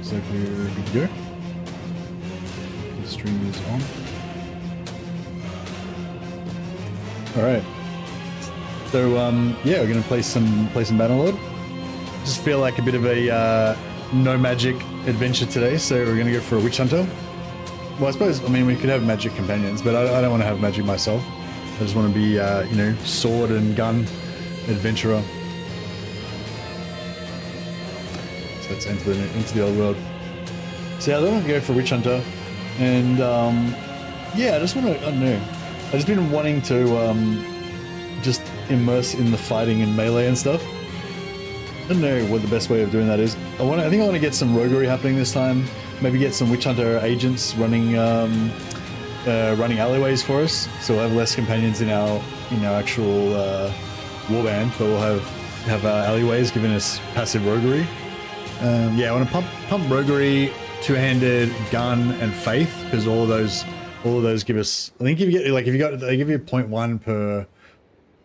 Looks like we're good to go. The stream is on. Alright. So yeah, we're gonna play some Bannerlord. Just feel like a bit of a no magic adventure today, so we're gonna go for a witch hunter. Well, I suppose, I mean, we could have magic companions, but I don't want to have magic myself. I just want to be, you know, sword and gun adventurer. So let's enter the old world. So yeah, I want to go for witch hunter, and yeah, I just want to, I don't know, I've just been wanting to just immerse in the fighting and melee and stuff. I don't know what the best way of doing that is. I think I want to get some roguery happening this time. Maybe get some witch hunter agents running running alleyways for us, so we'll have less companions in our actual warband, but we'll have alleyways giving us passive roguery. Yeah, I want to pump roguery, two-handed, gun, and faith, because all of those give us. I think if you get they give you 0.1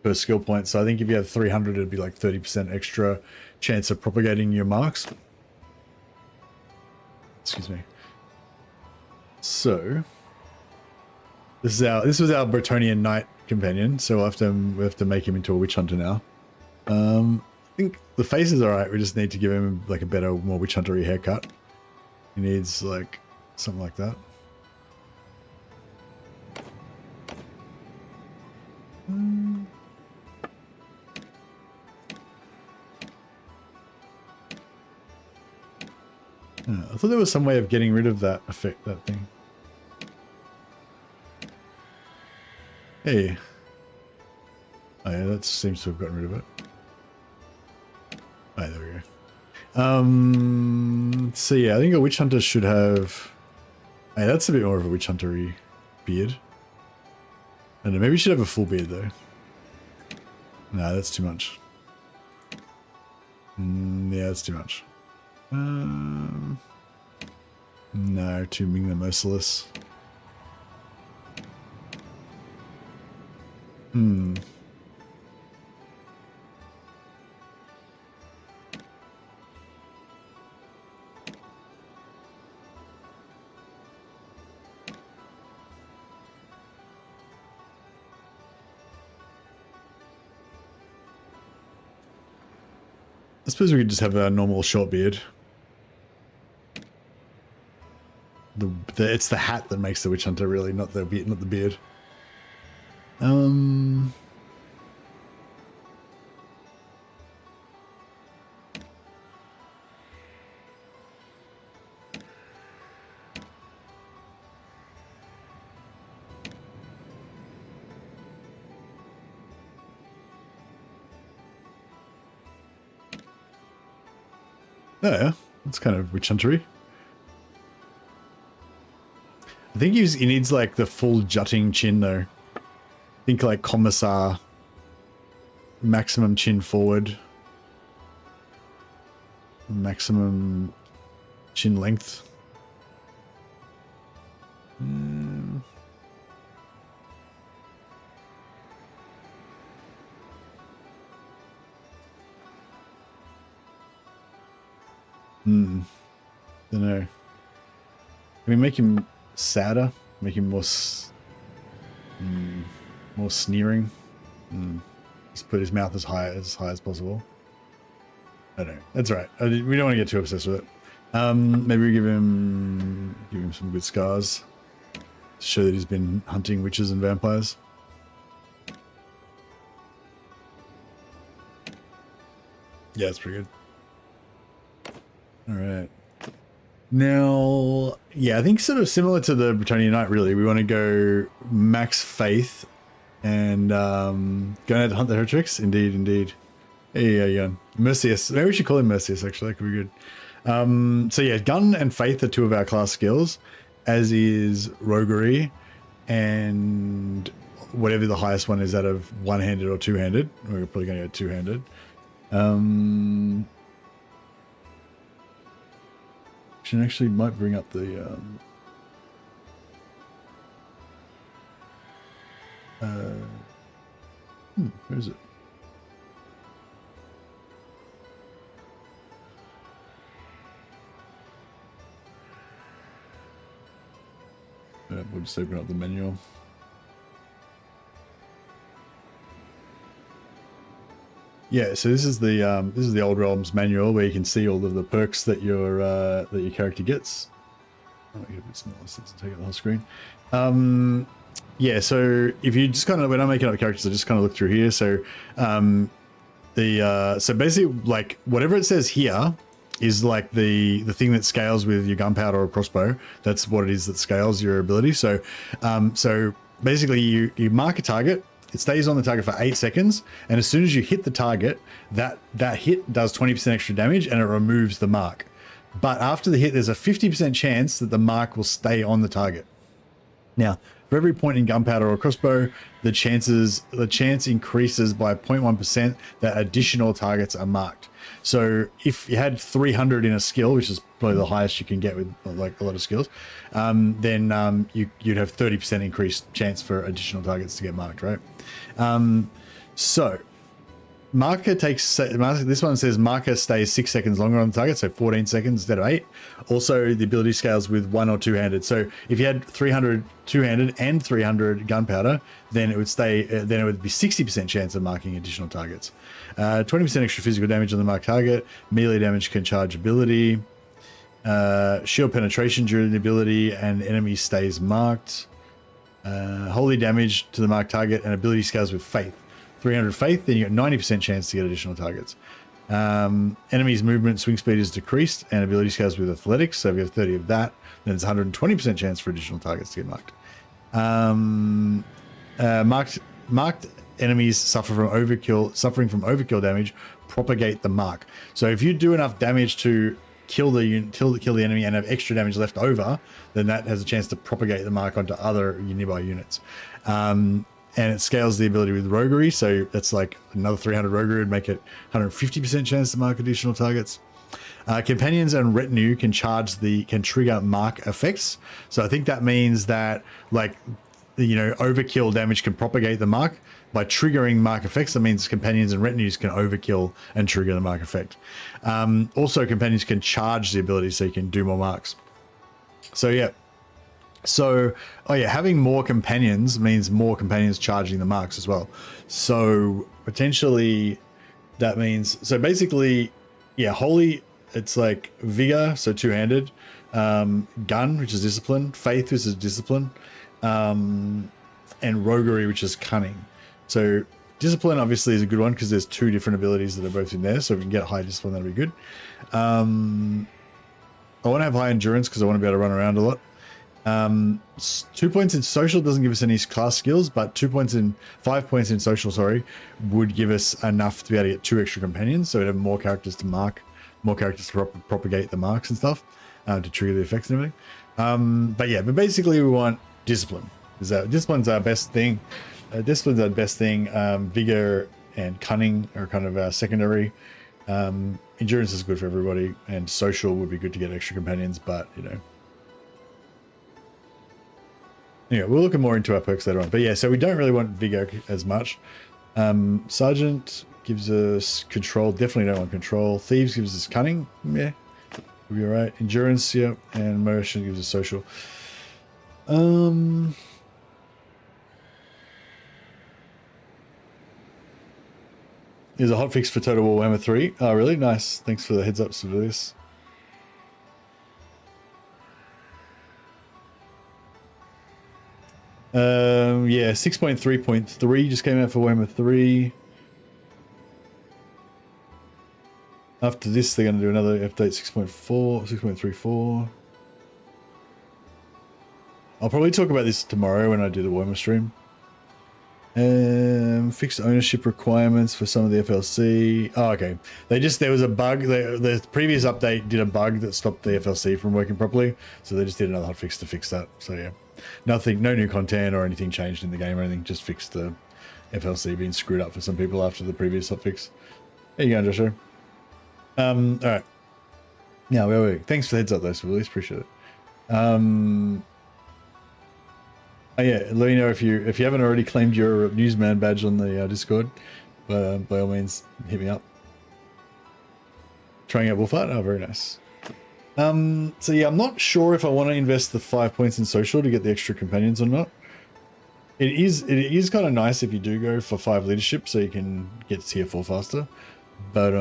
per skill point. So I think if you have 300, it'd be like 30% extra chance of propagating your marks. Excuse me. So this was our Bretonian knight companion, so we have to make him into a witch hunter now. I think the face is alright, we just need to give him like a better, more witch hunter-y haircut. He needs like something like that. I thought there was some way of getting rid of that effect, that thing. Hey. Oh yeah, that seems to have gotten rid of it. Oh, there we go. So yeah, I think a witch hunter should have... Hey, that's a bit more of a witch hunter-y beard. I don't know, maybe you should have a full beard though. No, that's too much. Yeah, that's too much. No, too Ming the Merciless. I suppose we could just have a normal short beard. It's the hat that makes the witch hunter, really, not the beard. Oh yeah, that's kind of witch huntery. I think he needs like the full jutting chin though. Think like commissar, maximum chin forward, maximum chin length. Don't know. Can we make him sadder? Make him more sneering? Just put his mouth as high as possible. I don't know. That's right. We don't want to get too obsessed with it. Maybe we give him some good scars to show that he's been hunting witches and vampires. Yeah, it's pretty good. All right. Now, yeah, I think sort of similar to the Bretonian Knight, really. We want to go max faith and going out to hunt the heretics. Indeed, indeed. Hey, Jan. Mercius. Maybe we should call him Mercius, actually. That could be good. So yeah, gun and faith are two of our class skills, as is roguery, and whatever the highest one is out of one-handed or two-handed. We're probably going to go two-handed. Actually might bring up the where is it? We'll just open up the manual. Yeah, so this is the Old Realms manual where you can see all of the perks that your character gets. Oh, get a bit smaller since I take up the whole screen. Yeah, so if you just kind of, when I'm making up characters, I just kind of look through here. So so basically, like whatever it says here is like the thing that scales with your gunpowder or crossbow. That's what it is that scales your ability. So so basically, you mark a target. It stays on the target for 8 seconds, and as soon as you hit the target, that hit does 20% extra damage, and it removes the mark. But after the hit, there's a 50% chance that the mark will stay on the target. Now, for every point in gunpowder or crossbow, the chance increases by 0.1% that additional targets are marked. So if you had 300 in a skill, which is probably the highest you can get with like a lot of skills, then you'd have 30% increased chance for additional targets to get marked, right? So marker takes, this one says marker stays 6 seconds longer on the target, so 14 seconds instead of 8. Also, the ability scales with 1 or 2-handed. So if you had 300 2-handed and 300 gunpowder, then it would stay. Then it would be 60% chance of marking additional targets. 20% extra physical damage on the marked target. Melee damage can charge ability. Shield penetration during the ability, and enemy stays marked. Holy damage to the marked target, and ability scales with faith. 300 faith, then you get 90% chance to get additional targets. Enemies' movement swing speed is decreased, and ability scales with athletics. So if you have 30 of that, then it's 120% chance for additional targets to get marked. Marked enemies suffering from overkill damage propagate the mark. So if you do enough damage to kill the enemy and have extra damage left over, then that has a chance to propagate the mark onto other nearby units. And it scales the ability with roguery, so that's like another 300 roguery would make it 150% chance to mark additional targets. Companions and retinue can trigger mark effects. So I think that means that, like, overkill damage can propagate the mark. By triggering mark effects, that means companions and retinues can overkill and trigger the mark effect. Also, companions can charge the ability, so you can do more marks. So yeah. So, having more companions means more companions charging the marks as well. So potentially that means, so basically, yeah, holy, it's like vigor, so 2-handed, gun, which is discipline, faith, which is discipline, and roguery, which is cunning. So discipline obviously is a good one because there's 2 different abilities that are both in there. So if we can get high discipline, that'll be good. I want to have high endurance because I want to be able to run around a lot. 2 points in social doesn't give us any class skills, but 5 points in social, would give us enough to be able to get 2 extra companions. So we'd have more characters to mark, more characters to propagate the marks and stuff, to trigger the effects and everything. But basically we want discipline. Discipline's our best thing. Vigor and cunning are kind of our secondary. Endurance is good for everybody, and social would be good to get extra companions, but yeah, we'll look more into our perks later on. But yeah, so we don't really want vigor as much. Sergeant gives us control. Definitely don't want control. Thieves gives us cunning. Yeah, we'll be all right. Endurance, yeah, and motion gives us social. There's a hotfix for Total Warhammer 3. Oh, really? Nice. Thanks for the heads up, Civilius. Yeah, 6.3.3 just came out for Warhammer 3. After this, they're going to do another update, 6.4, 6.34. I'll probably talk about this tomorrow when I do the Warhammer stream. Fixed ownership requirements for some of the FLC. Oh, okay. There was a bug. The previous update did a bug that stopped the FLC from working properly, so they just did another hotfix to fix that. So yeah, no new content or anything changed in the game or anything. Just fixed the FLC being screwed up for some people after the previous hotfix. There you go, Joshua. All right. Now, wait. Thanks for the heads up, though, so really appreciate it. Oh yeah, let me know if you haven't already claimed your newsman badge on the Discord. But by all means, hit me up. Trying out Wolfart? Oh, very nice. So yeah, I'm not sure if I want to invest the 5 points in social to get the extra companions or not. It is kind of nice if you do go for 5 leadership so you can get tier 4 faster. But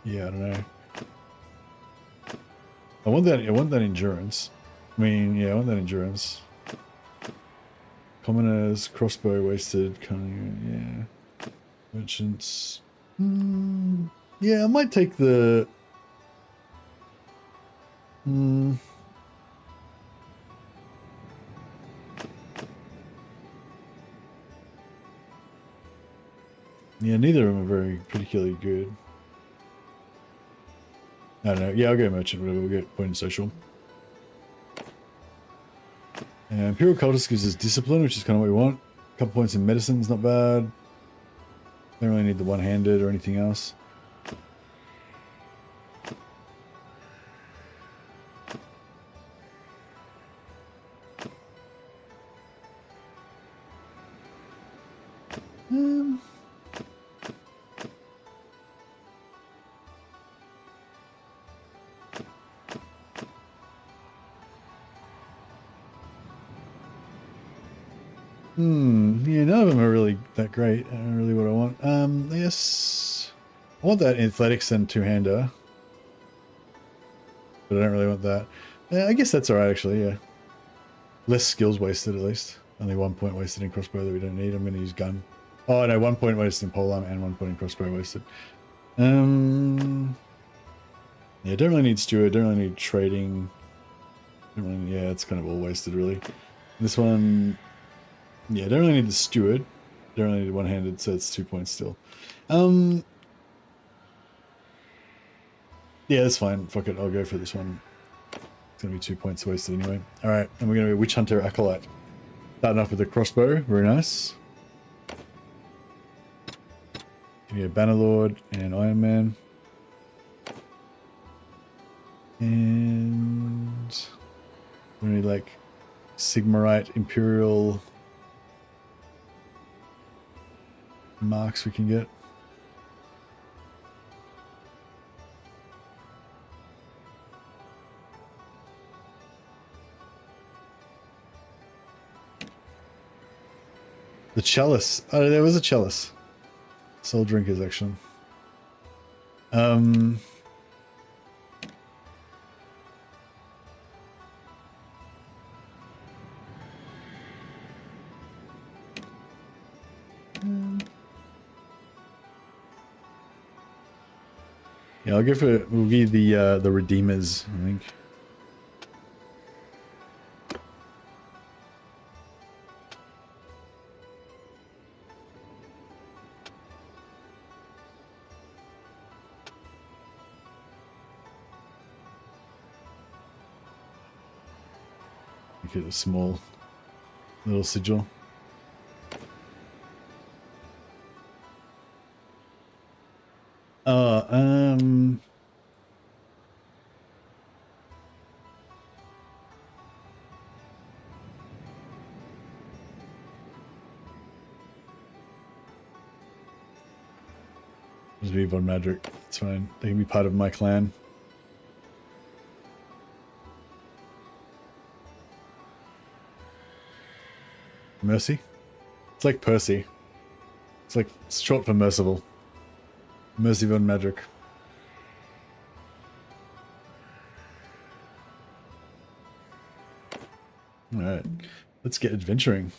yeah, I don't know. I want that endurance. I mean, yeah, I want that endurance. Commoners, crossbow wasted, cunning, yeah. Merchants. Yeah, I might take the yeah, neither of them are very particularly good. I don't know. Yeah, I'll go merchant, whatever. We'll get point in social. Imperial cultist gives us discipline, which is kind of what we want. A couple points in medicine is not bad. Don't really need the one-handed or anything else. Yeah, none of them are really that great. Really what I want. Yes. I want that athletics and two-hander. But I don't really want that. I guess that's alright, actually, yeah. Less skills wasted, at least. Only 1 point wasted in crossbow that we don't need. I'm going to use gun. Oh, no, 1 point wasted in polearm and 1 point in crossbow wasted. Yeah, don't really need steward, don't really need trading. Yeah, it's kind of all wasted, really. This one... Yeah, don't really need the steward. Don't really need one-handed, so it's 2 points still. Yeah, that's fine. Fuck it, I'll go for this one. It's going to be 2 points wasted anyway. Alright, and we're going to be Witch Hunter Acolyte. Starting off with the crossbow, very nice. Give me a Bannerlord and Iron Man. And... we need like Sigmarite Imperial marks we can get. The chalice. Oh, there was a chalice. Soul drinkers, actually. Yeah, I'll go for we'll be the Redeemers, I think. Get a small little sigil. Just be Von Madrick. It's fine. They can be part of my clan. Mercy? It's like Percy. It's like short for merciful. Mercy Von Madrick. Alright. Let's get adventuring.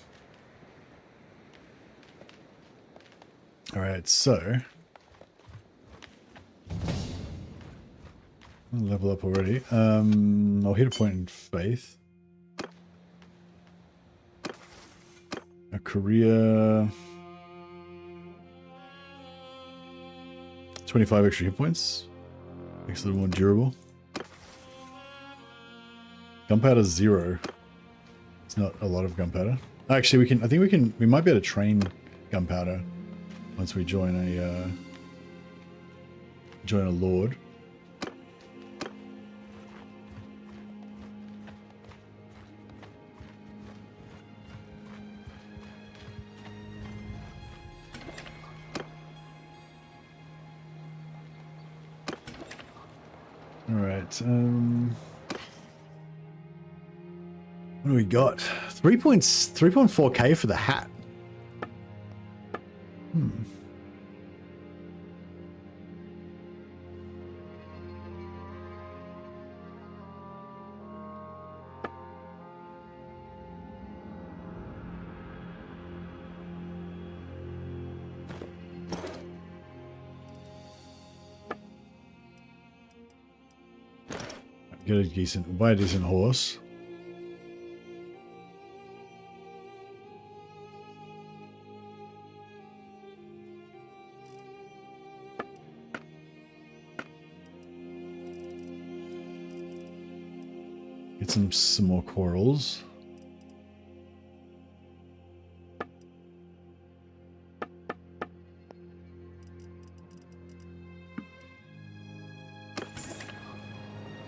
Alright, so... I'll level up already. I'll hit a point in faith. A career... 25 extra hit points. Makes it a little more durable. Gunpowder 0. It's not a lot of gunpowder. Actually, we might be able to train gunpowder once we join a lord. right. What do we got? 3.4k for the hat. Buy a decent horse. Get some more corals.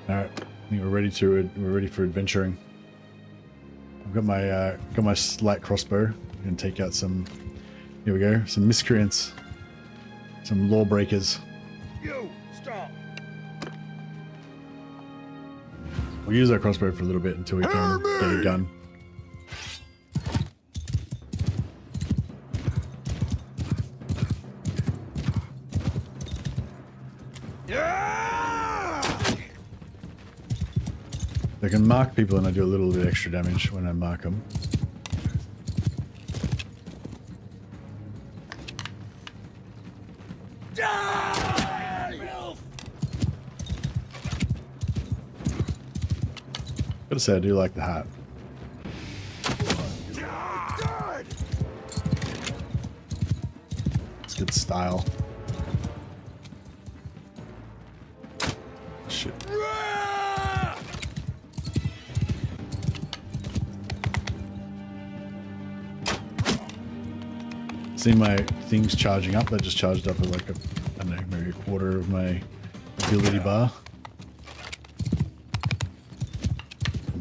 All right, I think we're ready for adventuring. I've got my light crossbow. I'm gonna take out some. Here we go. Some miscreants, some lawbreakers. You stop. We'll use our crossbow for a little bit until we can get a gun. I can mark people and I do a little bit extra damage when I mark them. Gotta say, I do like the hat. It's good style. Shit. See my things charging up. That just charged up at like a, I don't know, maybe a quarter of my ability bar.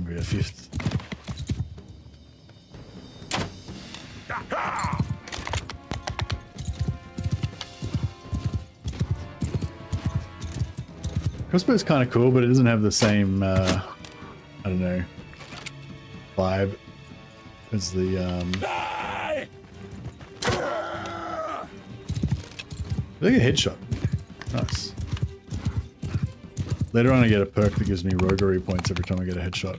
Maybe a fifth. Crossbow's kind of cool, but it doesn't have the same, I don't know, vibe as the, I think a headshot. Nice. Later on I get a perk that gives me roguery points every time I get a headshot.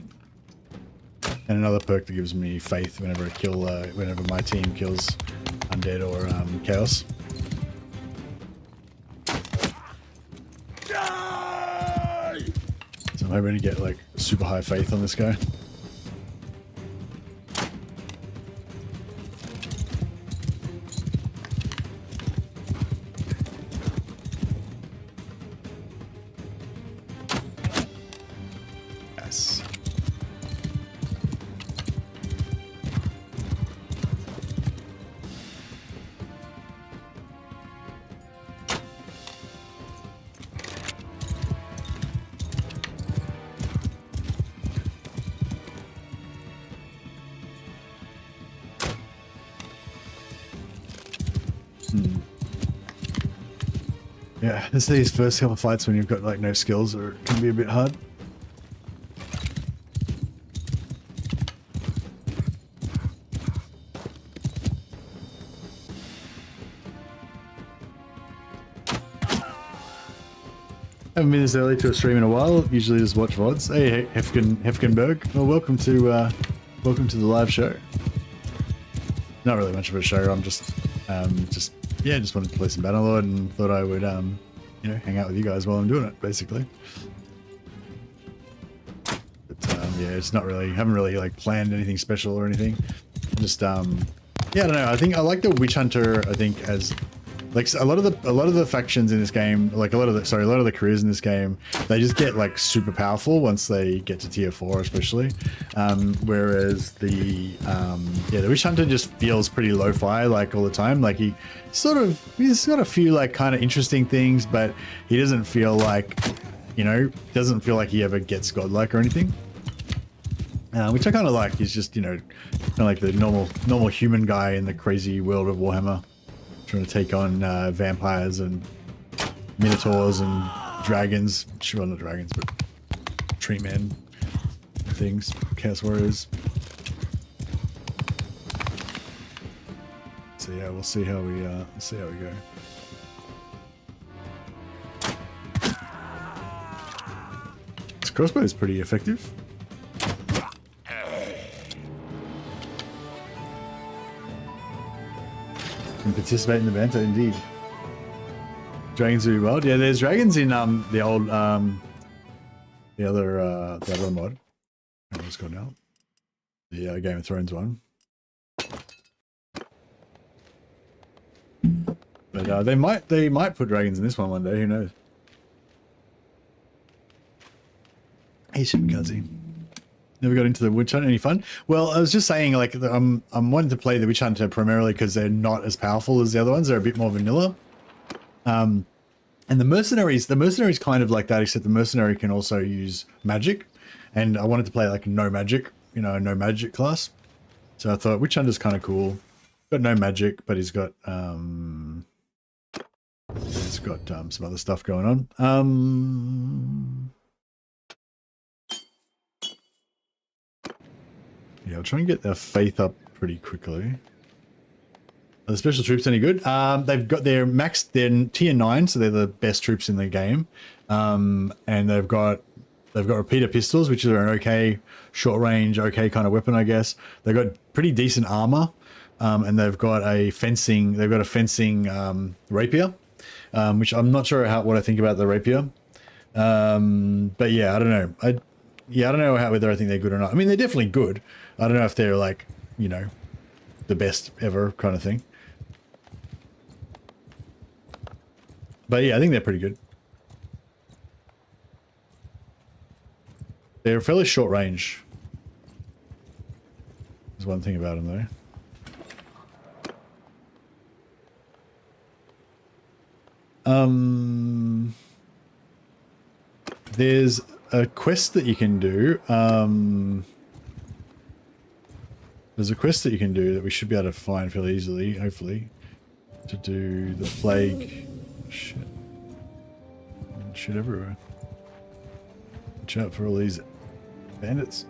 And another perk that gives me faith whenever I kill, whenever my team kills undead or chaos. So I'm hoping to get like super high faith on this guy. Yeah, it's these first couple of fights when you've got like no skills or it can be a bit hard. Haven't been this early to a stream in a while. Usually just watch VODs. Hey, Hefkenberg. Well, welcome to the live show. Not really much of a show. I'm just wanted to play some Bannerlord and thought I would, you know, hang out with you guys while I'm doing it, basically. But yeah, it's not really, haven't really like planned anything special or anything. Just yeah, I don't know. I think I like the Witch Hunter. I think as like a lot of the factions in this game, like a lot of the careers in this game, they just get like super powerful once they get to tier 4, especially. Whereas the Witch Hunter just feels pretty lo-fi like all the time. Like he's got a few like kind of interesting things, but he doesn't feel like, you know, doesn't feel like he ever gets godlike or anything. Which I kind of like. He's just, you know, kind of like the normal human guy in the crazy world of Warhammer, trying to take on vampires and minotaurs and dragons. Well, not dragons, but tree men things. Chaos warriors. So yeah, we'll see how we go. This crossbow is pretty effective. Can participate in the banter, indeed. Dragons will be wild. Yeah, there's dragons in the old the other mod. What's called now? The Game of Thrones one. But they might put dragons in this one day. Who knows? Hey, Shimkazi. Never got into the Witch Hunter. Any fun? Well, I was just saying, like, I'm wanting to play the Witch Hunter primarily because they're not as powerful as the other ones. They're a bit more vanilla. And the mercenaries kind of like that, except the mercenary can also use magic. And I wanted to play like no magic, you know, no magic class. So I thought Witch Hunter's kind of cool. Got no magic, but he's got some other stuff going on. Yeah, I'll try and get their faith up pretty quickly. Are the special troops any good? They've got their they're tier 9, so they're the best troops in the game. And they've got repeater pistols, which are an okay short range, okay kind of weapon, I guess. They've got pretty decent armor, and they've got a fencing rapier, which I'm not sure what I think about the rapier. But yeah, I don't know. I don't know whether I think they're good or not. I mean, they're definitely good. I don't know if they're like, you know, the best ever kind of thing. But yeah, I think they're pretty good. They're fairly short range. There's one thing about them though. There's a quest that you can do. There's a quest that you can do that we should be able to find fairly easily, hopefully, to do the plague. Shit. Shit everywhere. Watch out for all these bandits.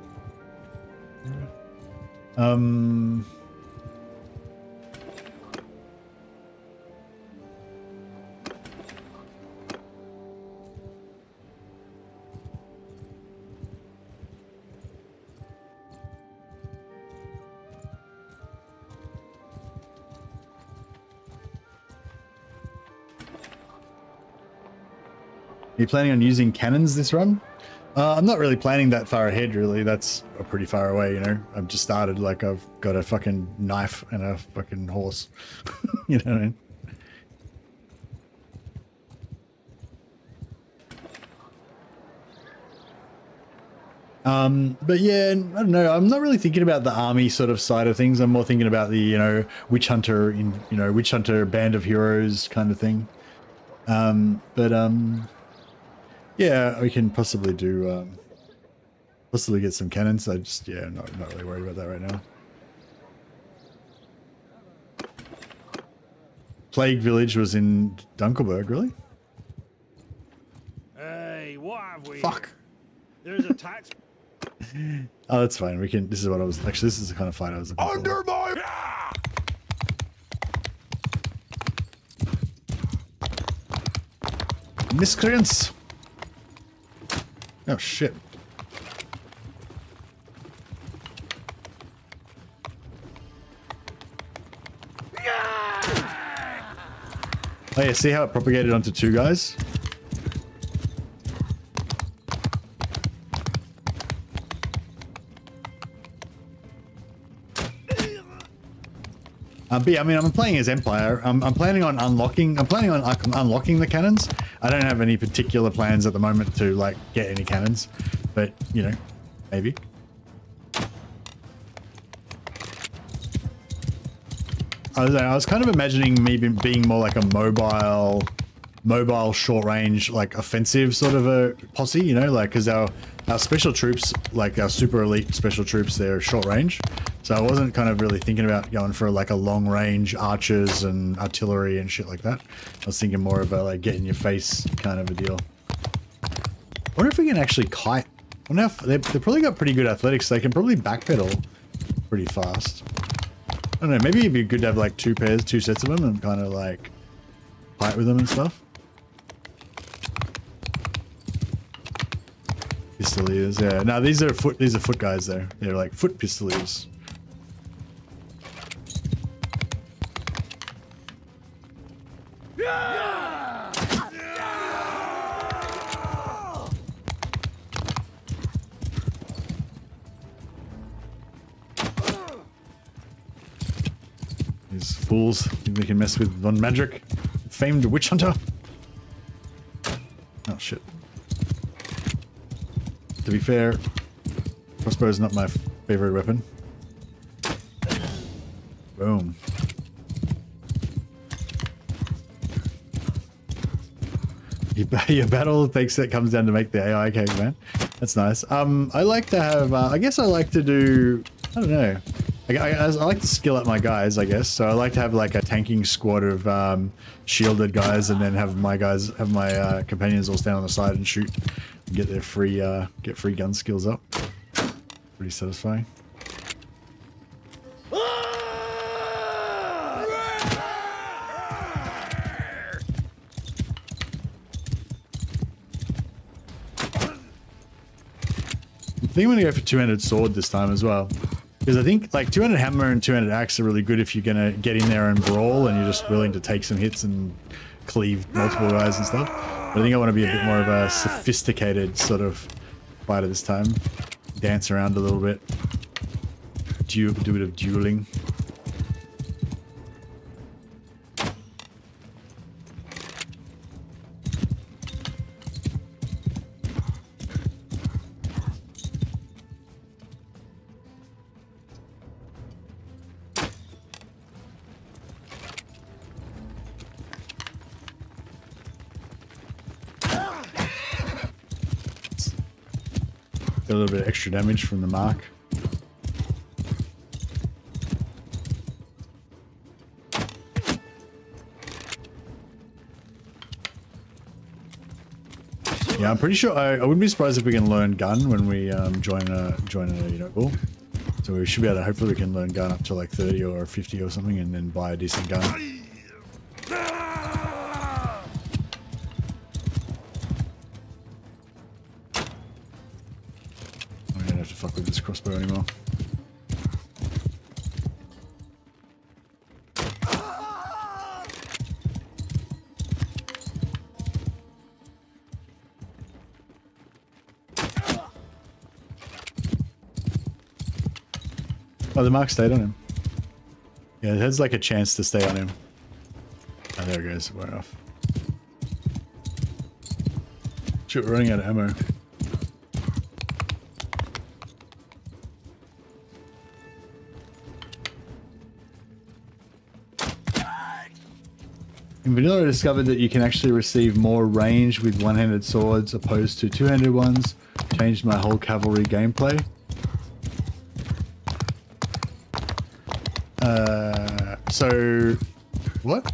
Are you planning on using cannons this run? I'm not really planning that far ahead, really. That's pretty far away, you know. I've just started, like, I've got a fucking knife and a fucking horse. You know what I mean? But yeah, I don't know. I'm not really thinking about the army sort of side of things. I'm more thinking about the, you know, Witch Hunter Band of Heroes kind of thing. Yeah, we can possibly do, possibly get some cannons. I just, yeah, not really worried about that right now. Plague Village was in Dunkelberg, really? Hey, what have we? Fuck. Here? There's a tax. Oh, that's fine. We can, this is what I was, actually, this is the kind of fight I was looking for. Under my... Miscreants! Oh, shit. Oh yeah, see how it propagated onto 2 guys? But yeah, I mean, I'm playing as Empire. I'm planning on unlocking the cannons. I don't have any particular plans at the moment to, like, get any cannons, but, you know, maybe. I was kind of imagining maybe being more like a mobile short range, like offensive sort of a posse, you know, like, because our special troops, like our super elite special troops, they're short range. So I wasn't kind of really thinking about going for like a long range archers and artillery and shit like that. I was thinking more of a like get in your face kind of a deal. wonder if we can actually kite. I wonder if they've probably got pretty good athletics. So they can probably backpedal pretty fast. I don't know. Maybe it'd be good to have like two sets of them, and kind of like fight with them and stuff. Pistoliers, yeah. No, these are foot guys though. They're like foot pistoliers. These fools think they can mess with Von Madrick, famed witch hunter. Oh shit. To be fair, crossbow is not my favorite weapon. Boom. Your battle takes that comes down to make the AI caveman. That's nice. I like to have. I guess I like to do. I don't know. I like to skill up my guys, I guess. So I like to have like a tanking squad of shielded guys, and then have my companions all stand on the side and shoot, and get their free gun skills up. Pretty satisfying. I think I'm gonna go for two-handed sword this time as well. Because I think like two-handed hammer and two-handed axe are really good if you're gonna get in there and brawl and you're just willing to take some hits and cleave multiple guys and stuff. But I think I want to be a bit more of a sophisticated sort of fighter this time. Dance around a little bit. Do a bit of dueling. Got a little bit of extra damage from the mark. Yeah, I'm pretty sure. I wouldn't be surprised if we can learn gun when we join a unit pool. So we should be able to. Hopefully, we can learn gun up to like 30 or 50 or something, and then buy a decent gun. I don't have to fuck with this crossbow anymore. Oh, the mark stayed on him. Yeah, it has like a chance to stay on him. Oh, there it goes. We're off. Shit, we're running out of ammo. In vanilla, I discovered that you can actually receive more range with one-handed swords opposed to two-handed ones. Changed my whole cavalry gameplay. So, what?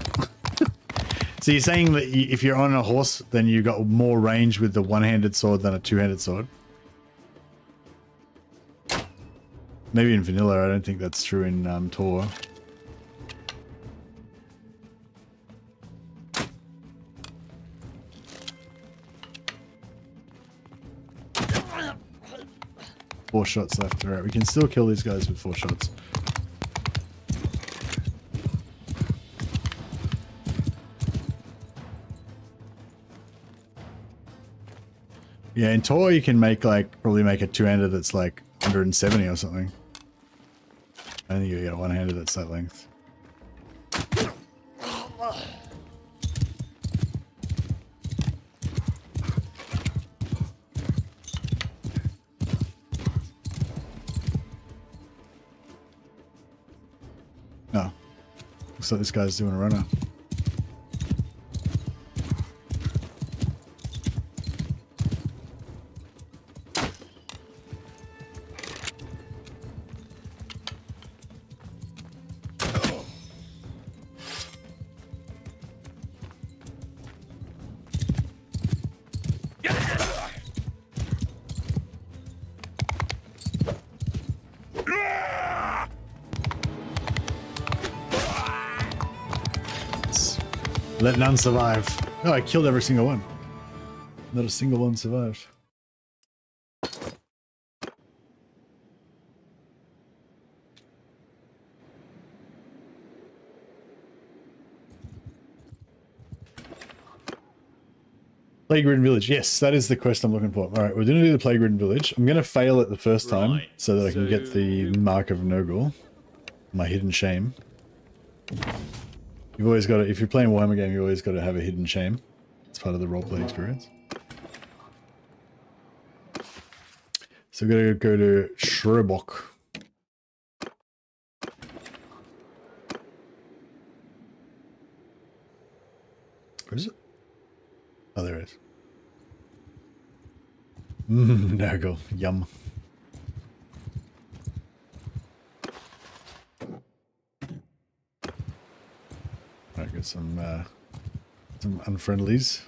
So you're saying that if you're on a horse, then you got more range with the one-handed sword than a two-handed sword? Maybe in vanilla, I don't think that's true in Tor. Four shots left. Alright, we can still kill these guys with 4 shots. Yeah, in Tor you can make probably make a two-hander that's like 170 or something. I don't think you get a one-hander that's that length. Oh, looks like this guy's doing a runner. Let none survive. Oh, I killed every single one. Not a single one survived. Plague-ridden village. Yes, that is the quest I'm looking for. All right, we're going to do the plague-ridden village. I'm going to fail it the first time so that I can get the mark of Nurgle, my hidden shame. You've always got to, if you're playing Warhammer game, you always got to have a hidden shame. It's part of the roleplay experience. So we're going to go to Shrebok. Where is it? Oh, there it is. Nurgle. Yum. Alright, got some unfriendlies.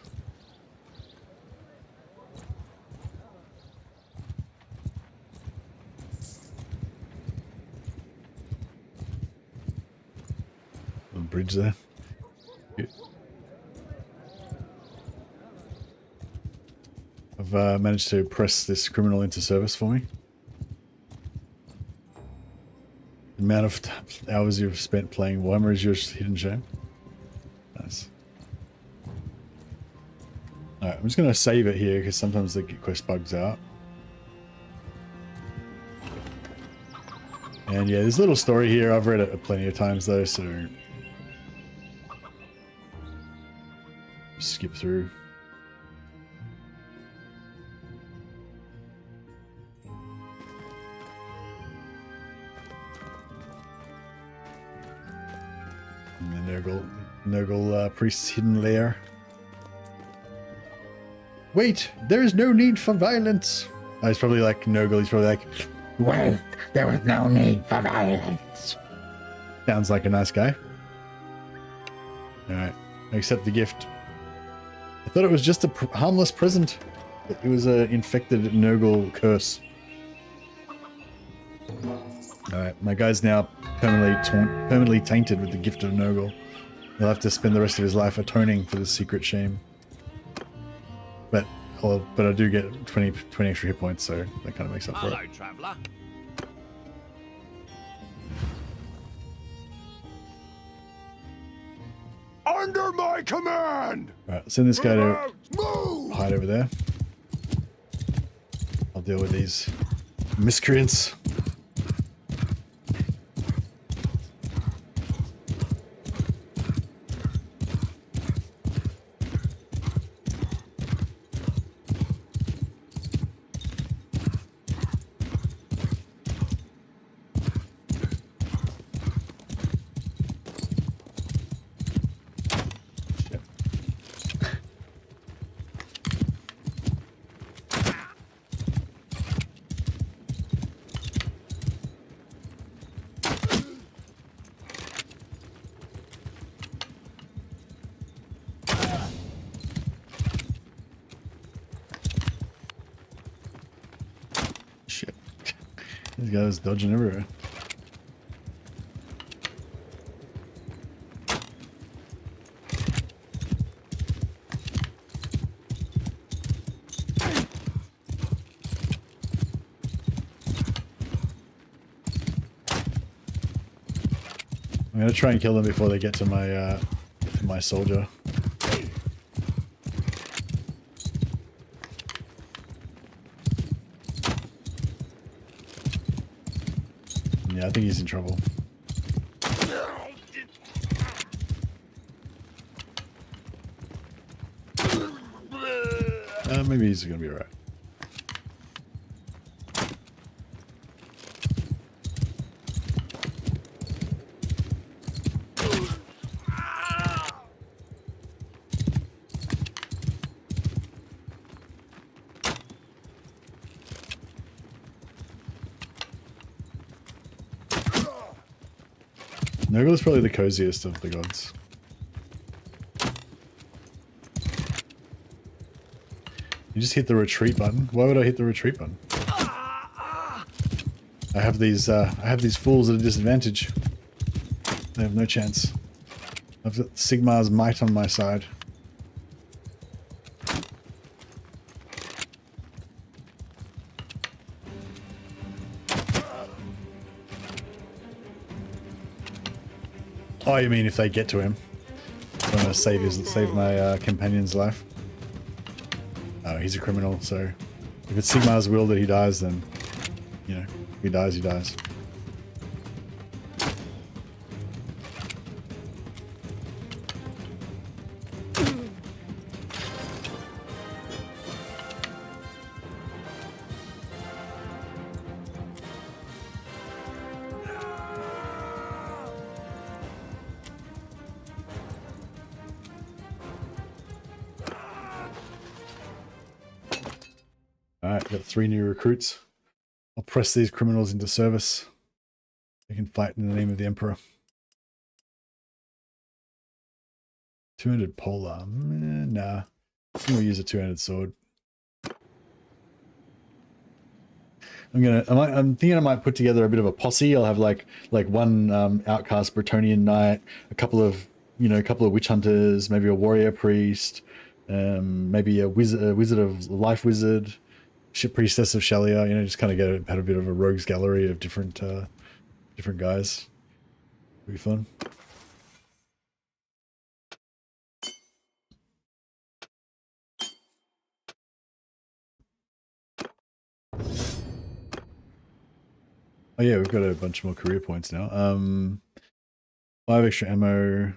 A bridge there. Cute. I've managed to press this criminal into service for me. The amount of hours you've spent playing Warhammer is your hidden shame. Nice. Alright, I'm just going to save it here because sometimes the quest bugs out. And yeah, there's a little story here. I've read it plenty of times though, so skip through. Nurgle priest's hidden lair. Wait, there is no need for violence. Oh, he's probably like Nurgle. He's probably like, Well, there was no need for violence. sounds like a nice guy. All right, I accept the gift. I thought it was just a harmless present. It was an infected Nurgle curse. All right, my guy's now permanently tainted with the gift of Nurgle. He'll have to spend the rest of his life atoning for this secret shame. But I do get 20 extra hit points, so that kind of makes up for it. Hello, traveller. Under my command! Alright, send this guy to Move! hide over there. I'll deal with these miscreants. Shit. These guys dodging everywhere. I'm gonna try and kill them before they get to my soldier. Yeah, I think he's in trouble. Maybe he's gonna be alright. Nurgle is probably the coziest of the gods. You just hit the retreat button. Why would I hit the retreat button? I have these fools at a disadvantage. They have no chance. I've got Sigmar's might on my side. Oh, you mean if they get to him? I'm gonna save my companion's life. Oh, he's a criminal, so if it's Sigmar's will that he dies, then, you know, if he dies, he dies. Alright, got 3 new recruits. I'll press these criminals into service. They can fight in the name of the Emperor. 200 polearm? Nah. I'm gonna use a 200 sword. I'm thinking I might put together a bit of a posse. I'll have like one outcast Bretonnian knight, a couple of witch hunters, maybe a warrior priest, maybe a wizard of life wizard. Ship priestess of Shalia, you know, just kind of had a bit of a rogues gallery of different guys. It'll be fun. Oh yeah, we've got a bunch more career points now. 5 extra ammo.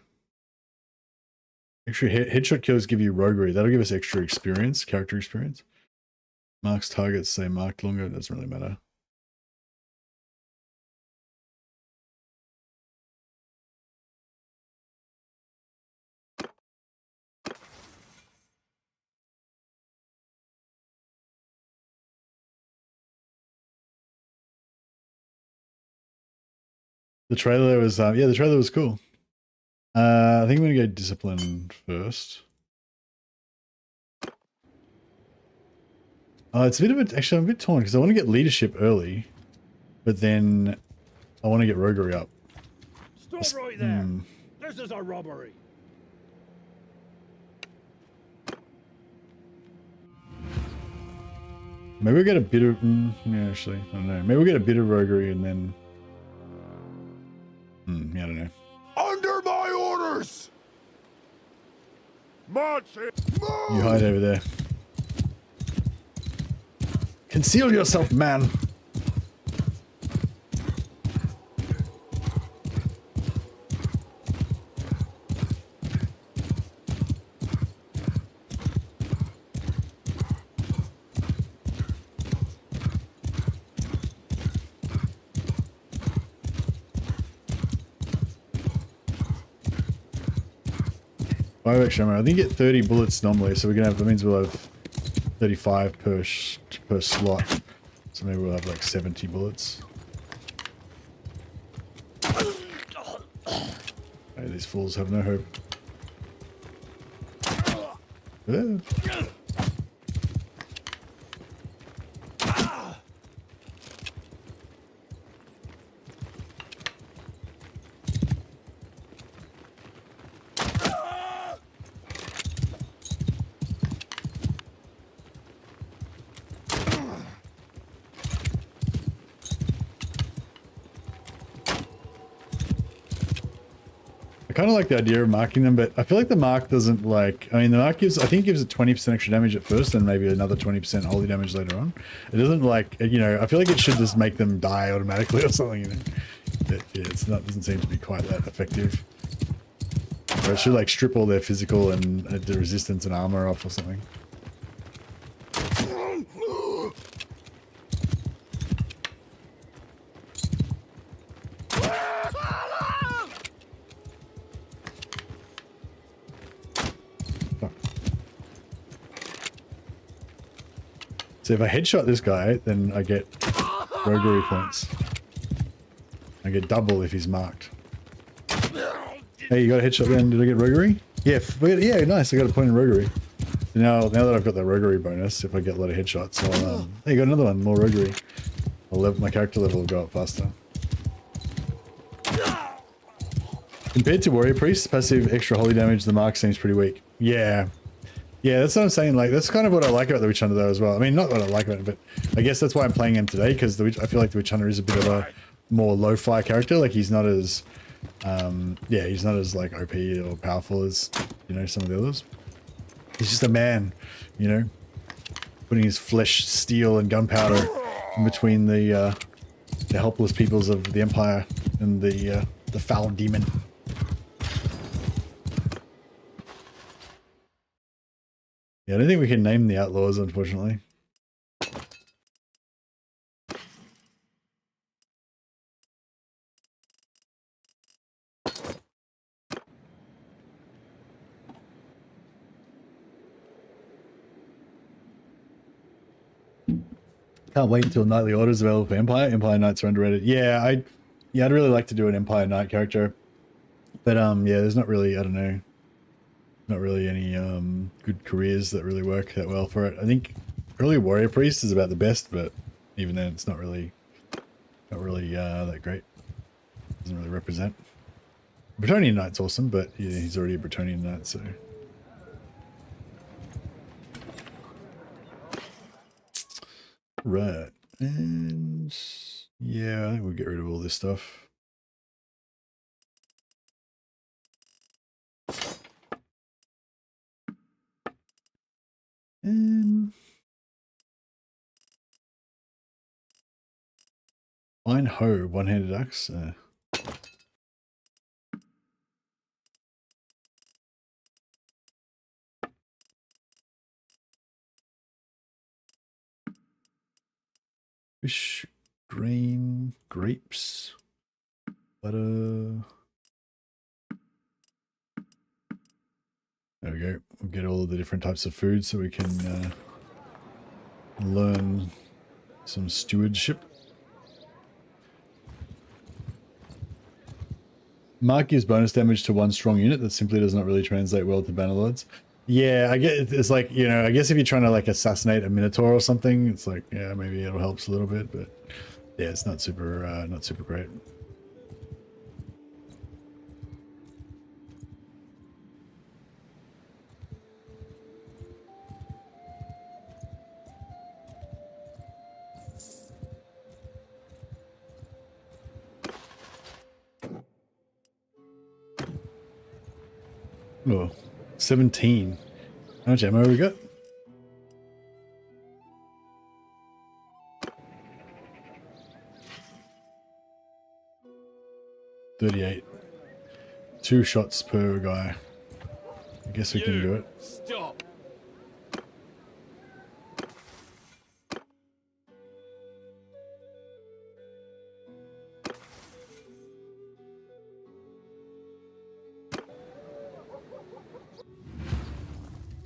Extra headshot kills give you roguery. That'll give us extra experience, character experience. Marks targets say marked longer, it doesn't really matter. The trailer was yeah, the trailer was cool. I think I'm gonna go discipline first. It's a bit of a, actually I'm a bit torn because I want to get leadership early, but then I want to get roguery up. Stop right there. This is a robbery. Maybe we'll get a bit of, yeah, actually, I don't know. Maybe we'll get a bit of roguery and then, yeah, I don't know. Under my orders! March it! You hide over there. Conceal yourself, man! Five extra ammo. I think you get 30 bullets normally, so we're gonna have, that means we'll have 35 per slot. So maybe we'll have like 70 bullets. Hey, these fools have no hope. I kind of like the idea of marking them, but I feel like the mark doesn't like, I mean, the mark gives, I think it gives it 20% extra damage at first and maybe another 20% holy damage later on. It doesn't like, you know, I feel like it should just make them die automatically or something, you know. But yeah, it's not, doesn't seem to be quite that effective. Or it should like strip all their physical and the resistance and armor off or something. So if I headshot this guy, then I get roguery points. I get double if he's marked. Hey, you got a headshot then? Did I get roguery? Yeah, yeah, nice. I got a point in roguery. Now that I've got that roguery bonus, if I get a lot of headshots, I'll hey, you got another one, more roguery. My character level will go up faster. Compared to Warrior Priest, passive extra holy damage, the mark seems pretty weak. Yeah. Yeah, that's what I'm saying. Like, that's kind of what I like about the Witch Hunter though as well. I mean, not what I like about it, but I guess that's why I'm playing him today, because I feel like the Witch Hunter is a bit of a more lo-fi character. Like, he's not as, yeah, he's not as like OP or powerful as, you know, some of the others. He's just a man, you know, putting his flesh, steel, and gunpowder in between the helpless peoples of the Empire and the foul demon. Yeah, I don't think we can name the outlaws, unfortunately. Can't wait until Nightly Orders available for Empire. Empire Knights are underrated. Yeah, I'd really like to do an Empire Knight character. But yeah, there's not really, I don't know, not really any good careers that really work that well for it. I think early Warrior Priest is about the best, but even then it's not really that great. Doesn't really represent. Bretonian Knight's awesome, but yeah, he's already a Bretonian Knight, so. Right, and yeah, I think we'll get rid of all this stuff. Fine Ho, one-handed axe. Fish, grain, grapes, butter. There we go. We'll get all of the different types of food so we can learn some stewardship. Mark gives bonus damage to one strong unit. That simply does not really translate well to Bannerlords. Yeah, I get it's like, you know, I guess if you're trying to like assassinate a Minotaur or something, it's like, yeah, maybe it'll help a little bit, but yeah, it's not super great. Oh, 17. How much ammo we got? $38. 2 shots per guy. I guess we can do it. Stop.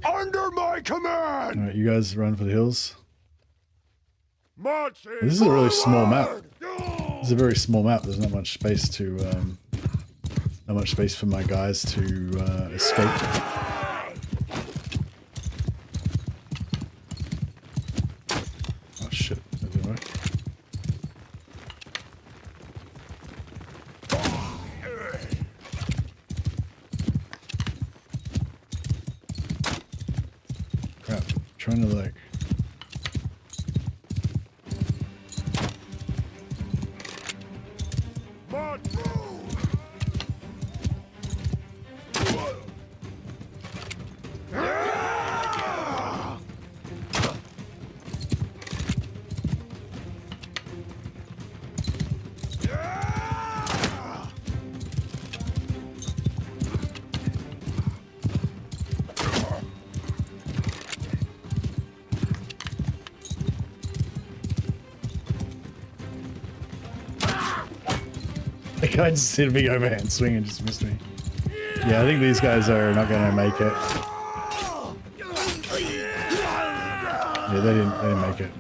Under my command! Alright, you guys run for the hills. Marching This is a really small map. forward! It's a very small map. There's not much space to, not much space for my guys to escape. Oh shit! That didn't work. Crap! I'm trying to like. The guy just hit a big overhand swing and just missed me. Yeah, I think these guys are not going to make it. Yeah, they didn't make it.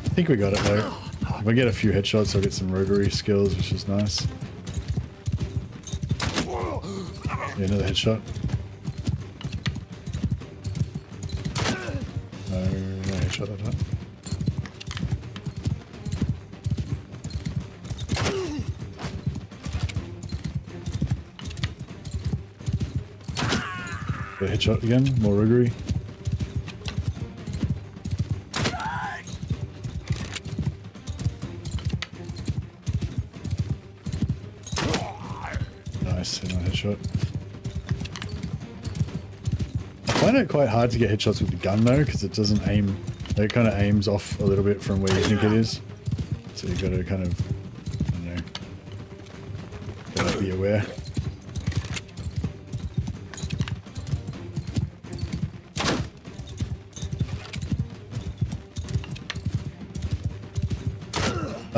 I think we got it though. If I get a few headshots, I'll get some roguery skills, which is nice. Yeah, another headshot. No headshot that time. A headshot again, more roguery. Nice, hit on headshot. I find it quite hard to get headshots with the gun though, because it doesn't aim, it kind of aims off a little bit from where you think it is. So you've got to kind of, I don't know, gotta be aware.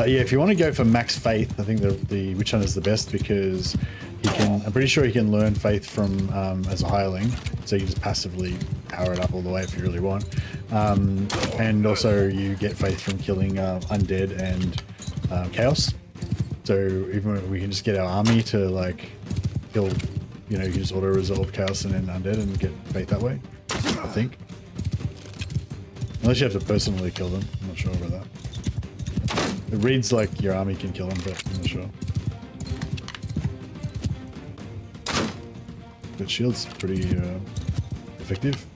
Yeah, if you want to go for max faith, I think the Witch Hunter is the best because he can. I'm pretty sure he can learn faith from as a hireling, so you just passively power it up all the way if you really want. And also you get faith from killing undead and chaos. So even we can just get our army to like kill, you know, you can just auto resolve chaos and then undead and get faith that way. I think, unless you have to personally kill them. I'm not sure about that. It reads like your army can kill him, but I'm not sure. But shield's pretty effective.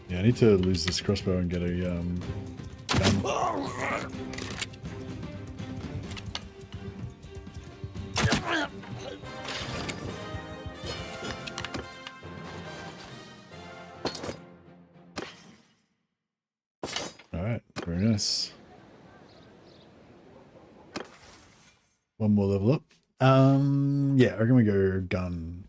Yeah, I need to lose this crossbow and get a gun. Alright, very nice. One more level up. Yeah, we're gonna go gun.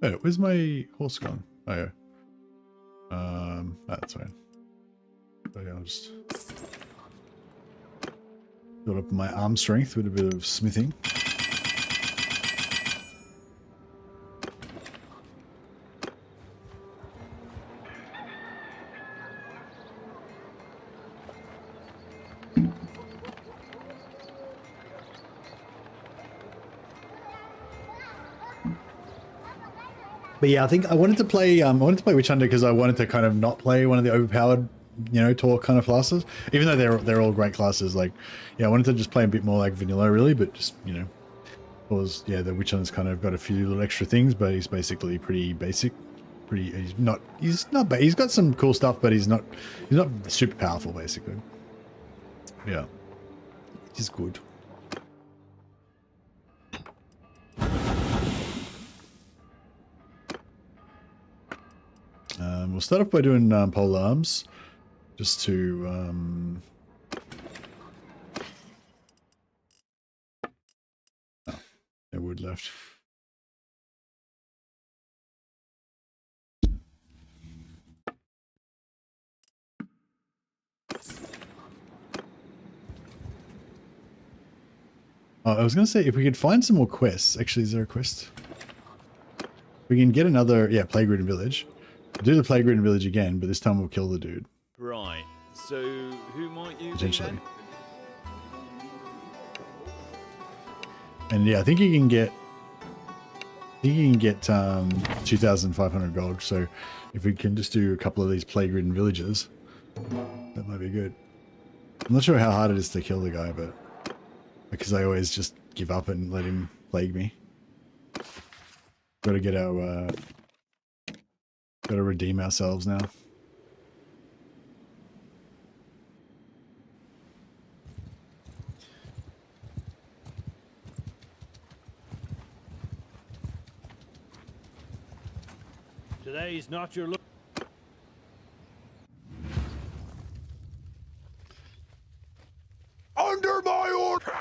Wait, where's my horse gone? Oh yeah. That's fine. So yeah, I'll just build up my arm strength with a bit of smithing. But yeah, I think I wanted to play Witch Hunter because I wanted to kind of not play one of the overpowered, you know, Torque kind of classes. Even though they're all great classes, like, yeah, I wanted to just play a bit more like vanilla really, but just, you know, because yeah, the Witch Hunter's kind of got a few little extra things, but he's basically pretty basic. He's got some cool stuff, but he's not super powerful basically. Yeah. Which is good. We'll start off by doing pole arms, just to oh, no wood left. Oh, I was going to say, if we could find some more quests. Actually, is there a quest? We can get another, yeah, Plague-ridden village. Do the Plague-ridden village again, but this time we'll kill the dude. Right. So who might you Potentially. be then? And yeah, I think you can get 2,500 gold. So if we can just do a couple of these Plague-ridden villages, that might be good. I'm not sure how hard it is to kill the guy, but because I always just give up and let him plague me. Got to get our got to redeem ourselves now. Today's not your look. Under my order!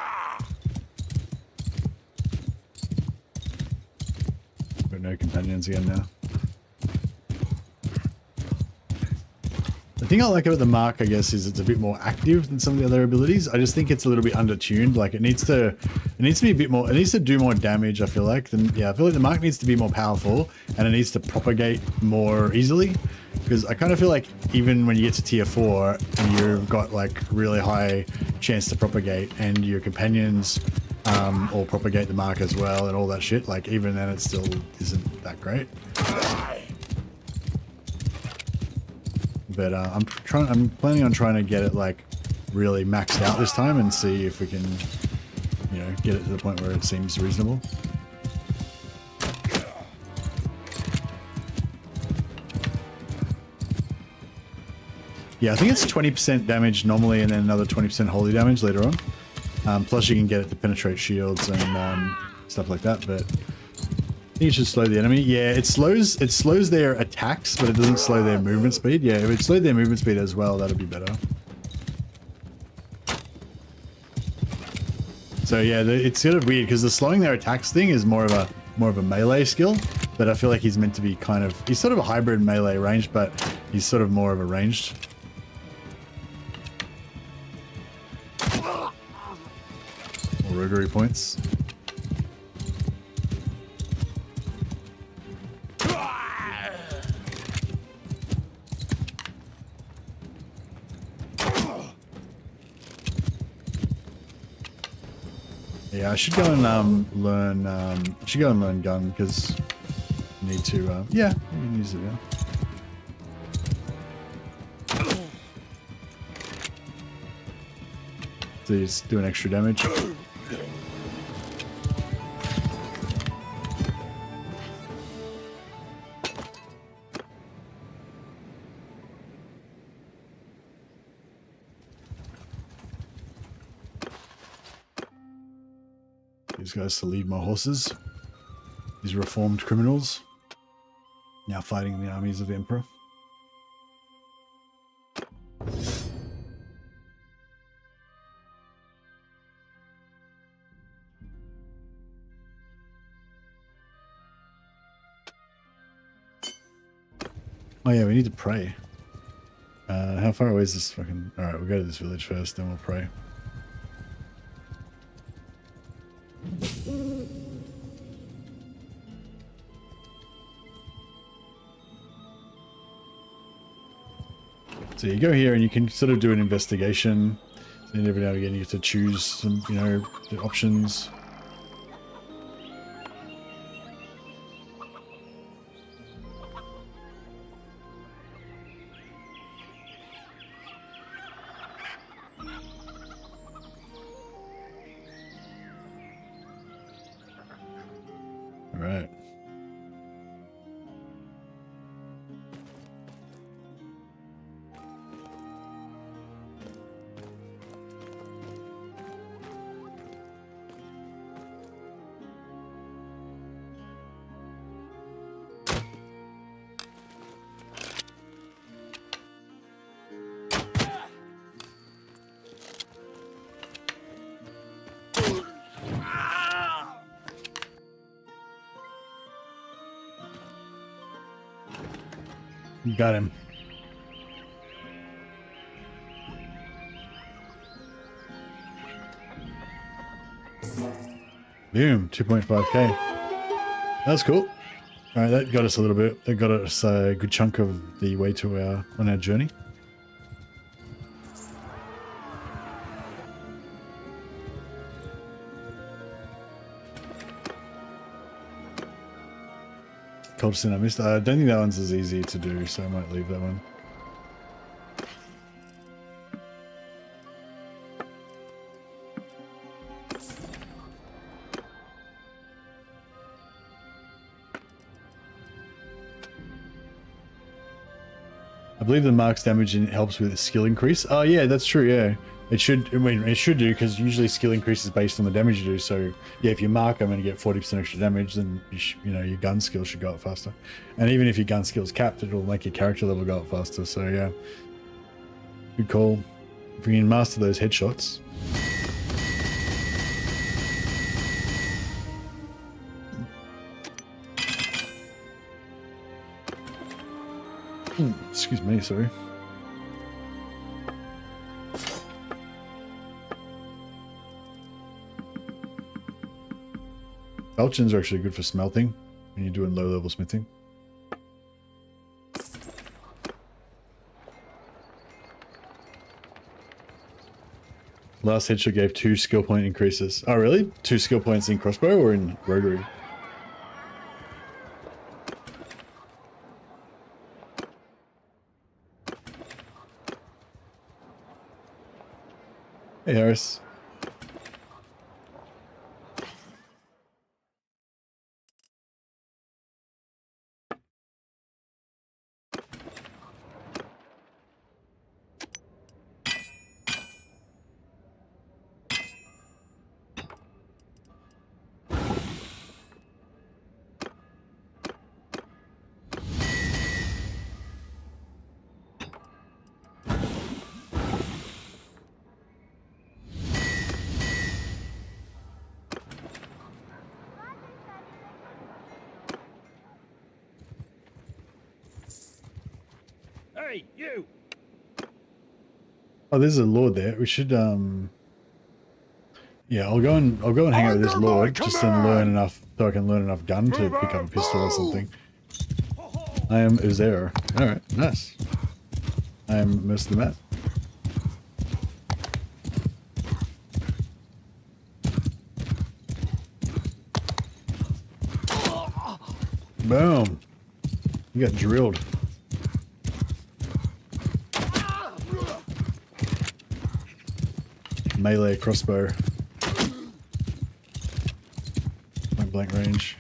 Got no companions again now. thing I like about the mark, I guess, is it's a bit more active than some of the other abilities. I just think it's a little bit undertuned. Like it needs to be a bit more, it needs to do more damage, I feel like. I feel like the mark needs to be more powerful and it needs to propagate more easily. Because I kind of feel like even when you get to tier 4 and you've got like really high chance to propagate and your companions all propagate the mark as well and all that shit, like even then it still isn't that great. But I'm planning on trying to get it like really maxed out this time and see if we can, you know, get it to the point where it seems reasonable. Yeah, I think it's 20% damage normally and then another 20% holy damage later on. Plus you can get it to penetrate shields and stuff like that, but I think it should slow the enemy. Yeah, it slows their attacks, but it doesn't slow their movement speed. Yeah, if it slowed their movement speed as well, that'd be better. So yeah, it's sort of weird because the slowing their attacks thing is more of a melee skill, but I feel like he's meant to be he's sort of a hybrid melee range, but he's sort of more of a ranged. More roguery points. Yeah, I should go and learn. I should go and learn gun because I need to. Yeah, you can use it. Yeah. So you just do an extra damage. These guys to lead my horses. These reformed criminals. Now fighting the armies of the Emperor. Oh yeah, we need to pray. How far away is this fucking... Alright, we'll go to this village first, then we'll pray. So you go here and you can sort of do an investigation. And every now and again you get to choose some, you know, the options. All right. Got him. Boom, 2.5k. That's cool. All right, that got us a little bit. That got us a good chunk of the way to on our journey. Cultiston I missed. I don't think that one's as easy to do, so I might leave that one. I believe the mark's damage helps with the skill increase. Oh yeah, that's true, yeah. It should, I mean, it should do, because usually skill increases based on the damage you do. So yeah, if you mark, I'm going to get 40% extra damage, then you know, your gun skill should go up faster. And even if your gun skill's capped, it'll make your character level go up faster. So yeah, good call. If we can master those headshots. Excuse me, sorry. Falchions are actually good for smelting when you're doing low-level smithing. Last headshot gave 2 skill point increases. Oh, really? 2 skill points in crossbow or in roguery? Hey, Harris. Hey, you! Oh, there's a lord there. We should yeah, I'll go and hang out with this Under my lord just to command! learn enough so I can learn enough gun to Move pick up a out, pistol or move! something. I am Uzera. Alright, nice. I am most of the map. Boom. You got drilled. Melee crossbow. Point blank range.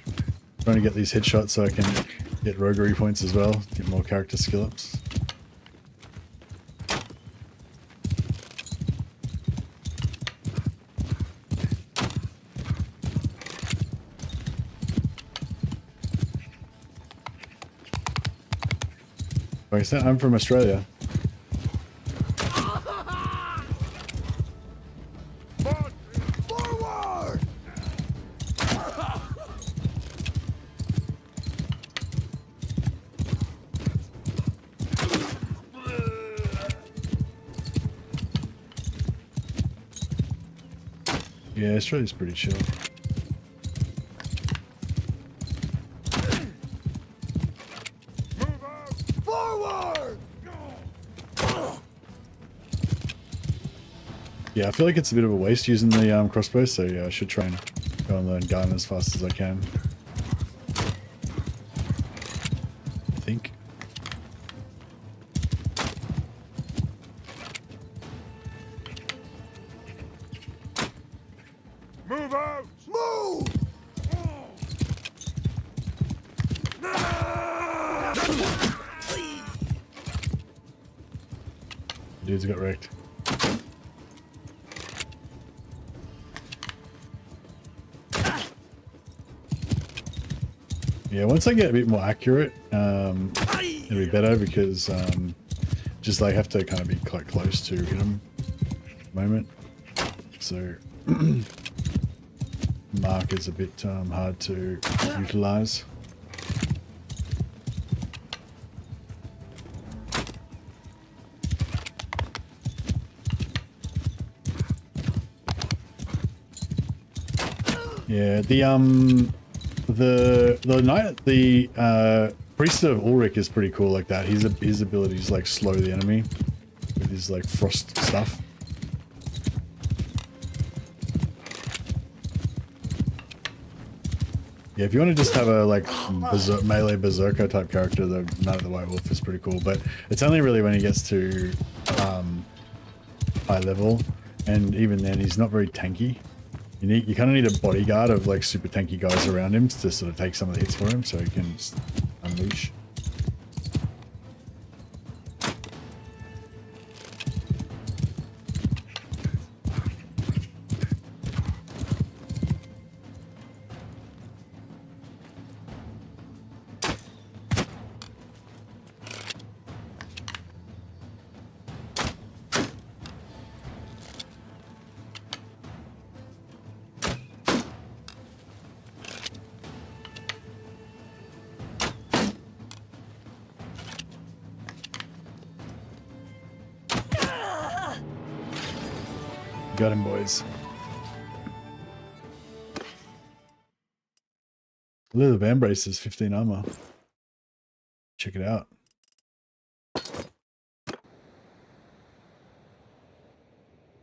Trying to get these headshots so I can get roguery points as well. Get more character skill ups. Pakistan? I'm from Australia. Forward! Yeah, Australia's pretty chill. Move out! Forward! Yeah, I feel like it's a bit of a waste using the crossbow, so yeah, I should try and go and learn gun as fast as I can. I think. Move out! Move! Dudes got wrecked. Yeah, once I get a bit more accurate, it'll be better because just like have to kind of be quite close to hit them at the moment. So mark is a bit hard to utilize. Yeah, the priest of Ulrich is pretty cool like that. His abilities like slow the enemy with his like frost stuff. Yeah, if you want to just have a like melee berserker type character, the Knight of the White Wolf is pretty cool. But it's only really when he gets to high level, and even then he's not very tanky. You kind of need a bodyguard of like super tanky guys around him to sort of take some of the hits for him so he can just unleash. Got him, boys. Leather van braces, 15 armor. Check it out.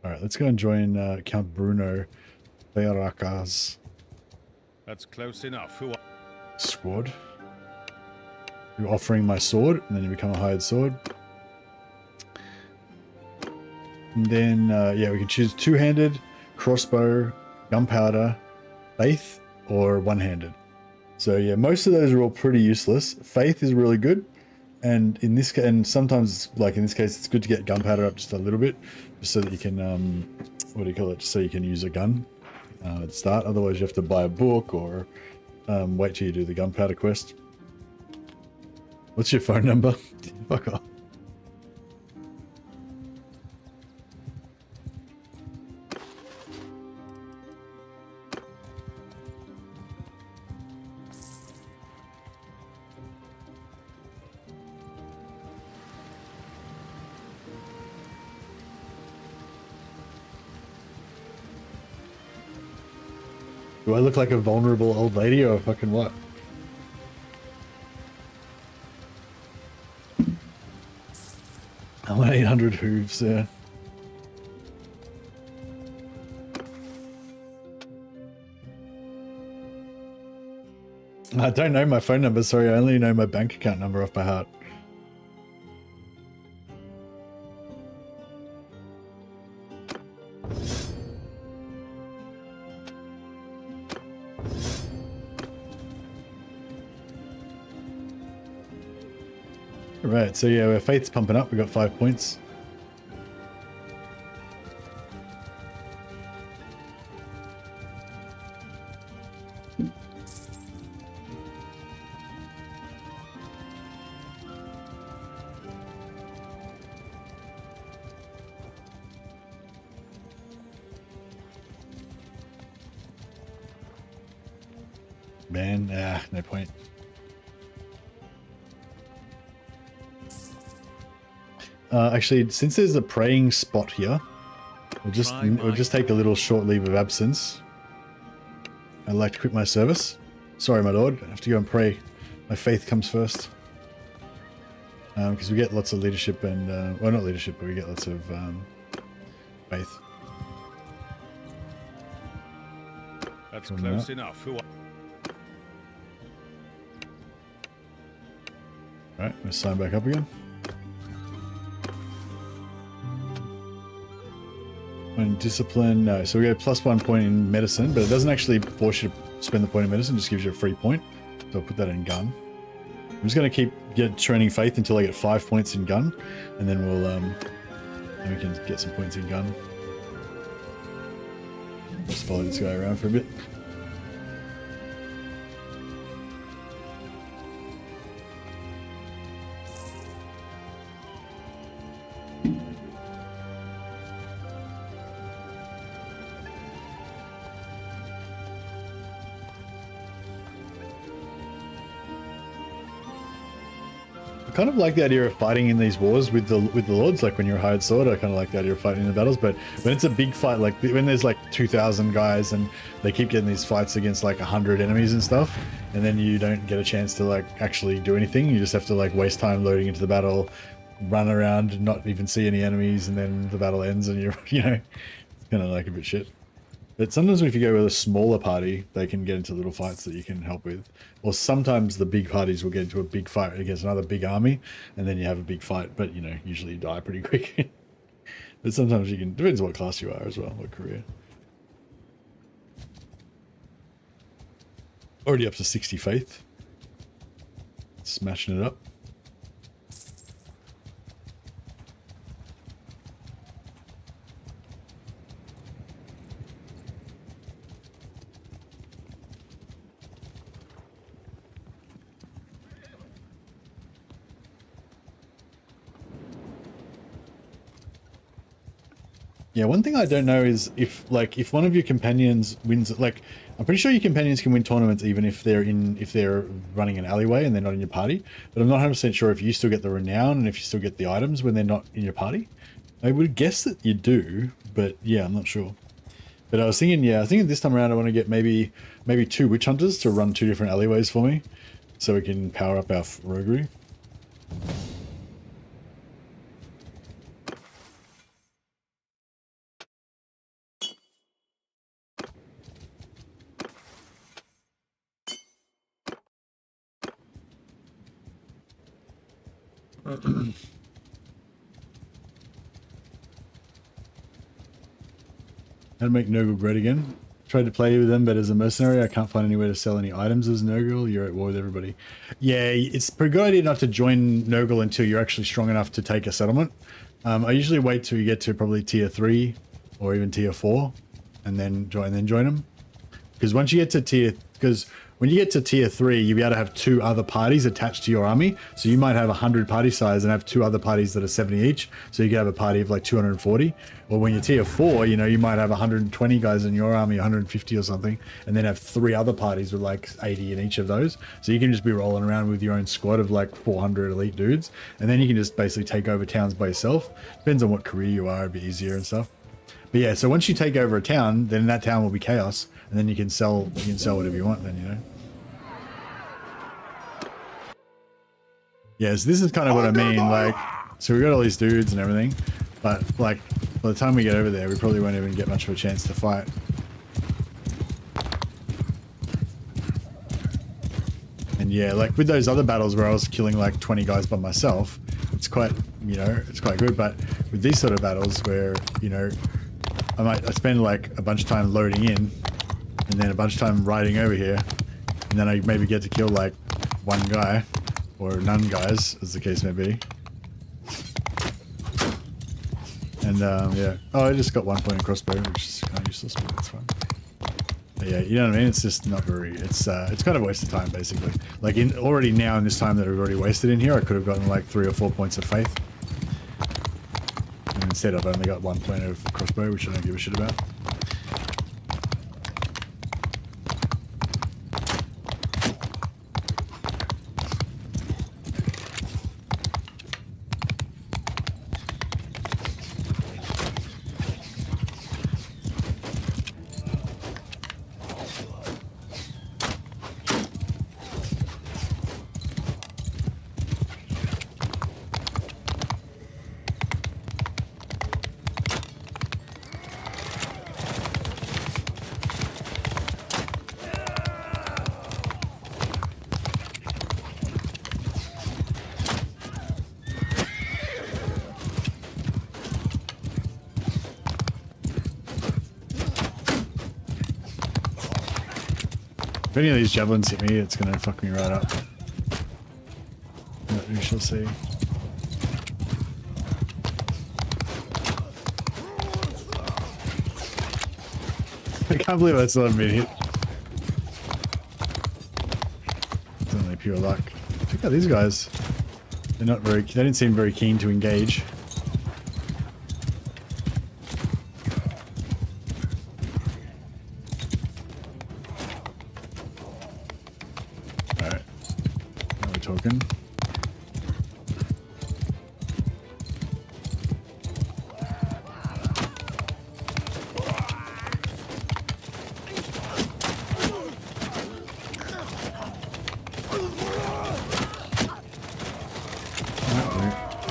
Alright, let's go and join Count Bruno Bearacas That's close enough. Who are... squad. You're offering my sword, and then you become a hired sword. And then, yeah, we can choose two-handed, crossbow, gunpowder, faith, or one-handed. So yeah, most of those are all pretty useless. Faith is really good, and in this case, and sometimes, like in this case, it's good to get gunpowder up just a little bit, just so that you can, what do you call it? Just so you can use a gun at the start. Otherwise, you have to buy a book or wait till you do the gunpowder quest. What's your phone number? Fuck off. Do I look like a vulnerable old lady or fucking what? I want 800 hooves, yeah. I don't know my phone number, sorry, I only know my bank account number off by heart. Right, so yeah, our faith's pumping up. We got 5 points. Man, no point. Actually, since there's a praying spot here, we'll just take a little short leave of absence. I'd like to quit my service. Sorry, my lord. I have to go and pray. My faith comes first. Because we get lots of leadership and... well, not leadership, but we get lots of faith. That's close enough. Who are... Alright, let's sign back up again. And discipline, no. So we get +1 point in medicine, but it doesn't actually force you to spend the point in medicine, it just gives you a free point. So I'll put that in gun. I'm just going to get training faith until I get 5 points in gun, and then we'll then we can get some points in gun. Just follow this guy around for a bit. I kind of like the idea of fighting in these wars with the lords. Like when you're a hired sword, I kind of like the idea of fighting in the battles. But when it's a big fight, like when there's like 2,000 guys and they keep getting these fights against like 100 enemies and stuff, and then you don't get a chance to like actually do anything. You just have to like waste time loading into the battle, run around, not even see any enemies, and then the battle ends and you're, you know, it's kind of like a bit shit. But sometimes if you go with a smaller party, they can get into little fights that you can help with. Or sometimes the big parties will get into a big fight against another big army, and then you have a big fight, but you know, usually you die pretty quick. But sometimes you can, depends what class you are as well, what career. Already up to 60 faith. Smashing it up. Yeah, one thing I don't know is if one of your companions wins, like I'm pretty sure your companions can win tournaments even if they're running an alleyway and they're not in your party. But I'm not 100% sure if you still get the renown and if you still get the items when they're not in your party. I would guess that you do, but yeah, I'm not sure. But I was thinking, yeah, I think this time around I want to get maybe 2 witch hunters to run 2 different alleyways for me, so we can power up our roguery. How to make Nurgle great again. Tried to play with them, but as a mercenary, I can't find anywhere to sell any items as Nurgle. You're at war with everybody. Yeah, it's a pretty good idea not to join Nurgle until you're actually strong enough to take a settlement. I usually wait till you get to probably tier 3 or even tier 4 and then join them. Because once you get to when you get to tier 3, you'll be able to have 2 other parties attached to your army. So you might have 100 party size and have 2 other parties that are 70 each. So you can have a party of like 240. Or when you're tier 4, you know, you might have 120 guys in your army, 150 or something, and then have 3 other parties with like 80 in each of those. So you can just be rolling around with your own squad of like 400 elite dudes. And then you can just basically take over towns by yourself. Depends on what career you are, it'd be easier and stuff. But yeah, so once you take over a town, then that town will be chaos. And then you can sell whatever you want then, you know. Yes, this is kind of what I mean, like, so we got all these dudes and everything, but like, by the time we get over there, we probably won't even get much of a chance to fight. And yeah, like with those other battles where I was killing like 20 guys by myself, it's quite, you know, it's quite good. But with these sort of battles where, you know, I spend like a bunch of time loading in and then a bunch of time riding over here, and then I maybe get to kill like 1 guy. Or none guys, as the case may be. And yeah. Oh, I just got 1 point in crossbow, which is kind of useless, but that's fine. But yeah, you know what I mean? It's just not very, it's kind of a waste of time, basically. Like already now in this time that I've already wasted in here, I could have gotten like 3 or 4 points of faith. And instead I've only got 1 point of crossbow, which I don't give a shit about. If any of these javelins hit me, it's gonna fuck me right up. But we shall see. I can't believe I still haven't been hit. It's only pure luck. Check out these guys. They didn't seem very keen to engage. Token.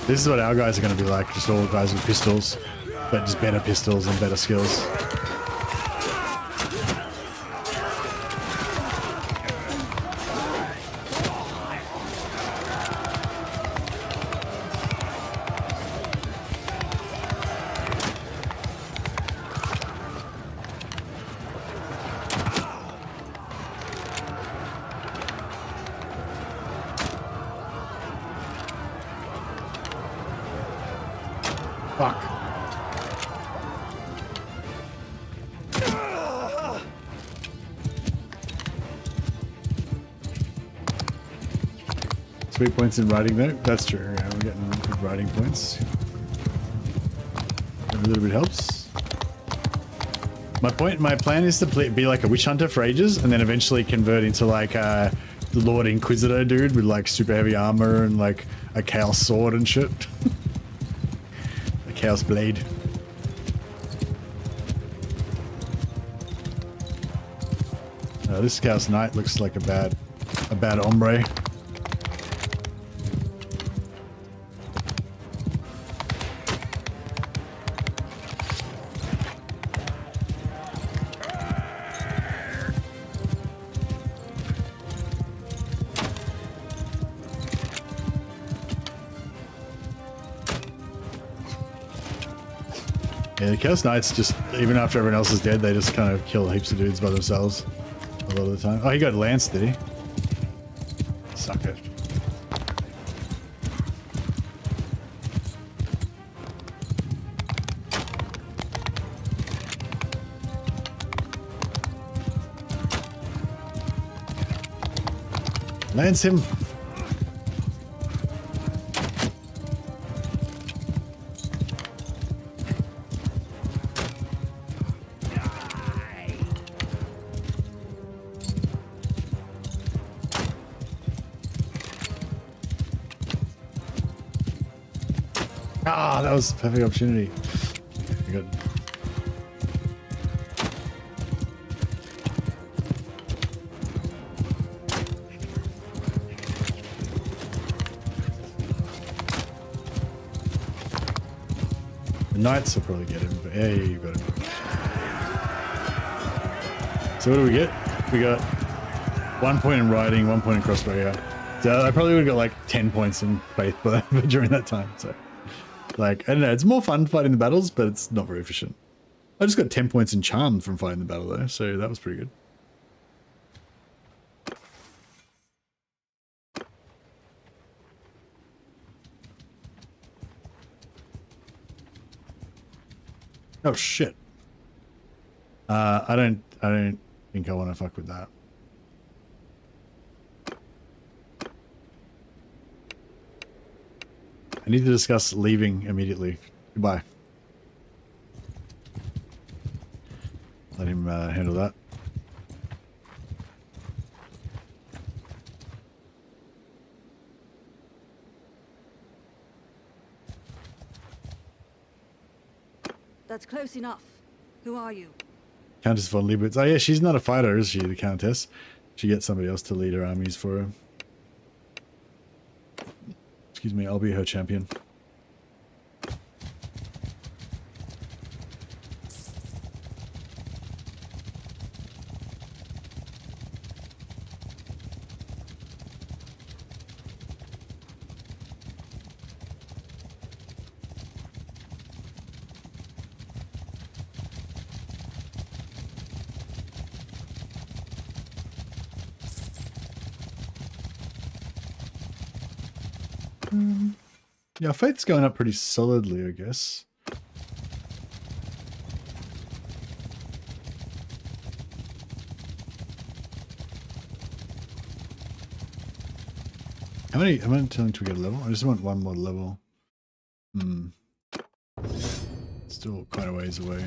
This is what our guys are going to be like, just all guys with pistols, but just better pistols and better skills. Fuck. Sweet points in riding though. That's true. Yeah, we're getting good riding points. Every little bit helps. My plan is to be like a witch hunter for ages, and then eventually convert into like the Lord Inquisitor dude with like super heavy armor and like a chaos sword and shit. Chaos blade. This Chaos Knight looks like a bad hombre. Yeah, the Chaos Knights just, even after everyone else is dead, they just kind of kill heaps of dudes by themselves a lot of the time. Oh, he got Lance, did he? Suck it. Lance him. Ah, that was a perfect opportunity. Good. The Knights will probably get him, but yeah, you got him. So what do we get? We got 1 point in riding, 1 point in crossbow, yeah. So I probably would have got like 10 points in faith during that time, so. Like, I don't know, it's more fun fighting the battles, but it's not very efficient. I just got 10 points in charm from fighting the battle though, so that was pretty good. Oh shit. I don't think I want to fuck with that. I need to discuss leaving immediately. Goodbye. Let him handle that. That's close enough. Who are you? Countess von Liebitz. Oh yeah, she's not a fighter, is she, the Countess? She gets somebody else to lead her armies for her. Excuse me, I'll be her champion. Yeah, faith's going up pretty solidly, I guess. How many telling to get a level? I just want one more level. Still quite a ways away.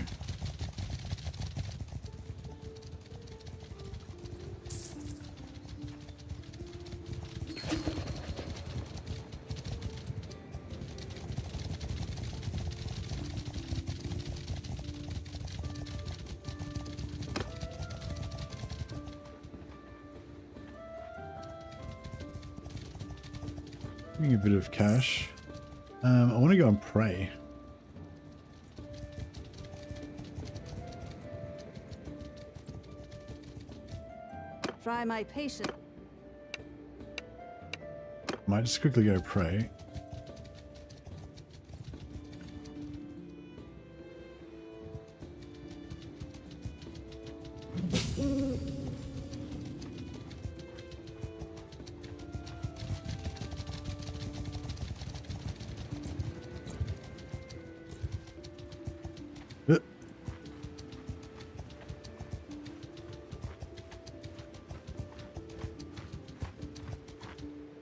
A bit of cash. I want to go and pray. Try my patience. Might just quickly go pray.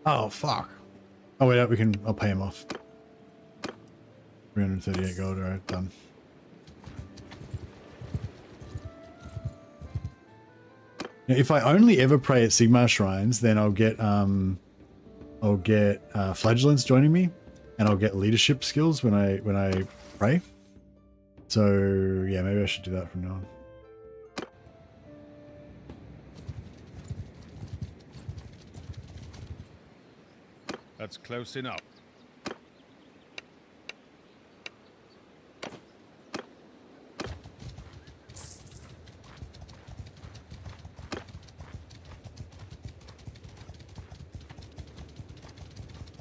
Oh, fuck. Oh, wait, I'll pay him off. 338 gold, alright, done. Now, if I only ever pray at Sigmar shrines, then I'll get flagellants joining me, and I'll get leadership skills when I pray. So yeah, maybe I should do that from now on. That's close enough.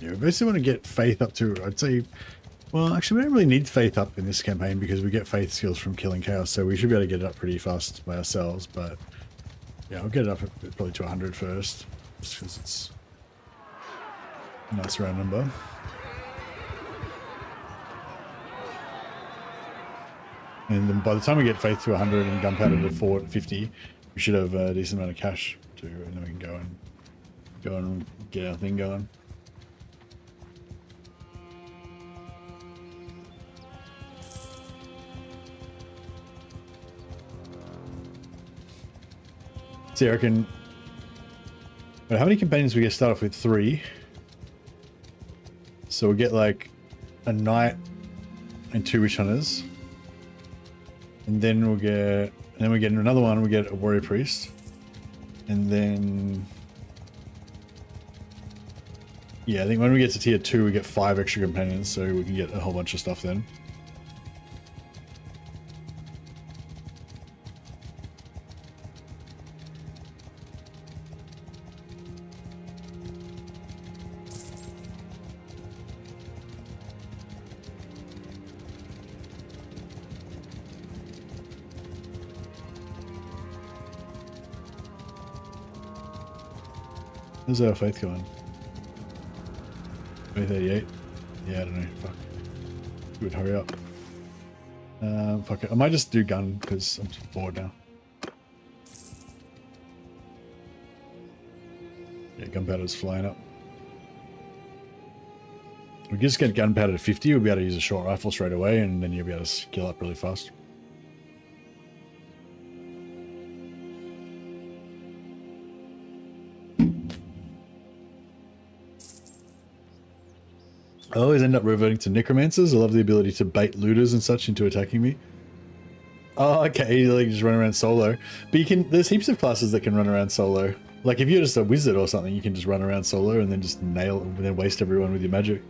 Yeah, we basically want to get faith up to, I'd say, well, actually we don't really need faith up in this campaign because we get faith skills from killing chaos, so we should be able to get it up pretty fast by ourselves, but yeah, I'll get it up probably to 100 first, just because it's a nice round number. And then by the time we get faith to 100 and gunpowder to 50, we should have a decent amount of cash too, and then we can go and get our thing going. So I reckon, but how many companions we get start off with? 3. So we'll get like a knight and 2 witch hunters. And then we'll get, another one, we'll get a warrior priest. And then, yeah, I think when we get to tier 2, we get 5 extra companions, so we can get a whole bunch of stuff then. How's our faith going? 38. Yeah, I don't know. Fuck. Good, hurry up. Fuck it. I might just do gun because I'm just bored now. Yeah, gunpowder's flying up. We just get gunpowder to 50, we'll be able to use a short rifle straight away, and then you'll be able to skill up really fast. I always end up reverting to necromancers. I love the ability to bait looters and such into attacking me. Oh, okay, you like just run around solo. But you can, there's heaps of classes that can run around solo. Like if you're just a wizard or something, you can just run around solo and then just nail and then waste everyone with your magic.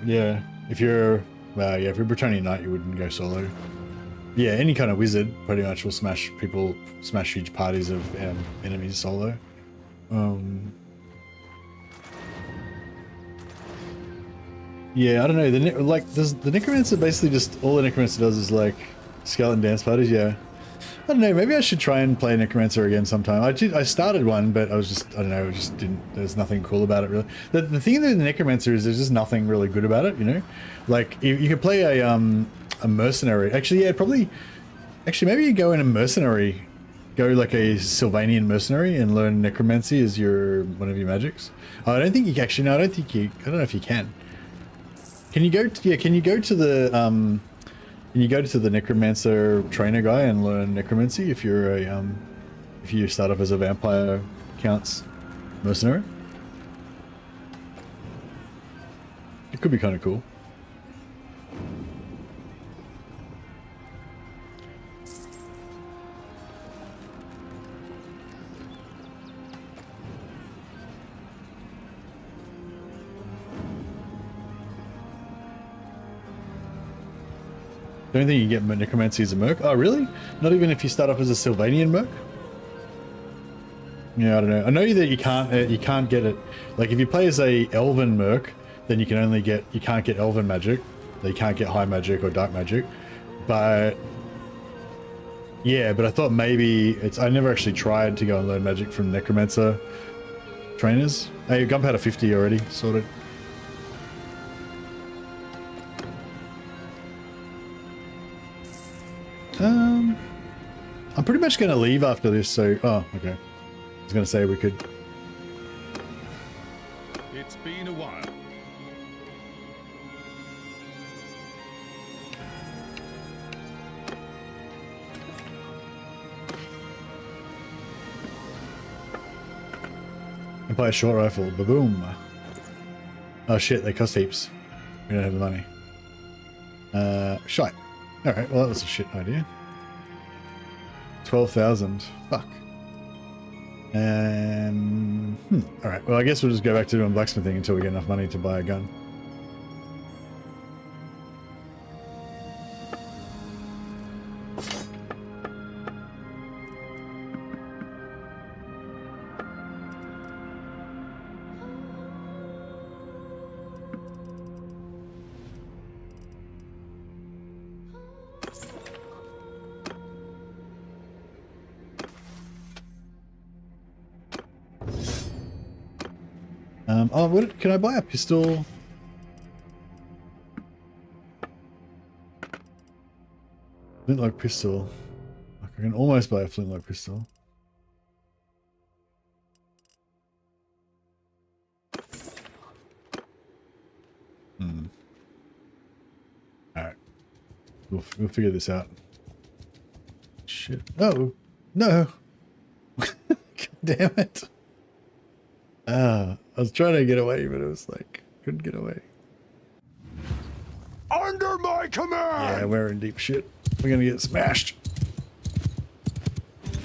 Yeah. If you're if you're a Bretonnian Knight, you wouldn't go solo. Yeah, any kind of wizard pretty much will smash huge parties of enemies solo. Yeah, I don't know. The necromancer basically just, all the necromancer does is like skeleton dance parties. Yeah, I don't know. Maybe I should try and play necromancer again sometime. I started one, but I was just, I don't know. It just didn't. There's nothing cool about it really. The thing with the necromancer is there's just nothing really good about it. You know, like you could play a mercenary. Actually, yeah, probably. Actually, maybe you go in a mercenary, go like a Sylvanian mercenary and learn necromancy as one of your magics. I don't think you can, actually. No, I don't think you. I don't know if you can. Can you go? Can you go to the Can you go to the necromancer trainer guy and learn necromancy if you're if you start up as a vampire counts mercenary? It could be kind of cool. The only thing you can get necromancy is a merc. Oh, really? Not even if you start off as a Sylvanian merc? Yeah, I don't know. I know that you can't get it. Like if you play as a elven merc, then you can't get elven magic. You can't get high magic or dark magic. But yeah, but I thought maybe I never actually tried to go and learn magic from necromancer trainers. Hey, gunpowder 50 already sorted. I'm pretty much going to leave after this, so... Oh, okay. I was going to say we could... It's been a while. And buy a short rifle. Ba-boom. Oh shit, they cost heaps. We don't have the money. Shite. Alright, well that was a shit idea. 12,000. Fuck. Alright, well I guess we'll just go back to doing blacksmithing until we get enough money to buy a gun. Oh, what, can I buy a pistol? Flintlock pistol. I can almost buy a flintlock pistol. Alright. We'll figure this out. Shit. Oh, no. God damn it. I was trying to get away, but it was like, couldn't get away. Under my command! Yeah, we're in deep shit. We're gonna get smashed.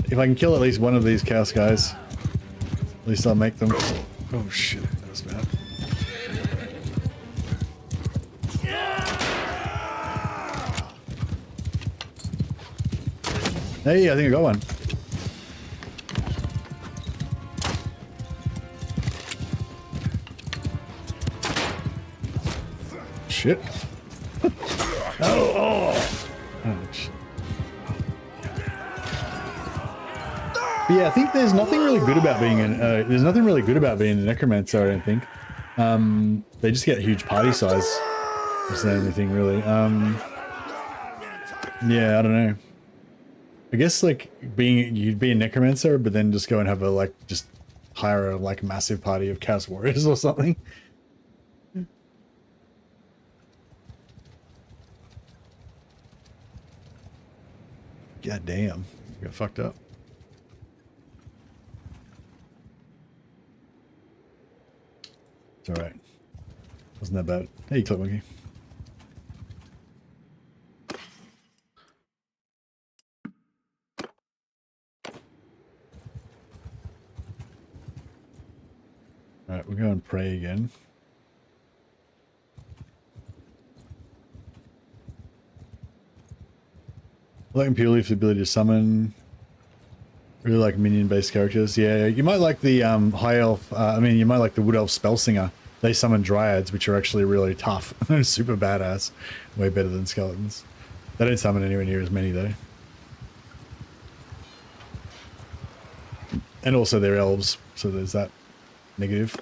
If I can kill at least one of these chaos guys, at least I'll make them. Oh shit, that was bad. Hey, I think I got one. Shit. Oh, shit. But yeah, I think there's nothing really good about being a necromancer, I don't think. They just get a huge party size. That's the only thing really. Yeah, I don't know. I guess like you'd be a necromancer, but then just go and have a just hire a massive party of chaos warriors or something. God damn, I got fucked up. It's alright. Wasn't that bad. Hey, Clip Monkey. Alright, we'll go and pray again. I like Imperial Leaf's ability to summon. Really like minion-based characters. Yeah, you might like the High Elf, you might like the Wood Elf Spellsinger. They summon Dryads, which are actually really tough. They're super badass. Way better than Skeletons. They don't summon anywhere near as many, though. And also they're elves, so there's that negative.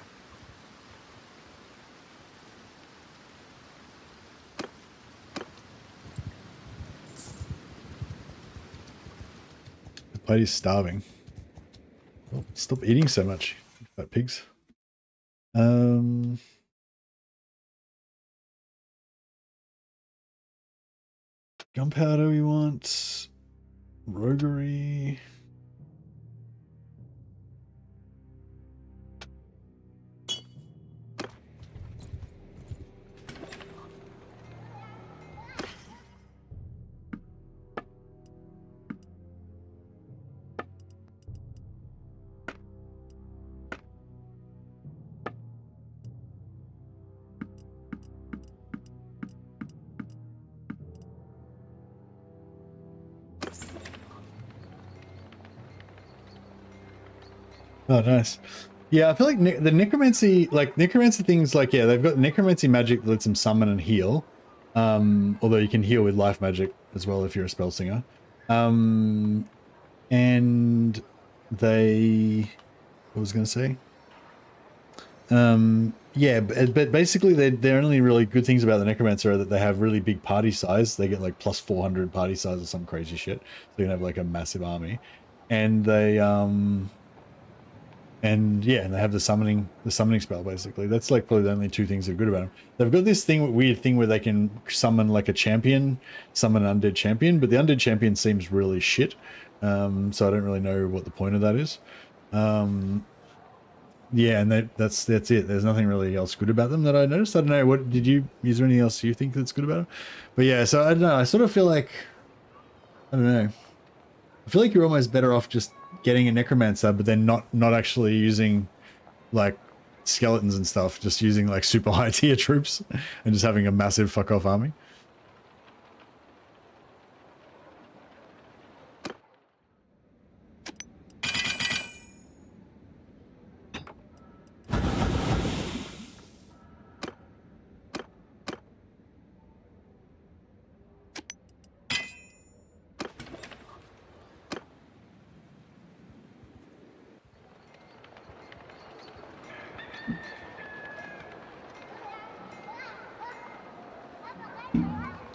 The lady's starving. Oh, stop eating so much, fat pigs. Gunpowder we want. Roguery. Oh, nice. Yeah, I feel like the necromancy things, yeah, they've got necromancy magic that lets them summon and heal. Although you can heal with life magic as well if you're a spell singer. And they, what was I going to say? Yeah, but basically they're only really good things about the necromancer are that they have really big party size. They get like plus 400 party size or some crazy shit. So you can have like a massive army. And they, and yeah, and they have the summoning spell basically. That's like probably the only two things that are good about them. They've got this weird thing where they can summon like a champion, summon an undead champion, but the undead champion seems really shit. So I don't really know what the point of that is. Yeah, and that's it. There's nothing really else good about them that I noticed. I don't know, is there anything else you think that's good about them? But yeah, so I don't know, I sort of feel like, I don't know. I feel like you're almost better off just getting a necromancer, but then not actually using like skeletons and stuff, just using like super high tier troops and just having a massive fuck off army.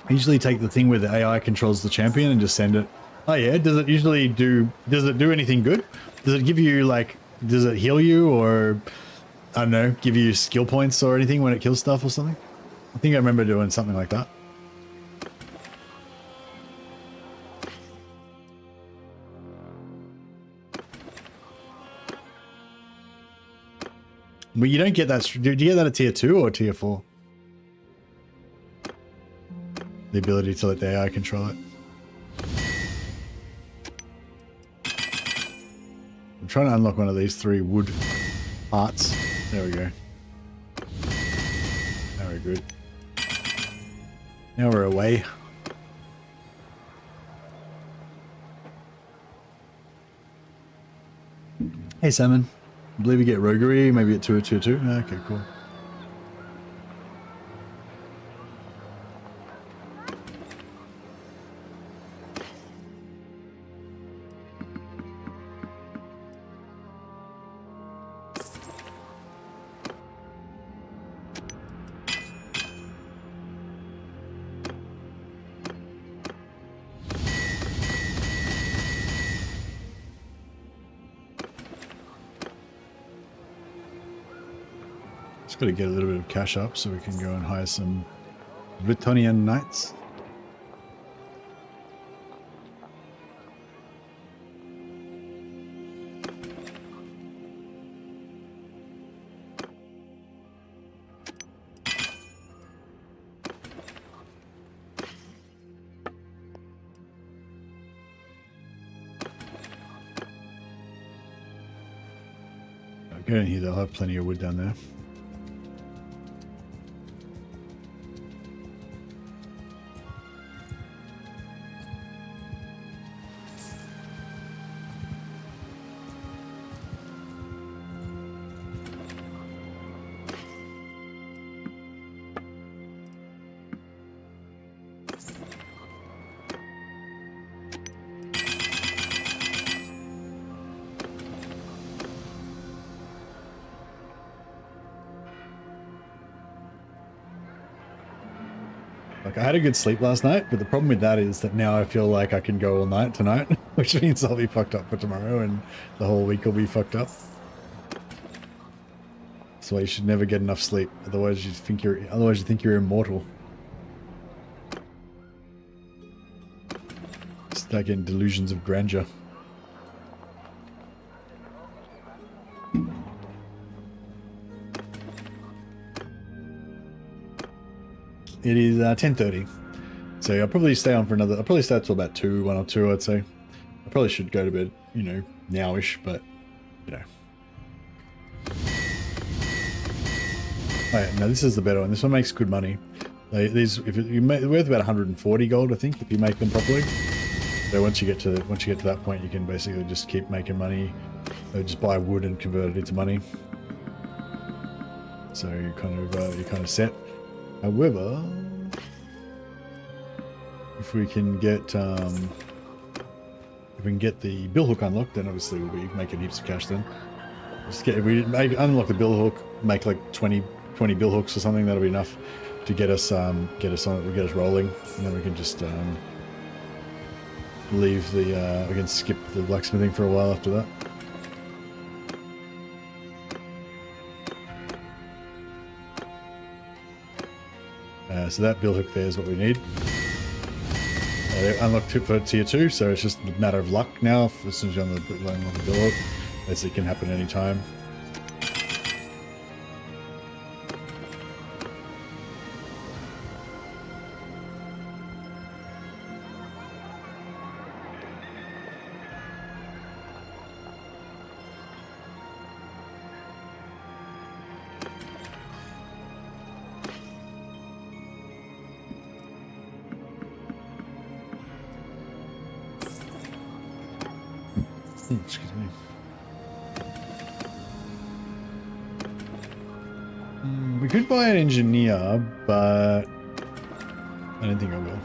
I usually take the thing where the AI controls the champion and just send it. Oh yeah, does it do anything good? Does it give you like, does it heal you or, I don't know, give you skill points or anything when it kills stuff or something? I think I remember doing something like that. But you don't get that, do you get that at tier 2 or tier 4? The ability to let the AI control it. I'm trying to unlock one of these 3 wood parts. There we go. Very good. Now we're away. Hey Salmon. I believe you get roguery, maybe at 2 or tier 2. Okay, cool. Just got to get a little bit of cash up so we can go and hire some Britonian knights. Go in here, they'll have plenty of wood down there. Like, I had a good sleep last night, but the problem with that is that now I feel like I can go all night tonight, which means I'll be fucked up for tomorrow and the whole week will be fucked up. That's why you should never get enough sleep. Otherwise you think you're immortal. Start getting delusions of grandeur. It is 10:30, so I'll probably stay on for another. I'll probably start till about 1 or 2, I'd say. I probably should go to bed, you know, nowish, but you know. Oh yeah, no, this is the better one. This one makes good money. These, if you make, they're worth about 140 gold, I think, if you make them properly. So once you get to that point, you can basically just keep making money. Just buy wood and convert it into money. So you're kind of set. However, if we can get the billhook unlocked, then obviously we'll be making heaps of cash then. If we unlock the billhook, make like 20 billhooks or something, that'll be enough to get us rolling, and then we can just leave the we can skip the blacksmithing for a while after that. So that billhook there is what we need. Unlocked for tier 2, so it's just a matter of luck now. As soon as you're on the billhook, it can happen anytime. Excuse me. We could buy an engineer, but I don't think I will.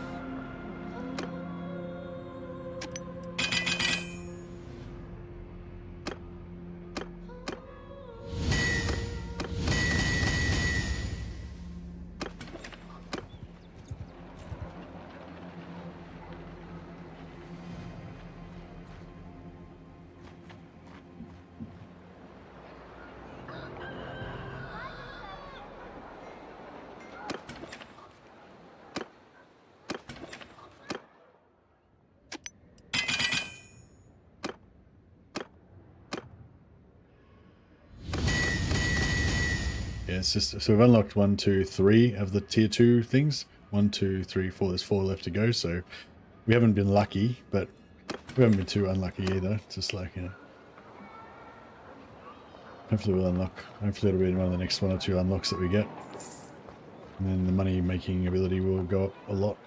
Yeah, it's just, so we've unlocked 1, 2, 3 of the tier 2 things. 1, 2, 3, 4. There's 4 left to go, so we haven't been lucky, but we haven't been too unlucky either. It's just like, you know. Hopefully we'll unlock. Hopefully it'll be one of the next 1 or 2 unlocks that we get. And then the money making ability will go up a lot.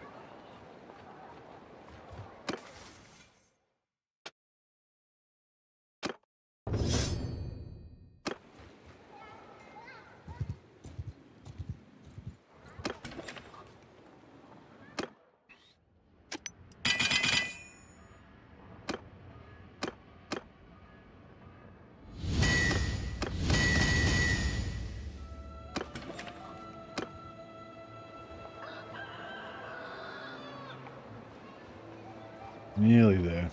Nearly there.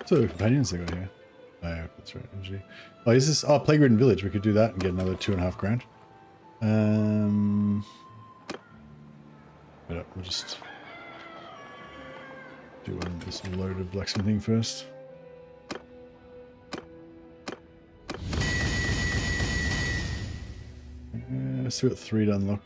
So companions they got here. Oh, yeah, that's right. Energy. Oh, is this? Oh, Playground Village. We could do that and get another 2.5 grand. But we'll just do this load of blacksmithing first. Still got 3 to unlock.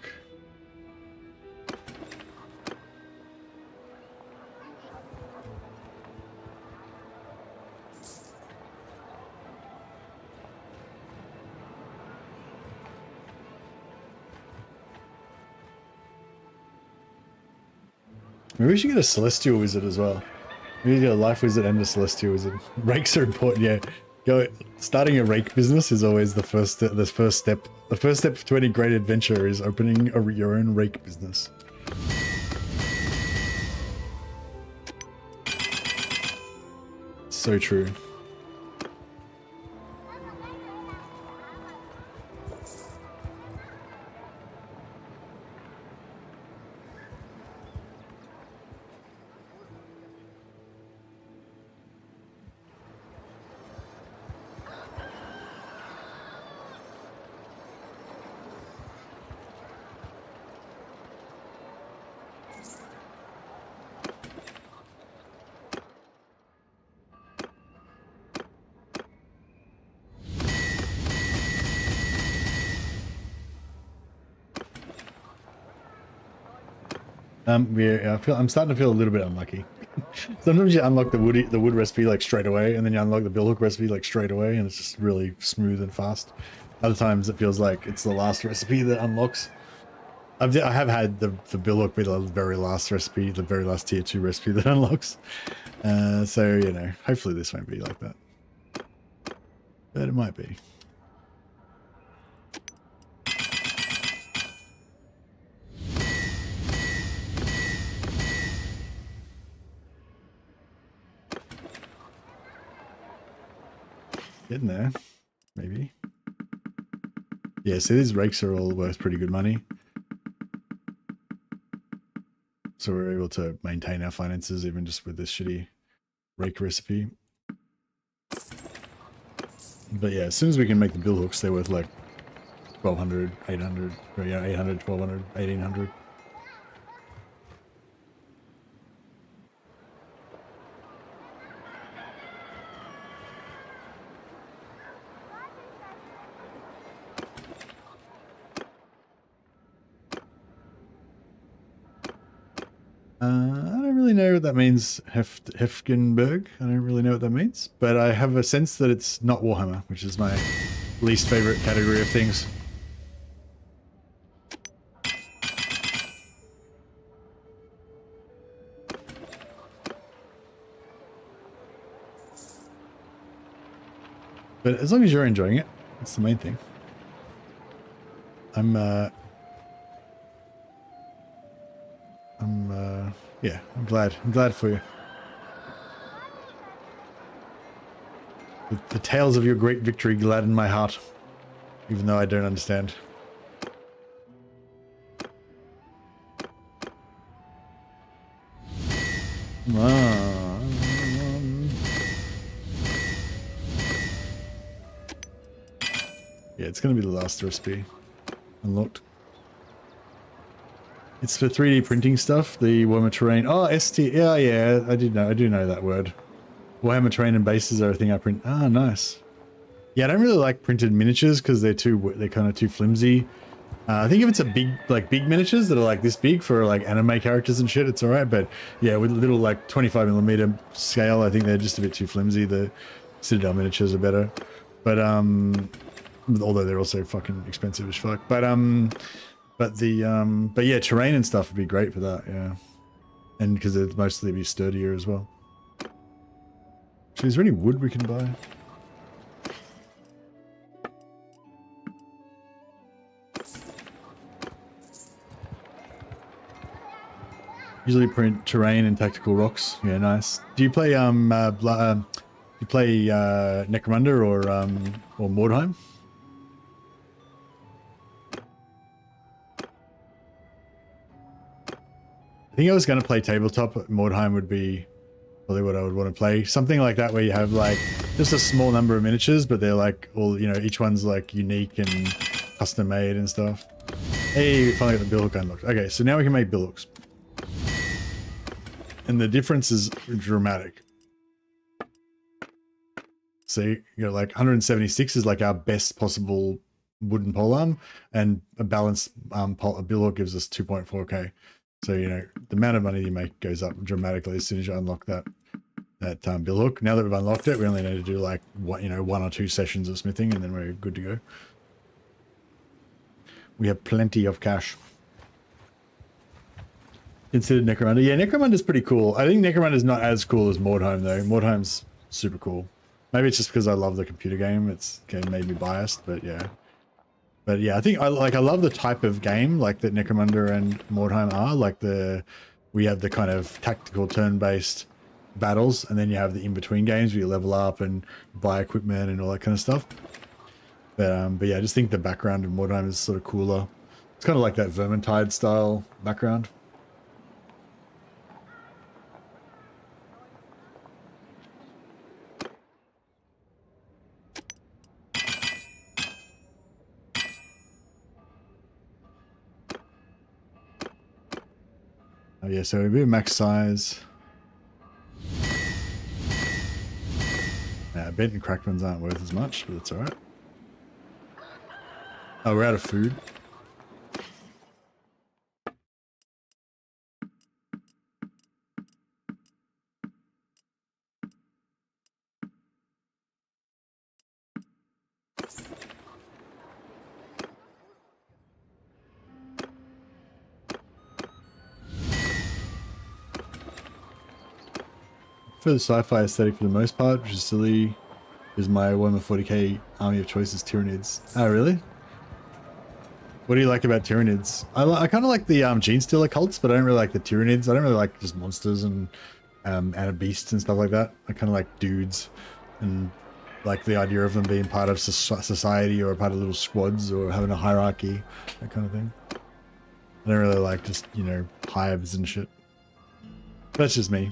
Maybe we should get a Celestial Wizard as well. We need to get a Life Wizard and a Celestial Wizard. Rakes are important, yeah. Starting a rake business is always the first step. The first step to any great adventure is opening your own rake business. So true. I'm starting to feel a little bit unlucky. Sometimes you unlock the wood recipe like straight away, and then you unlock the billhook recipe like straight away, and it's just really smooth and fast. Other times it feels like it's the last recipe that unlocks. I have had the billhook be the very last recipe, the very last tier 2 recipe that unlocks. So, you know, hopefully this won't be like that. But it might be. Getting there, maybe. Yeah, so these rakes are all worth pretty good money. So we're able to maintain our finances even just with this shitty rake recipe. But yeah, as soon as we can make the bill hooks, they're worth like 1200, 800, or yeah, 800, 1200, 1800. I don't really know what that means, Hefgenberg. I don't really know what that means, but I have a sense that it's not Warhammer, which is my least favorite category of things. But as long as you're enjoying it, that's the main thing. Yeah, I'm glad for you. The tales of your great victory gladden my heart, even though I don't understand. Yeah, it's gonna be the last recipe unlocked. It's for 3D printing stuff, the Warhammer terrain. Oh, ST. Yeah, I do know that word. Warhammer terrain and bases are a thing I print. Ah, nice. Yeah, I don't really like printed miniatures because they're kind of too flimsy. I think if it's a big miniatures that are like this big for like anime characters and shit, it's alright. But yeah, with little like 25mm scale, I think they're just a bit too flimsy. The Citadel miniatures are better. But although they're also fucking expensive as fuck. But yeah, terrain and stuff would be great for that, yeah. And because it'd mostly be sturdier as well. So is there any wood we can buy? Usually print terrain and tactical rocks. Yeah, nice. Do you play Necromunda or Mordheim? I think I was going to play tabletop. Mordheim would be probably what I would want to play. Something like that where you have like just a small number of miniatures, but they're like all, you know, each one's like unique and custom made and stuff. Hey, we finally got the bill hook unlocked. Okay, so now we can make bill hooks. And the difference is dramatic. So you know, like 176 is like our best possible wooden polearm, and a balanced bill hook gives us 2.4k. So, you know, the amount of money you make goes up dramatically as soon as you unlock that bill hook. Now that we've unlocked it, we only need to do like one or two sessions of smithing, and then we're good to go. We have plenty of cash. Considered Necromunda. Yeah, Necromunda's pretty cool. I think Necromunda's not as cool as Mordheim though. Mordheim's super cool. Maybe it's just because I love the computer game. It's made me biased, but yeah. But yeah, I think I love the type of game like that Necromunda and Mordheim are. Like we have the kind of tactical turn-based battles, and then you have the in-between games where you level up and buy equipment and all that kind of stuff. But yeah, I just think the background of Mordheim is sort of cooler. It's kind of like that Vermintide style background. Oh yeah, so a bit of max size. Yeah, bent and cracked ones aren't worth as much, but it's alright. Oh, we're out of food. For the sci-fi aesthetic for the most part, which is silly, is my Warhammer 40k army of choice is Tyranids. Oh, really? What do you like about Tyranids? I kind of like the Gene Stealer cults, but I don't really like the Tyranids. I don't really like just monsters and beasts and stuff like that. I kind of like dudes and like the idea of them being part of society or part of little squads or having a hierarchy, that kind of thing. I don't really like just, you know, hives and shit. That's just me.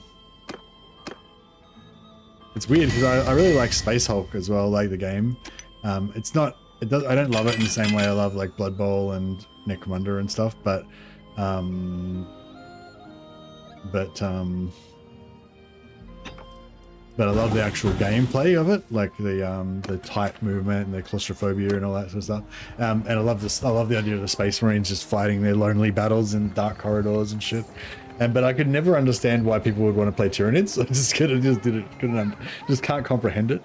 It's weird because I really like Space Hulk as well, like the game. It's not, I don't love it in the same way I love like Blood Bowl and Necromunda and stuff, but I love the actual gameplay of it, like the tight movement and the claustrophobia and all that sort of stuff. And I love this. I love the idea of the Space Marines just fighting their lonely battles in dark corridors and shit. But I could never understand why people would want to play Tyranids. I just can't comprehend it.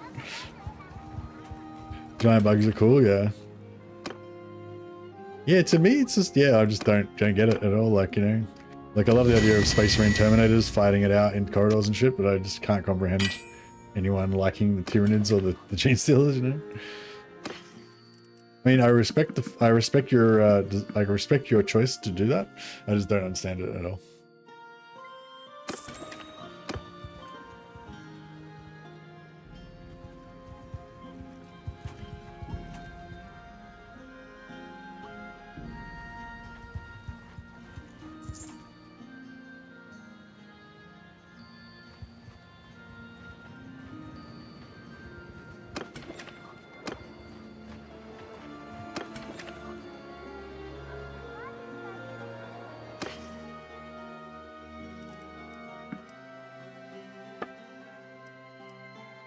Giant bugs are cool, yeah. Yeah, to me, it's just, yeah, I just don't get it at all. Like, you know, like I love the idea of Space Marine Terminators fighting it out in corridors and shit, but I just can't comprehend anyone liking the Tyranids or the Gene Stealers, you know. I mean, I respect your choice to do that. I just don't understand it at all.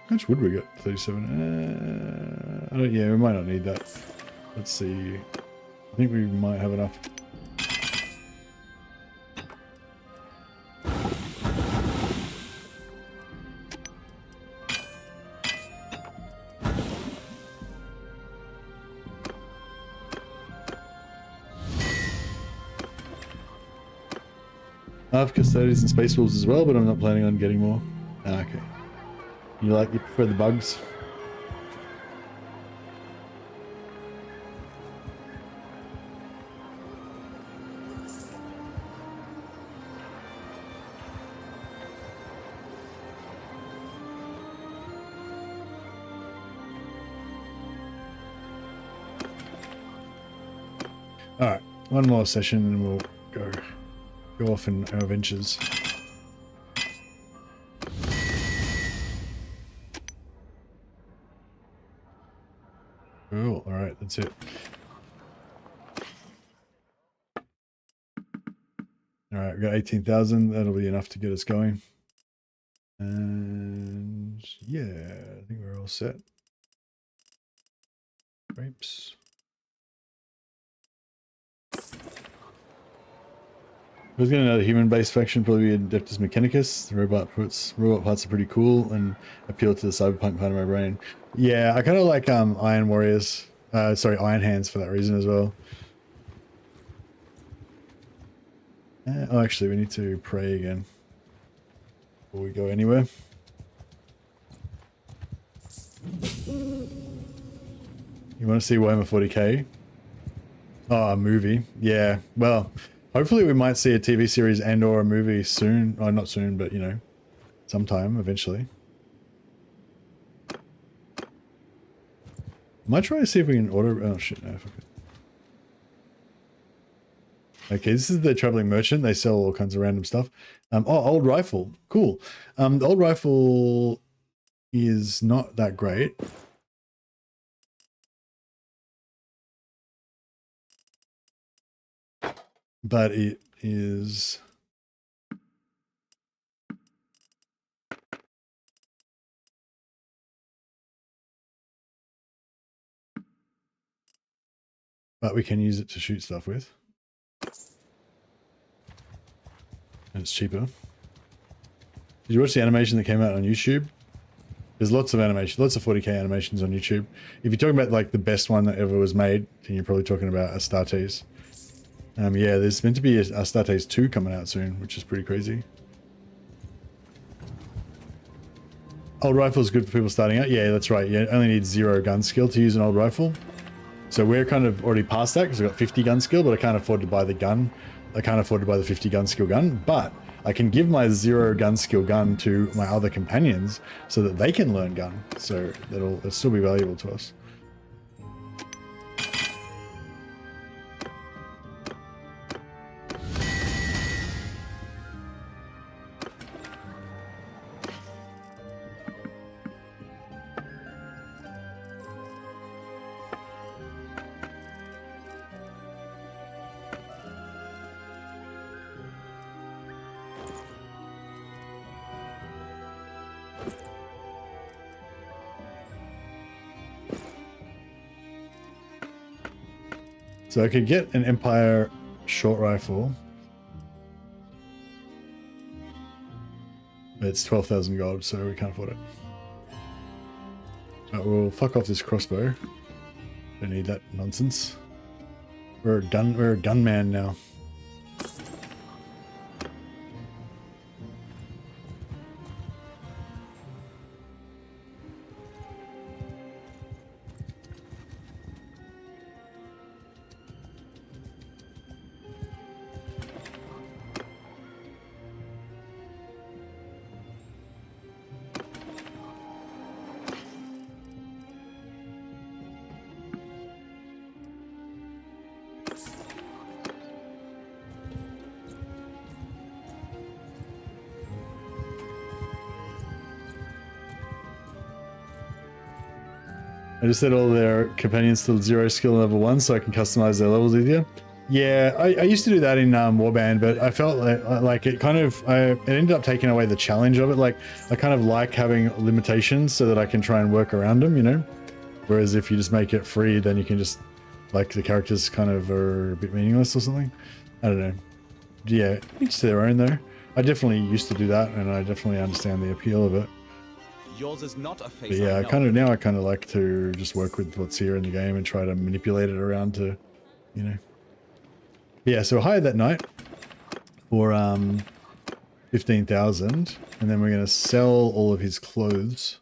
How much wood we got? 37. Yeah, we might not need that. Let's see. I think we might have enough. I have Custodians and Space Wolves as well, but I'm not planning on getting more. Ah, okay. You prefer the bugs? Alright, one more session and we'll go off in our ventures. Cool, alright, that's it. Alright, we got 18,000, that'll be enough to get us going. And yeah, I think we're all set. Grapes. I was going to know the human-based faction probably be Adeptus Mechanicus. The robot parts are pretty cool and appeal to the cyberpunk part of my brain. Yeah, I kind of like Iron Warriors. Iron Hands for that reason as well. Oh, actually, we need to pray again before we go anywhere. You want to see Warhammer 40k? Oh, a movie. Yeah, well... Hopefully we might see a TV series and or a movie soon. Oh, not soon, but you know, sometime eventually. Might try to see if we can order. Oh shit, no, fuck it. Okay, this is the Traveling Merchant. They sell all kinds of random stuff. Oh, old rifle. Cool. The old rifle is not that great. But it is... But we can use it to shoot stuff with. And it's cheaper. Did you watch the animation that came out on YouTube? There's lots of animation, lots of 40k animations on YouTube. If you're talking about like the best one that ever was made, then you're probably talking about Astartes. Yeah, there's meant to be Astartes 2 coming out soon, which is pretty crazy. Old rifle is good for people starting out. Yeah, that's right. You only need 0 gun skill to use an old rifle. So we're kind of already past that because we've got 50 gun skill, but I can't afford to buy the gun I can't afford to buy the 50 gun skill gun, but I can give my 0 gun skill gun to my other companions so that they can learn gun. So it'll still be valuable to us. So I could get an Empire short rifle. It's 12,000 gold, so we can't afford it. Right, we'll fuck off this crossbow. Don't need that nonsense. We're a gunman now. I just said all their companions still 0 skill level 1 so I can customize their levels easier. Yeah, I used to do that in Warband, but I felt like it kind of, it ended up taking away the challenge of it. Like, I kind of like having limitations so that I can try and work around them, you know? Whereas if you just make it free, then you can just, like, the characters kind of are a bit meaningless or something. I don't know. Yeah, each to their own though. I definitely used to do that, and I definitely understand the appeal of it. Yours is not a face. But yeah, I kind of like to just work with what's here in the game and try to manipulate it around to, you know. Yeah, so I hired that knight for 15,000, and then we're going to sell all of his clothes.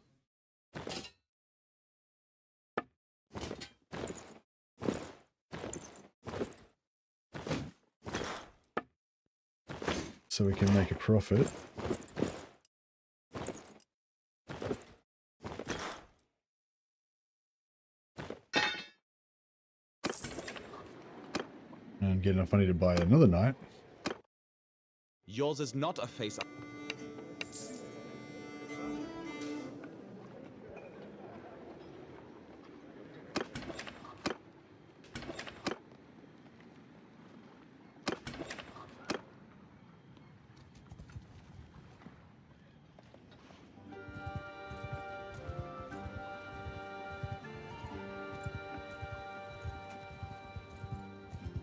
So we can make a profit. And get enough money to buy another knight. Yours is not a face.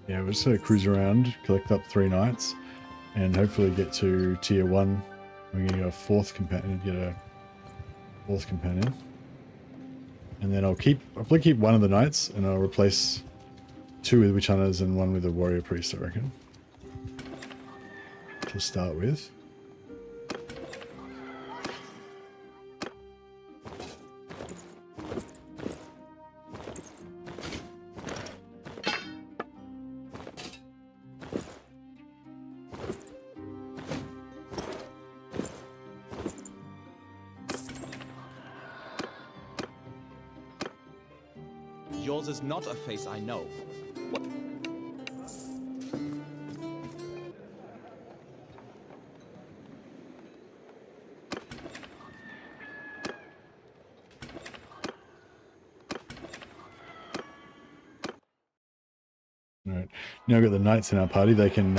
Yeah, we'll just cruise around, collect up 3 knights, and hopefully get to tier 1. We're going to get a 4th companion, and then I'll probably keep one of the knights, and I'll replace 2 with witch hunters and 1 with a warrior priest, I reckon, to start with. Yours is not a face I know. What? Alright, now we've got the knights in our party. They can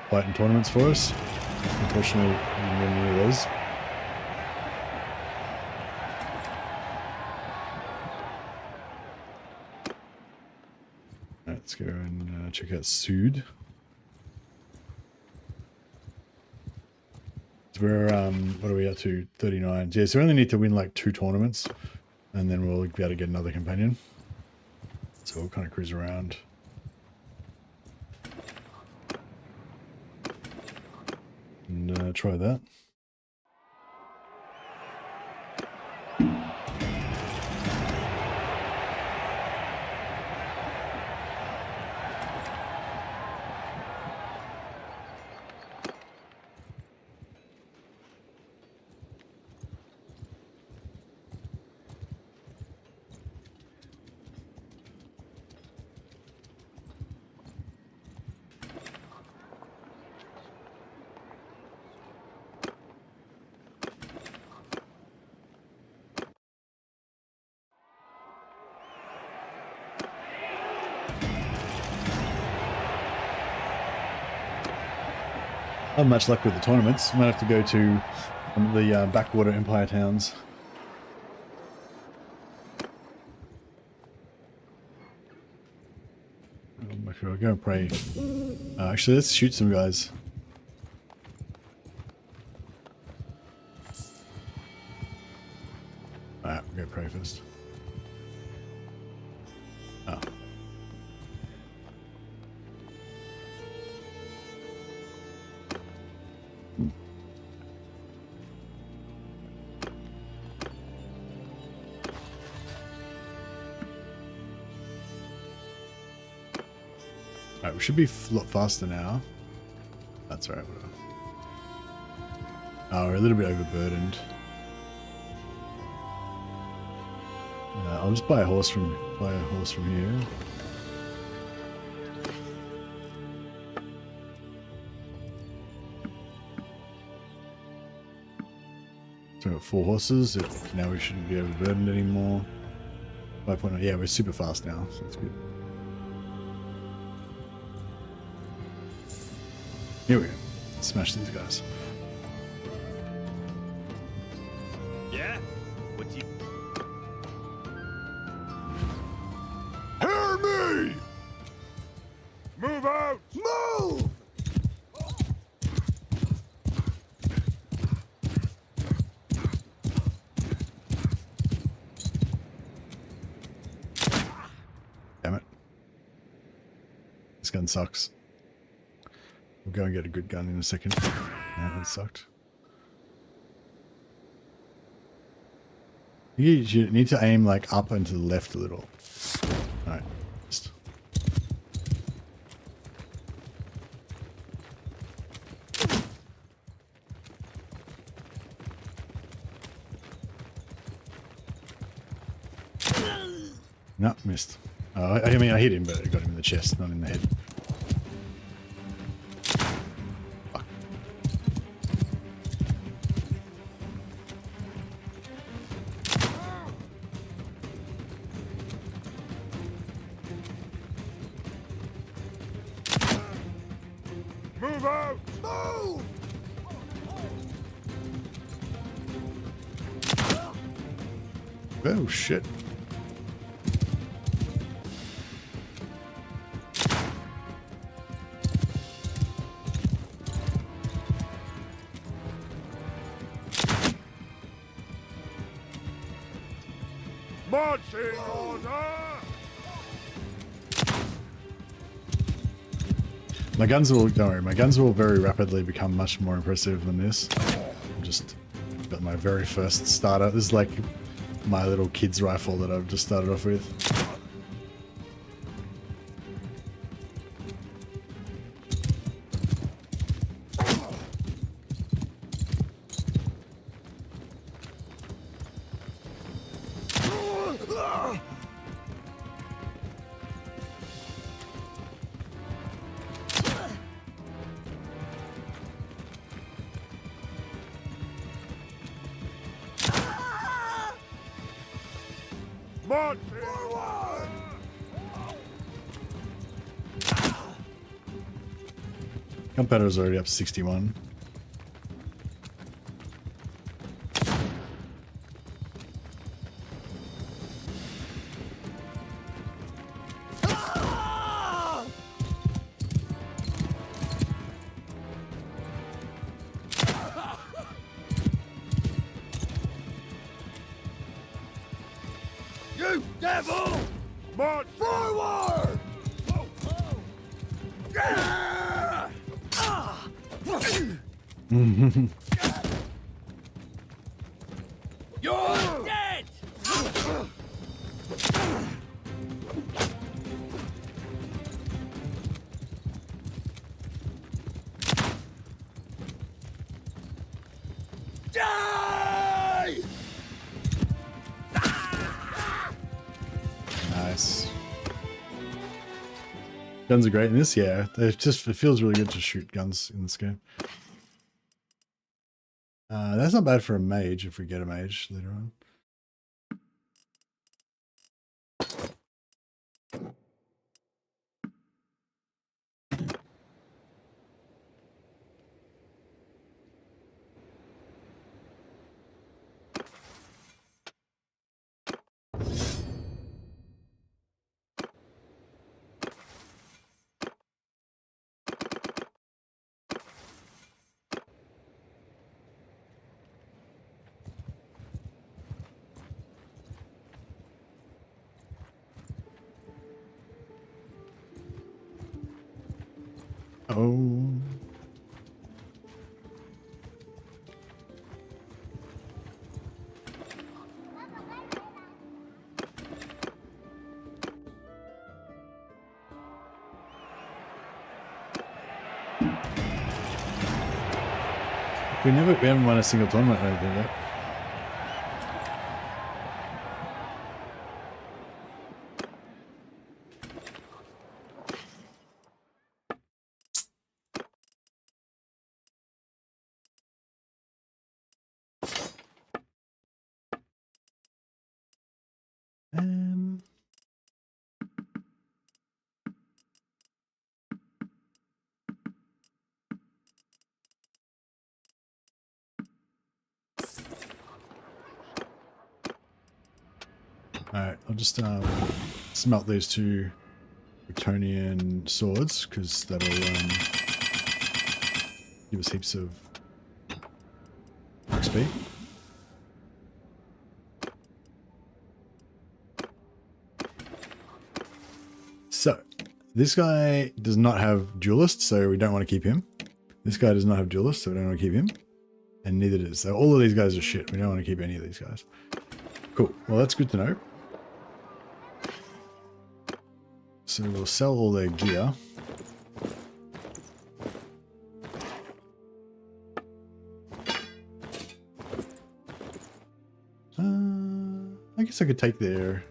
fight in tournaments for us. Unfortunately, we didn't win any of those. Let's go and check out Sud. We're, what are we up to? 39. Yeah, so we only need to win like 2 tournaments, and then we'll be able to get another companion. So we'll kind of cruise around. And try that. Not much luck with the tournaments. Might have to go to one of the backwater empire towns. Okay, I'll go and pray. Actually, let's shoot some guys. Alright, we'll go pray first. Oh. Alright, we should be a lot faster now. That's right, whatever. Oh, we're a little bit overburdened. I'll just buy a horse from here. So we've got 4 horses. Now we shouldn't be overburdened anymore. 5.0. Yeah, we're super fast now, so that's good. Here we go. Smash these guys. Yeah? What do you... Hear me! Move out! Move! Damn it. This gun sucks. We'll go and get a good gun in a second. Yeah, that sucked. You need to aim like up and to the left a little. Alright. No, missed. I mean, I hit him, but I got him in the chest, not in the head. Fuck. Move out! Move! Oh, shit. Marching order! My guns will, don't worry, my guns will very rapidly become much more impressive than this. I just got my very first starter. This is like my little kid's rifle that I've just started off with. Marching forward! Gunpowder is already up to 61. You devil! March forward! Yeah! You're dead! Die! Nice. Guns are great in this, yeah. It feels really good to shoot guns in this game. That's not bad for a mage if we get a mage later on. Oh. We haven't won a single tournament or anything yet. Alright, I'll just smelt these two Bretonian swords, because that'll give us heaps of XP. So, this guy does not have duelist, so we don't want to keep him. This guy does not have duelist, so we don't want to keep him. And neither does. So all of these guys are shit. We don't want to keep any of these guys. Cool. Well, that's good to know. So we'll sell all their gear. I guess I could take their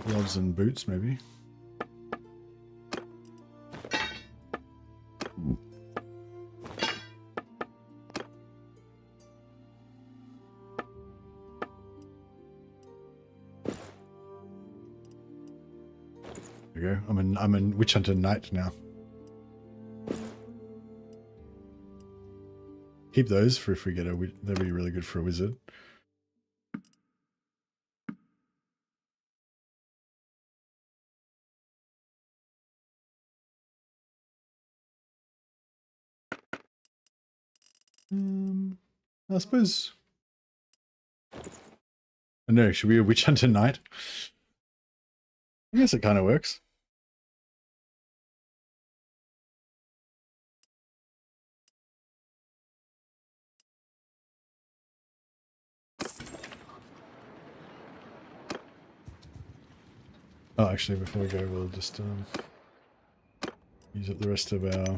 gloves and boots, maybe. There we go. I'm a witch hunter knight now. Keep those for if we get a. That'd be really good for a wizard. I suppose. I know. Should we be a witch hunter knight? I guess it kind of works. Oh, actually, before we go, we'll just use up the rest of our.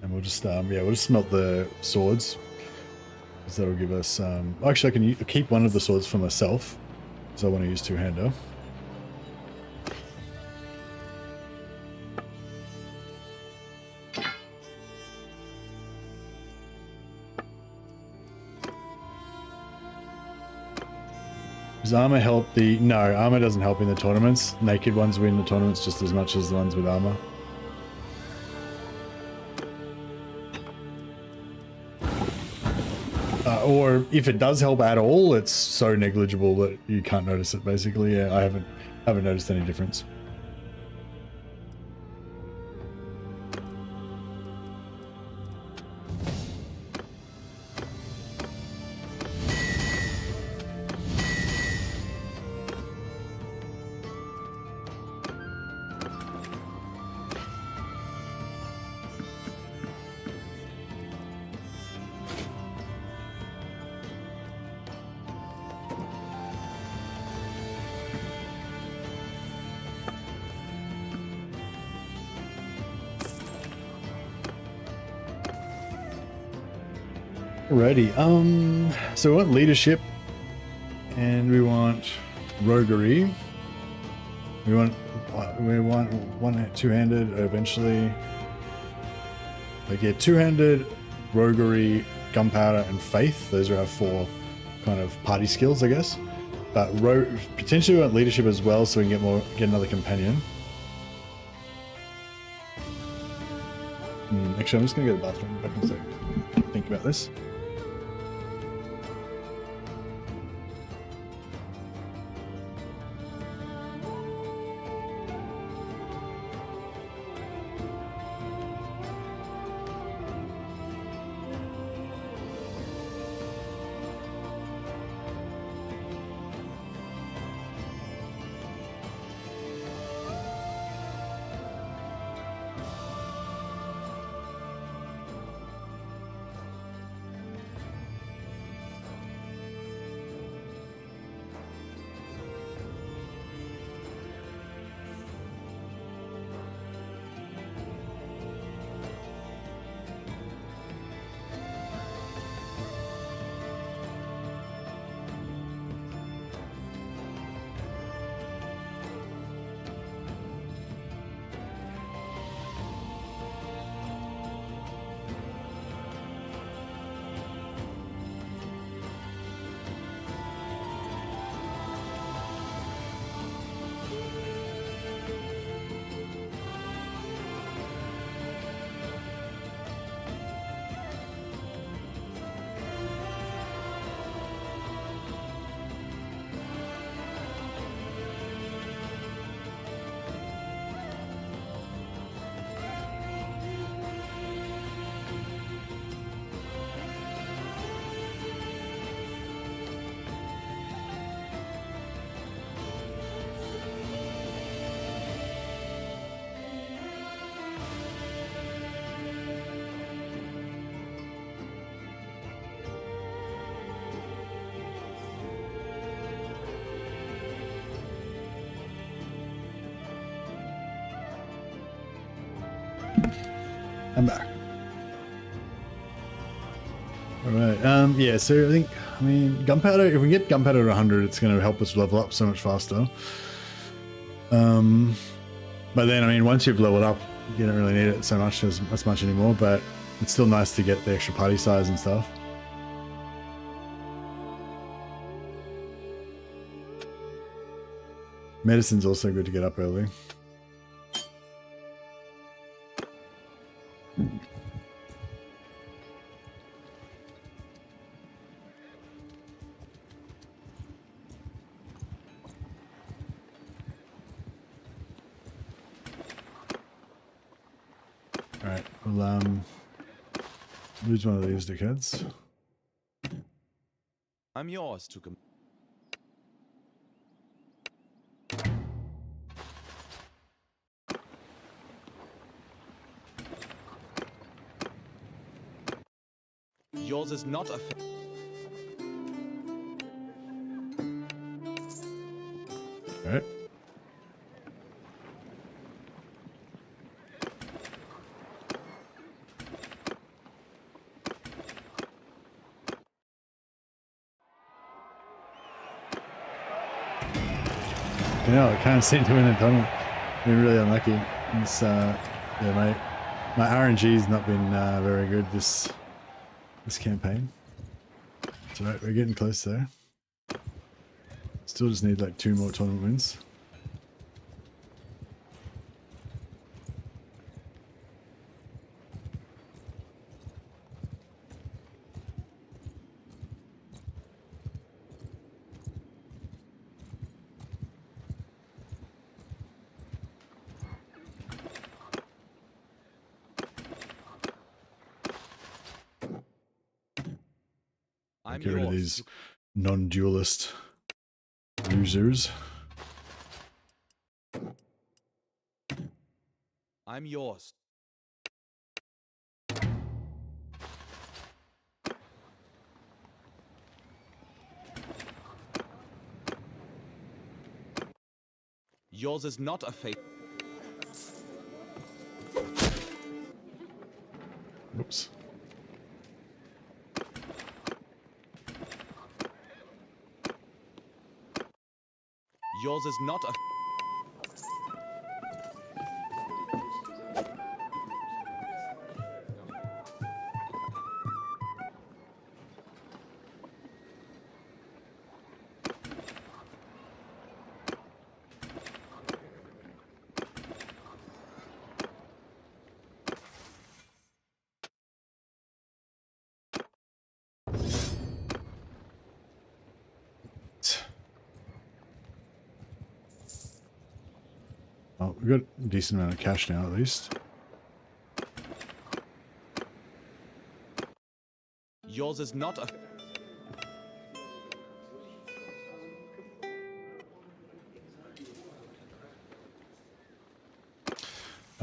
And we'll just yeah, we'll just smelt the swords, because that'll give us. Actually, I can keep one of the swords for myself, because I want to use two-hander. Does armor help the... No, armor doesn't help in the tournaments. Naked ones win the tournaments just as much as the ones with armor. Or if it does help at all, it's so negligible that you can't notice it, basically. Yeah, I haven't noticed any difference. Alrighty, so we want leadership, and we want roguery. We want one two-handed eventually. Like, yeah, two-handed, roguery, gunpowder, and faith. Those are our 4 kind of party skills, I guess. But potentially we want leadership as well, so we can get another companion. Actually, I'm just gonna go to the bathroom. Back in a sec. Think about this. I'm back. Alright, yeah, so I mean, gunpowder, if we get gunpowder to 100, it's going to help us level up so much faster. But then, I mean, once you've leveled up, you don't really need it so much as much anymore, but it's still nice to get the extra party size and stuff. Medicine's also good to get up early. Alright, we'll lose one of these dickheads. I'm yours to Yours is not a Alright. Yeah, I can't seem to win the tunnel. Been really unlucky. It's, yeah, my RNG's not been very good this campaign. It's alright, we're getting close there. Still just need like 2 more tournament wins. Get rid of these non-duelist losers. I'm yours. Yours is not a fate. Oops. Yours is not a... Oh, we've got a decent amount of cash now, at least. Yours is not a...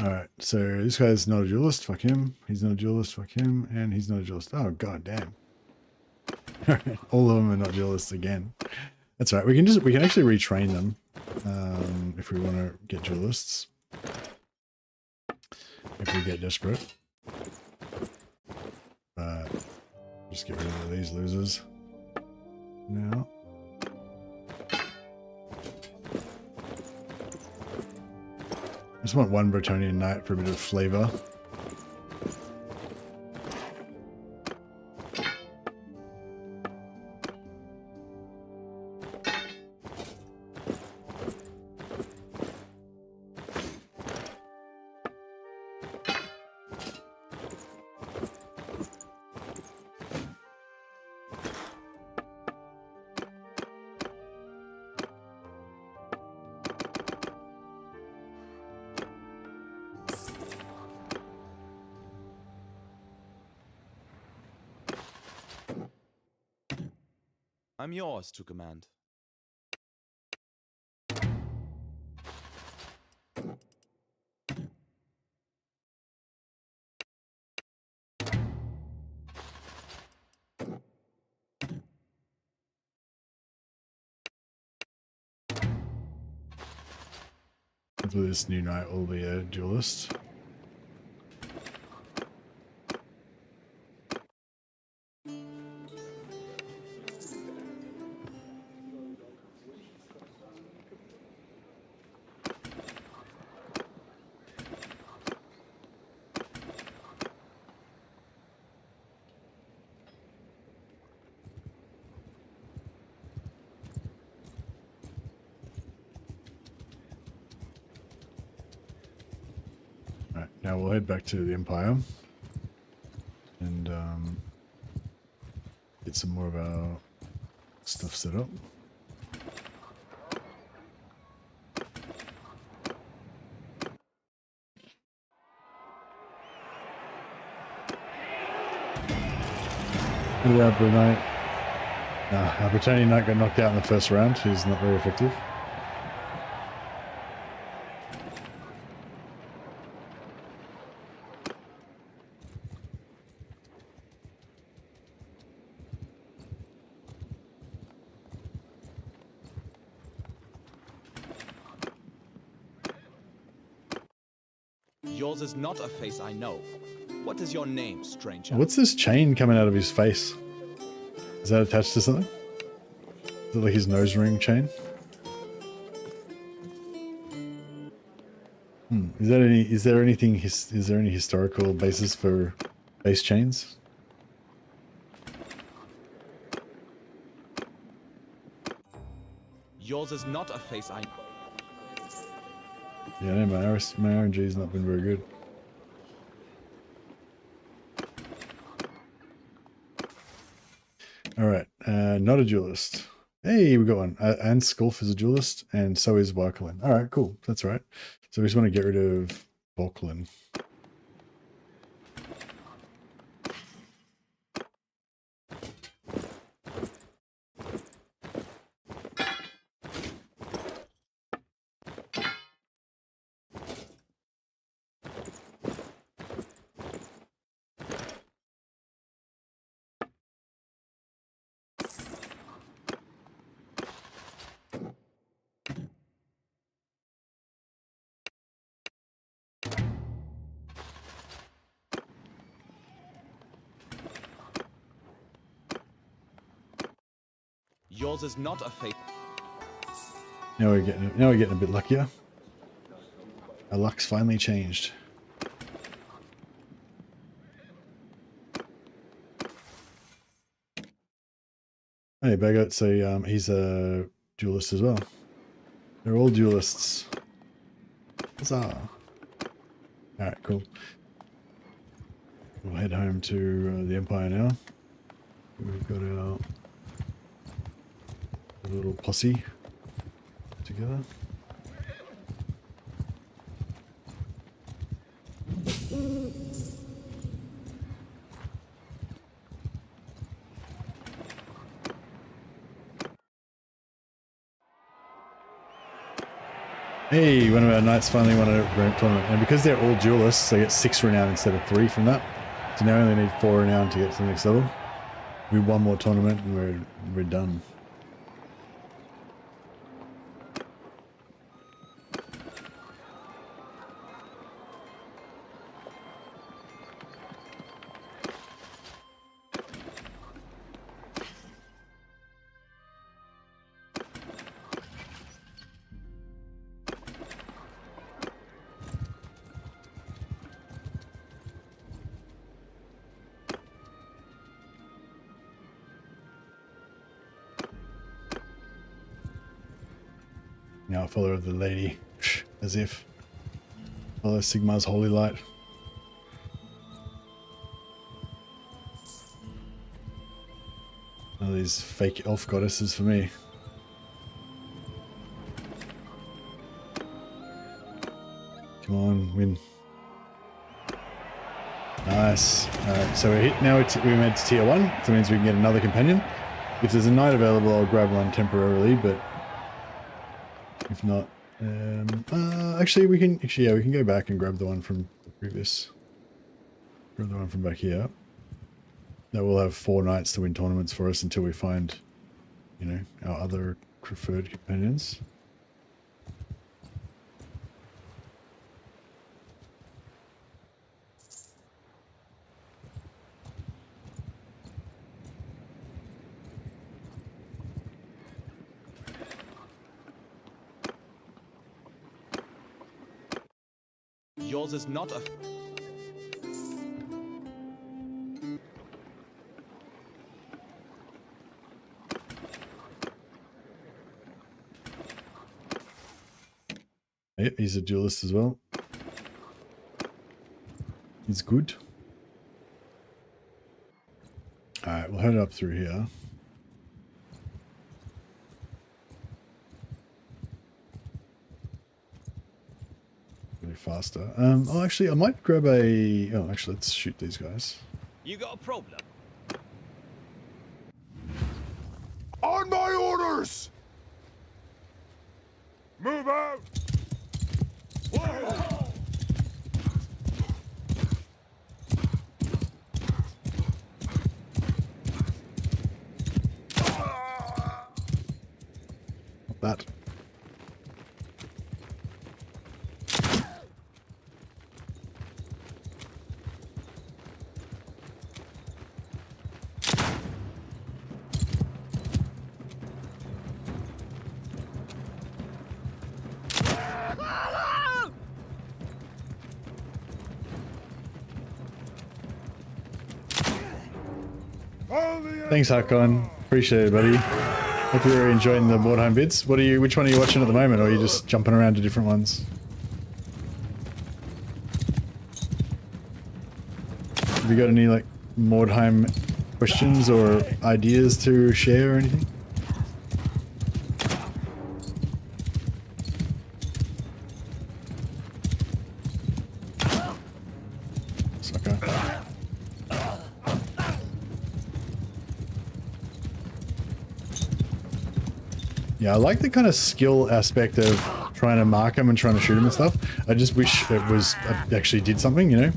Alright, so this guy's not a duelist, fuck him. He's not a duelist, fuck him. And he's not a duelist. Oh, god damn. All of them are not duelists again. That's right, we can actually retrain them if we want to get duelists. If we get desperate. Just get rid of these losers. Now. I just want one Bretonian Knight for a bit of flavour. I'm yours to command. Hopefully this new knight will be a duelist. Right, now we'll head back to the Empire and get some more of our stuff set up. Yeah, Brunei. Our Britannian Knight got knocked out in the first round. He's not very effective. Yours is not a face I know. What is your name, stranger? What's this chain coming out of his face? Is that attached to something? Is it like his nose ring chain? Is there any historical basis for face chains? Yours is not a face I know. Yeah, no, my RNG's not been very good. Alright, not a duelist. Hey, we got one. And Skulf is a duelist, and so is Warklin. Alright, cool. That's right. So we just want to get rid of Warklin. Yours is not a face. Now we're getting a bit luckier. Our luck's finally changed. Hey, Bagot, so he's a duelist as well. They're all duelists. Huzzah. Alright, cool. We'll head home to the Empire now. We've got our little posse together. Hey, one of our knights finally won a grand tournament, and because they're all duelists, they get 6 renown instead of 3 from that. So now we only need 4 renown to get to the next level. We won one more tournament and we're done. Now follower of the lady, as if. Follow Sigmar's holy light. None of these fake elf goddesses for me. Come on, win. Nice. Alright, so we're hit now. We made to tier 1, so that means we can get another companion. If there's a knight available, I'll grab one temporarily, but if not, actually we can go back and grab the one from the previous. Grab the one from back here. That will have 4 knights to win tournaments for us until we find, you know, our other preferred companions. Yours is not a... Yep, he's a duelist as well. He's good. Alright, we'll head up through here. Faster. Oh, actually, I might grab a... Oh, actually, let's shoot these guys. You got a problem? On my orders! Move out! Whoa. That. Thanks, Hakon. Appreciate it, buddy. Hope you're enjoying the Warhammer vids. Which one are you watching at the moment, or are you just jumping around to different ones? Have you got any like Mordheim questions or ideas to share or anything? Sucker. Yeah, I like the kind of skill aspect of trying to mark them and trying to shoot them and stuff. I just wish it was actually did something, you know?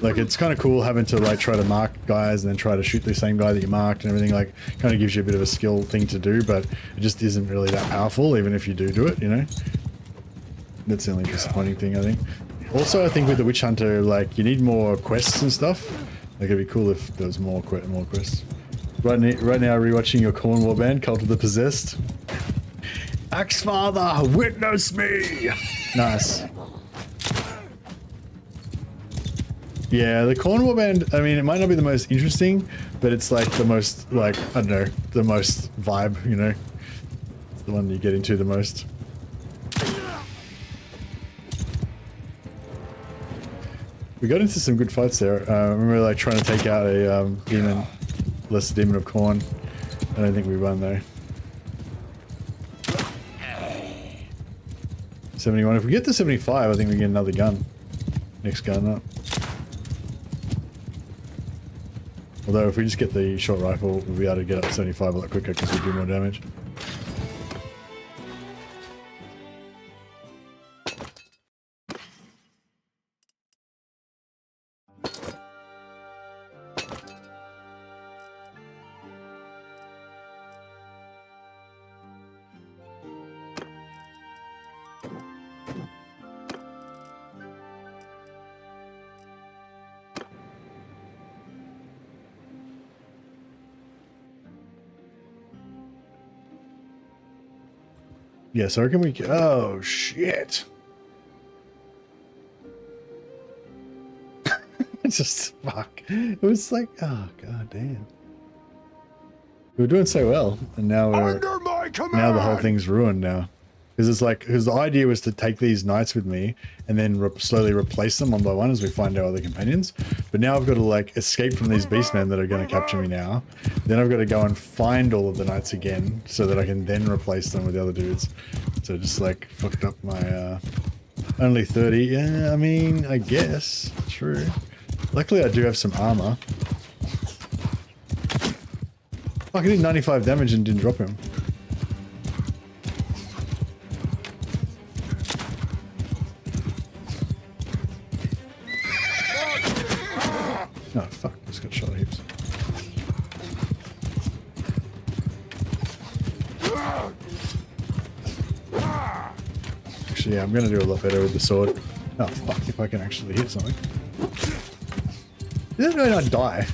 Like, it's kind of cool having to like try to mark guys and then try to shoot the same guy that you marked and everything. Like, kind of gives you a bit of a skill thing to do, but it just isn't really that powerful, even if you do it, you know? That's the only disappointing thing, I think. Also, I think with the Witch Hunter, like, you need more quests and stuff. Like, it'd be cool if there was more quests. Right now, rewatching your Corn Warband, Cult of the Possessed. Axefather, witness me! Nice. Yeah, the Corn Warband, I mean, it might not be the most interesting, but it's like the most, like, I don't know, the most vibe, you know? It's the one you get into the most. We got into some good fights there. I remember, like, trying to take out a demon, Lesser Demon of Corn. I don't think we won, though. 71. If we get to 75, I think we get another gun. Next gun up. Although if we just get the short rifle, we'll be able to get up to 75 a lot quicker because we do more damage. Yeah, so I reckon we can... Oh, shit. Just, fuck. It was like, oh, god damn. We were doing so well, and now we're... Under my command! Now the whole thing's ruined now. Because it's like... Because the idea was to take these knights with me, and then slowly replace them one by one as we find our other companions. But now I've got to, like, escape from these beastmen that are going to capture me now. Then I've got to go and find all of the knights again, so that I can then replace them with the other dudes. So just, like, fucked up my, only 30. Yeah, I mean, I guess. True. Luckily, I do have some armor. Fuck, I did 95 damage and didn't drop him. Oh, fuck. Just got shot heaps. Actually, yeah, I'm going to do a lot better with the sword. Oh, fuck. If I can actually hit something. Did I not die?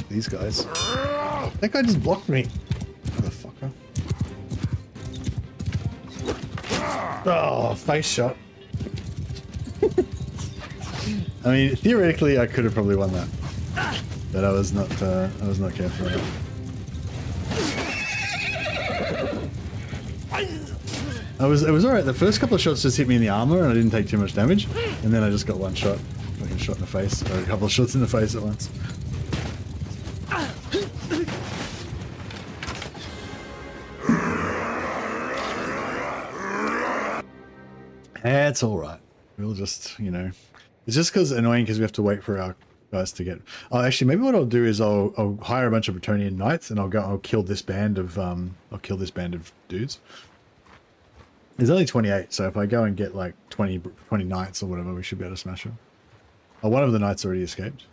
These guys. That guy just blocked me. Motherfucker. Oh, face shot. I mean, theoretically, I could have probably won that, but I was not careful enough. It was alright. The first couple of shots just hit me in the armor, and I didn't take too much damage, and then I just got one shot, like a shot in the face, or a couple of shots in the face at once. It's alright. We'll just, you know. It's just because annoying because we have to wait for our guys to get. Oh, actually, maybe what I'll do is I'll hire a bunch of Bretonnian knights and I'll kill this band of dudes. There's only 28, so if I go and get like 20 knights or whatever, we should be able to smash them. Oh, one of the knights already escaped.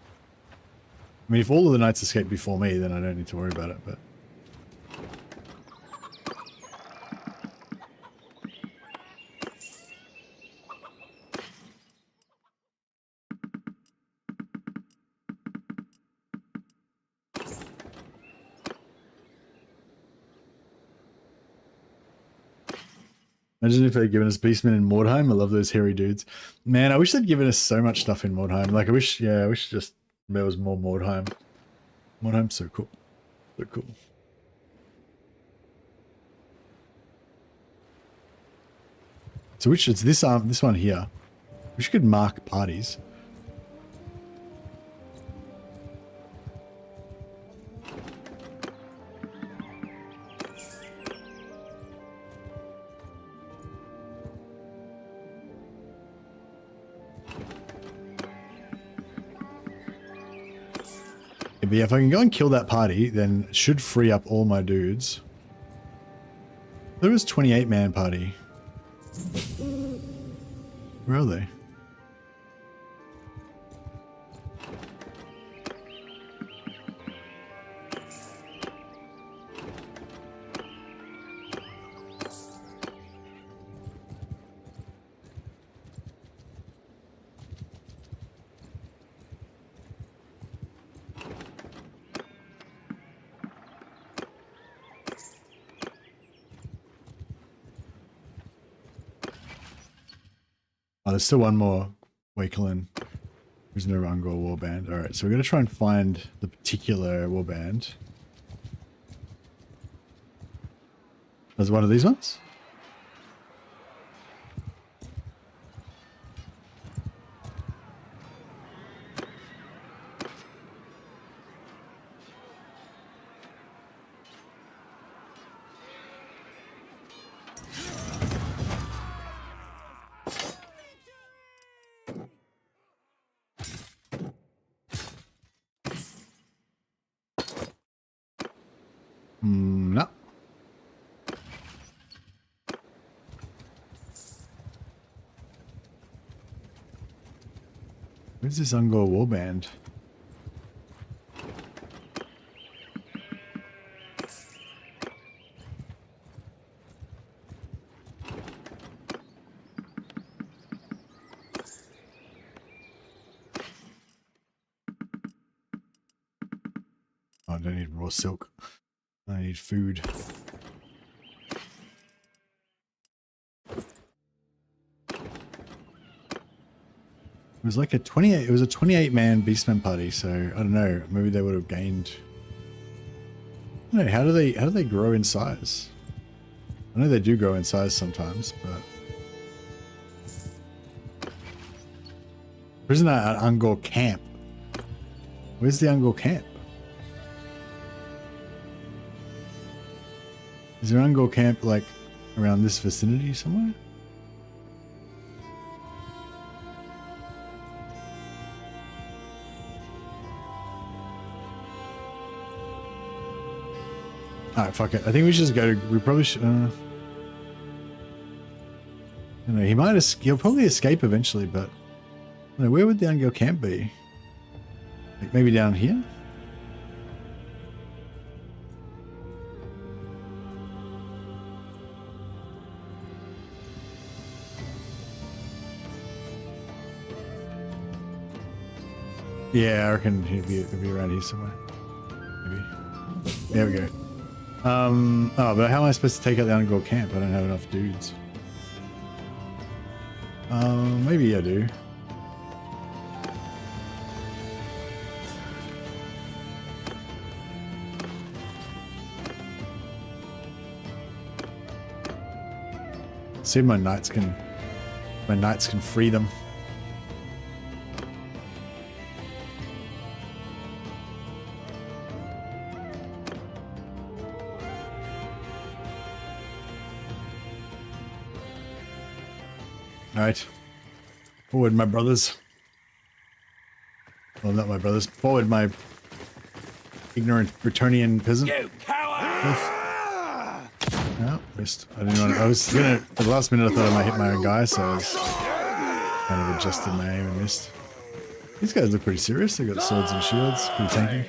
I mean, if all of the knights escape before me, then I don't need to worry about it. But imagine if they'd given us Beastmen in Mordheim. I love those hairy dudes. Man, I wish they'd given us so much stuff in Mordheim. Like, I wish just there was more Mordheim. Mordheim's so cool. So cool. So which, it's this one here. Wish you could mark parties. But yeah, if I can go and kill that party, then it should free up all my dudes. There was 28-man party. Where are they? Oh, there's still one more. Wakelin. Prisoner of Ungor warband. Alright, so we're going to try and find the particular warband. There's one of these ones? Where's this Ungor warband? Oh, I don't need raw silk. I need food. It was like a 28. It was a 28-man Beastman party. So I don't know. Maybe they would have gained. I don't know. How do they grow in size? I know they do grow in size sometimes, but prisoner at Ungor camp. Where's the Ungor camp? Is there an Ungor camp like around this vicinity somewhere? Alright, fuck it. I think we should just go to... We probably should... I don't know, he might... He'll probably escape eventually, but... I don't know, where would the Ungor camp be? Like maybe down here? Yeah, I reckon he'll be around here somewhere. Maybe. There we go. Oh, but how am I supposed to take out the Ungor camp? I don't have enough dudes. Maybe I do. See if my knights can free them. Alright. Forward, my brothers. Well, not my brothers. Forward, my ignorant Bretonnian peasant. You coward! No, missed. I didn't want to. I was gonna. At the last minute, I thought I might hit my own guy, so I was kind of adjusted my aim and missed. These guys look pretty serious. They got swords and shields. Pretty tanky.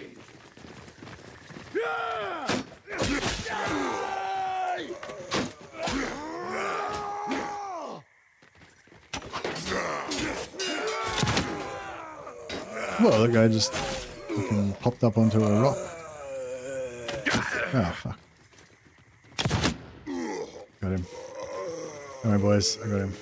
Well, that guy just fucking popped up onto a rock. Oh, fuck. Got him. Alright, boys. I got him.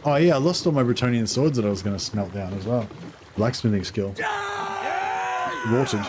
Oh, yeah, I lost all my Bretonnian swords that I was going to smelt down as well. Blacksmithing skill. Rotted.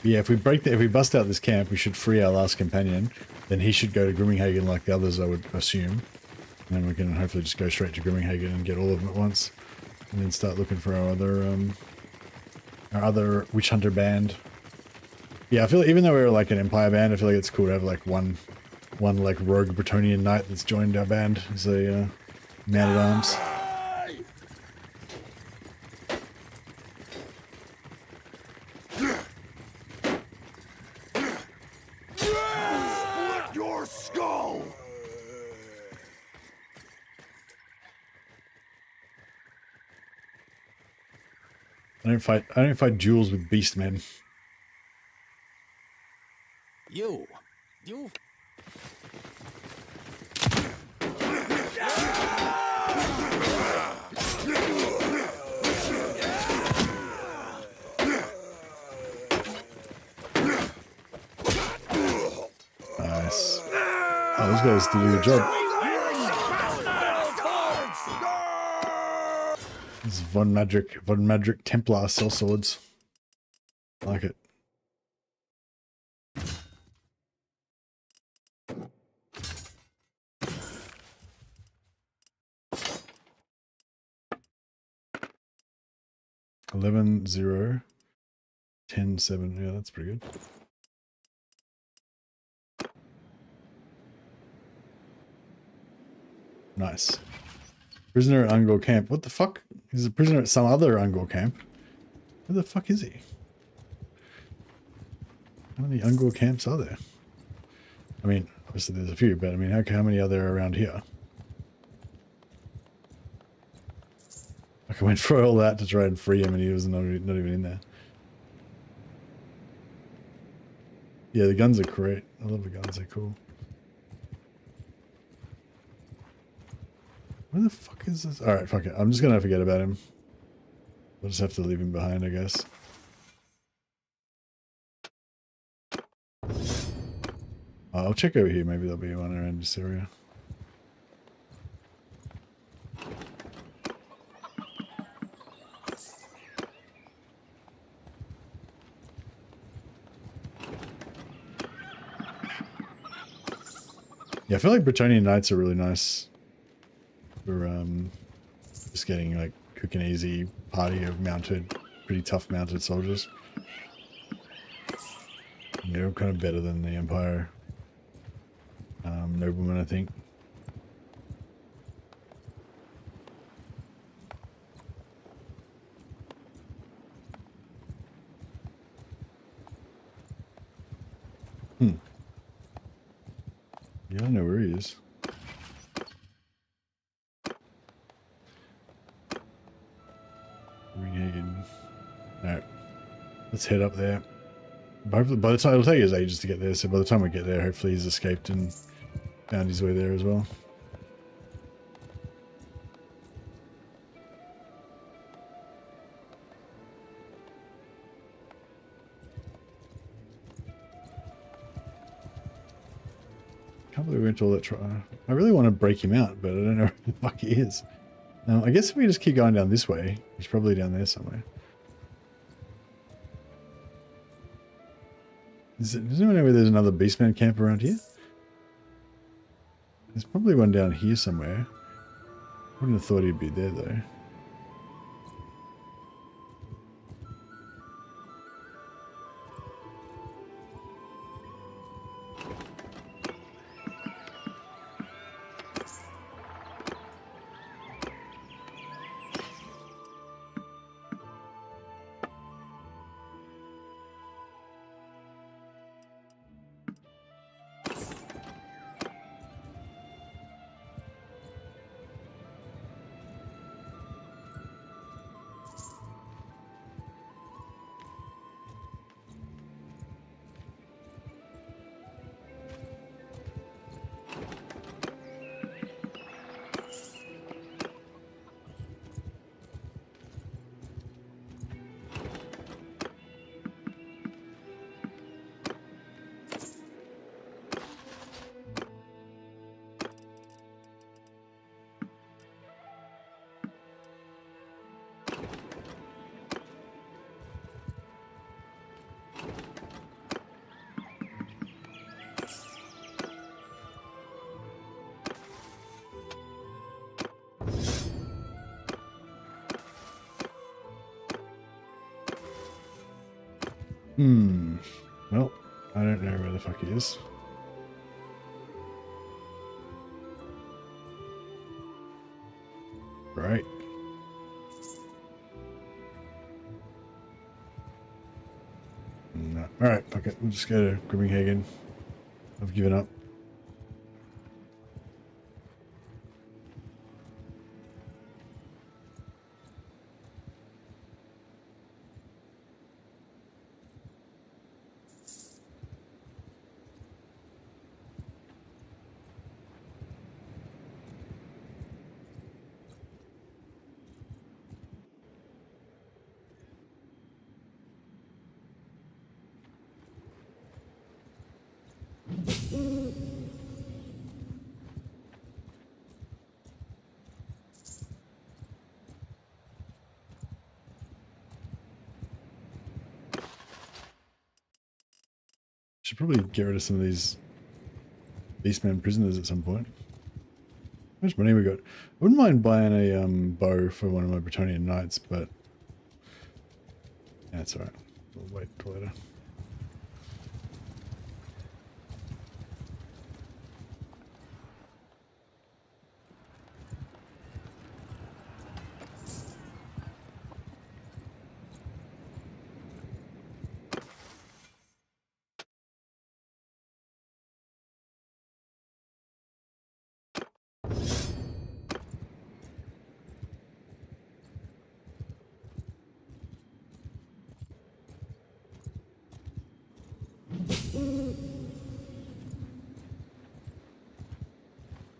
Yeah, if we bust out this camp, we should free our last companion. Then he should go to Grimminghaugen like the others, I would assume. And then we can hopefully just go straight to Grimminghaugen and get all of them at once. And then start looking for our other witch hunter band. Yeah, I feel like even though we're like an empire band, I feel like it's cool to have like one like rogue Bretonnian knight that's joined our band as a man at arms. I don't fight duels with beastmen. You. Nice. Oh, those guys did a good job. This is Von Madrick Templar cell swords. I like it. $11, 0, 10, 7. Yeah, that's pretty good. Nice. Prisoner at Ungor camp. What the fuck? He's a prisoner at some other Ungor camp. Where the fuck is he? How many Ungor camps are there? I mean, obviously there's a few, but I mean, how many are there around here? Like I went through all that to try and free him and he was not even in there. Yeah, the guns are great. I love the guns, they're cool. Where the fuck is this? Alright, fuck it. I'm just gonna forget about him. We'll just have to leave him behind, I guess. I'll check over here. Maybe there'll be one around this area. Yeah, I feel like Bretonnian Knights are really nice for just getting like quick and easy party of mounted, pretty tough mounted soldiers. They're kind of better than the Empire noblemen, I think. Yeah, I don't know where he is. Greenhagen. Alright. Let's head up there. Hopefully, by the time, it'll take us ages to get there, so by the time we get there, hopefully he's escaped and found his way there as well. Can't believe we went to all that try. I really want to break him out, but I don't know where the fuck he is. I guess if we just keep going down this way, he's probably down there somewhere. Does anyone know where there's another Beastman camp around here? There's probably one down here somewhere. Wouldn't have thought he'd be there though. Well, I don't know where the fuck he is. Right. No. Alright, fuck it. We'll just go to Grimminghausen. I've given up. Should probably get rid of some of these Beastman prisoners at some point. How much money we got? I wouldn't mind buying a bow for one of my Bretonian knights, but yeah, it's alright. We'll wait till later.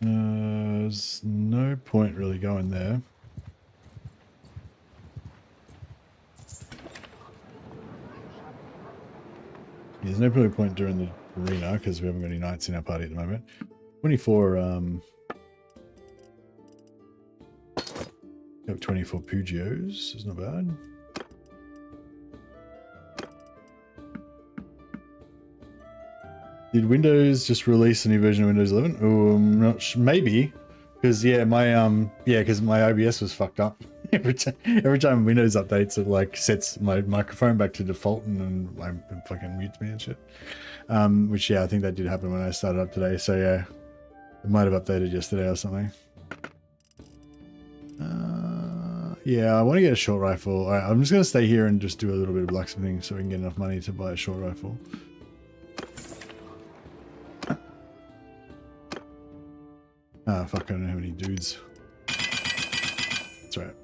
There's no point really going there. There's no really point during the arena because we haven't got any knights in our party at the moment. 24 got 24 Pugios, it's not bad. Did Windows just release a new version of Windows 11? Oh, I'm not sure. Maybe, because yeah, because my OBS was fucked up. every time Windows updates, it like sets my microphone back to default and it fucking mutes me and shit. Which yeah, I think that did happen when I started up today. So yeah, it might have updated yesterday or something. Yeah, I want to get a short rifle. All right, I'm just gonna stay here and just do a little bit of blacksmithing so we can get enough money to buy a short rifle. Ah, fuck, I don't have any dudes. That's right.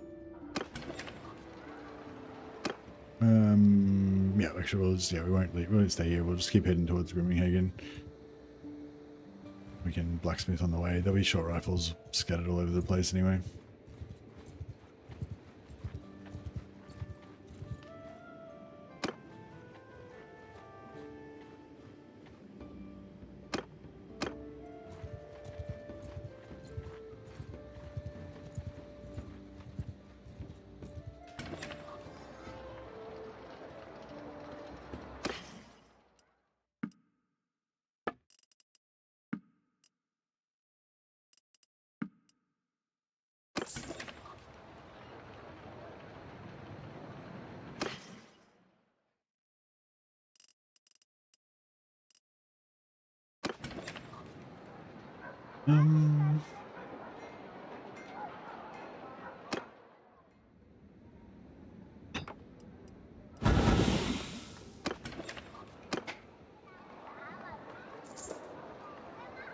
Yeah, actually, we'll just, yeah, we won't stay here. We'll just keep heading towards Grimminghaugen. We can blacksmith on the way. There'll be short rifles scattered all over the place anyway.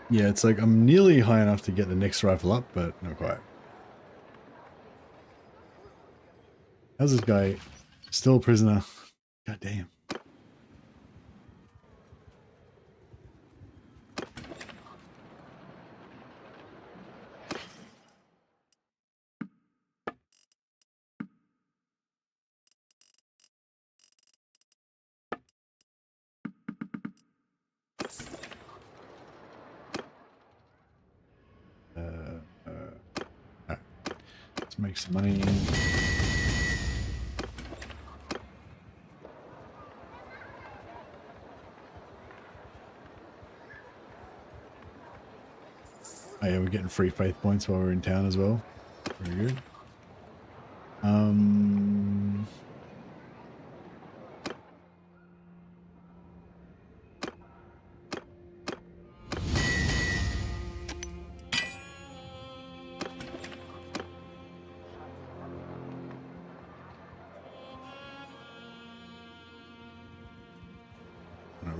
Yeah, it's like I'm nearly high enough to get the next rifle up, but not quite. How's this guy still a prisoner? God damn. Right. Let's make some money. Oh yeah, we're getting free faith points while we're in town as well. Very good.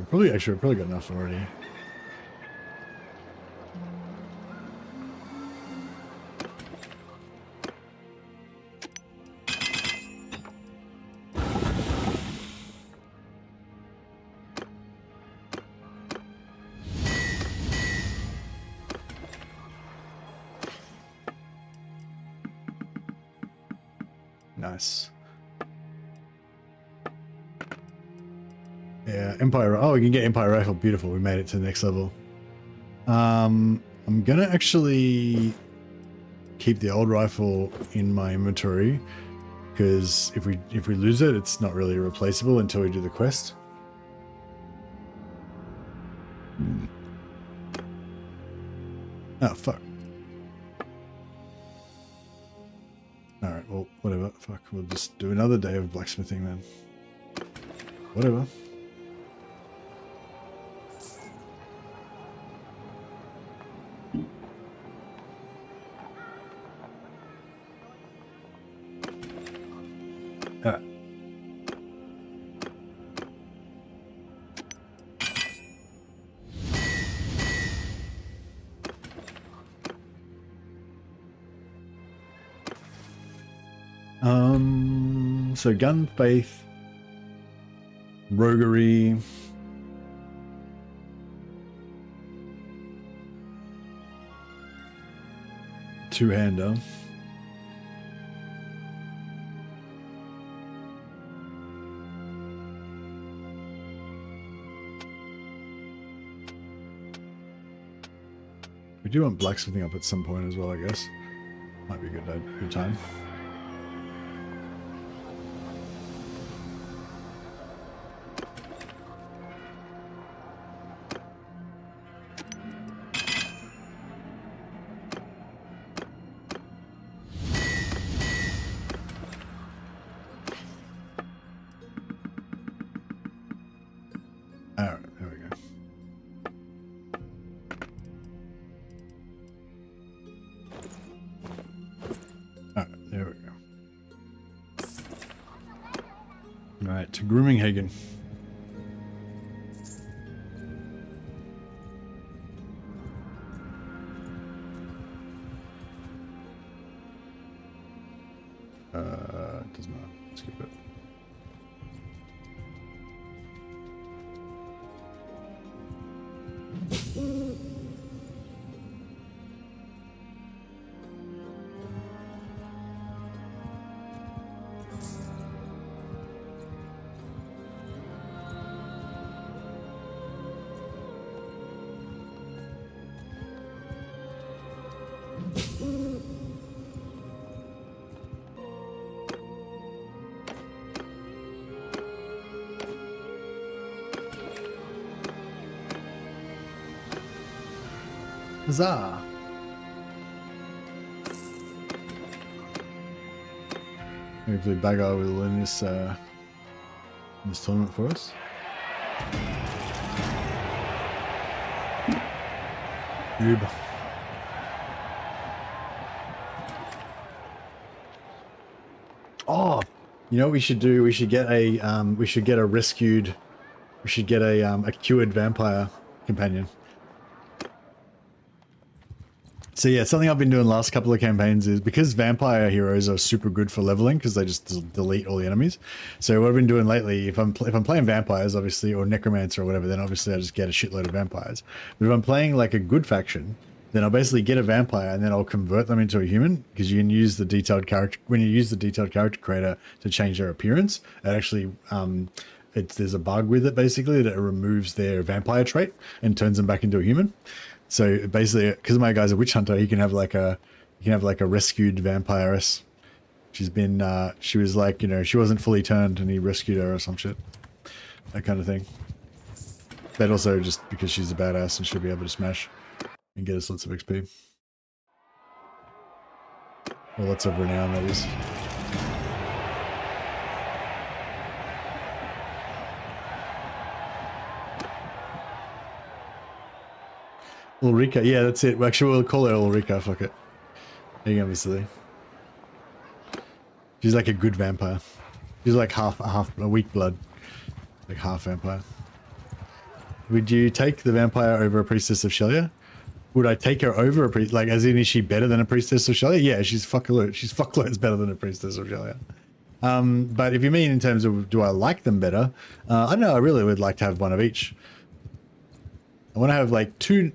We've probably got enough already. Nice. Yeah, Empire. Oh, we can get Empire Rifle. Beautiful. We made it to the next level. I'm gonna actually keep the old rifle in my inventory because if we lose it, it's not really replaceable until we do the quest. Oh, fuck. Alright, well, whatever. Fuck, we'll just do another day of blacksmithing then. Whatever. Alright. So gun faith, roguery, two-hander. We do want blacksmithing up at some point as well, I guess. Might be a good time. Alright, there we go. Alright, there we go. Alright, to Groominghagen. Doesn't matter. Skip it. Huzzah! Hopefully Bagger will win this tournament for us. Noob. Oh, you know what we should do? We should get a a cured vampire companion. So yeah, something I've been doing the last couple of campaigns is because vampire heroes are super good for leveling because they just delete all the enemies. So what I've been doing lately, if I'm playing vampires, obviously, or necromancer or whatever, then obviously I just get a shitload of vampires. But if I'm playing like a good faction, then I'll basically get a vampire and then I'll convert them into a human because you can use the detailed character when you use the detailed character creator to change their appearance. It actually there's a bug with it basically that it removes their vampire trait and turns them back into a human. So basically, because my guy's a witch hunter, he can have like a rescued vampiress. She's been she was like, you know, she wasn't fully turned and he rescued her or some shit, that kind of thing. But also just because she's a badass and she'll be able to smash and get us lots of XP. Well, lots of renown, that is. Ulrika, yeah, that's it. Actually, we'll call her Ulrika, fuck it. There you go, Miss Lee. She's like a good vampire. She's like half a weak blood. Like half vampire. Would you take the vampire over a priestess of Shelia? Would I take her over a priest? Like, as in, is she better than a priestess of Shelia? Yeah, she's fuckloads better than a priestess of Shelia. But if you mean in terms of do I like them better, I don't know. I really would like to have one of each. I want to have like two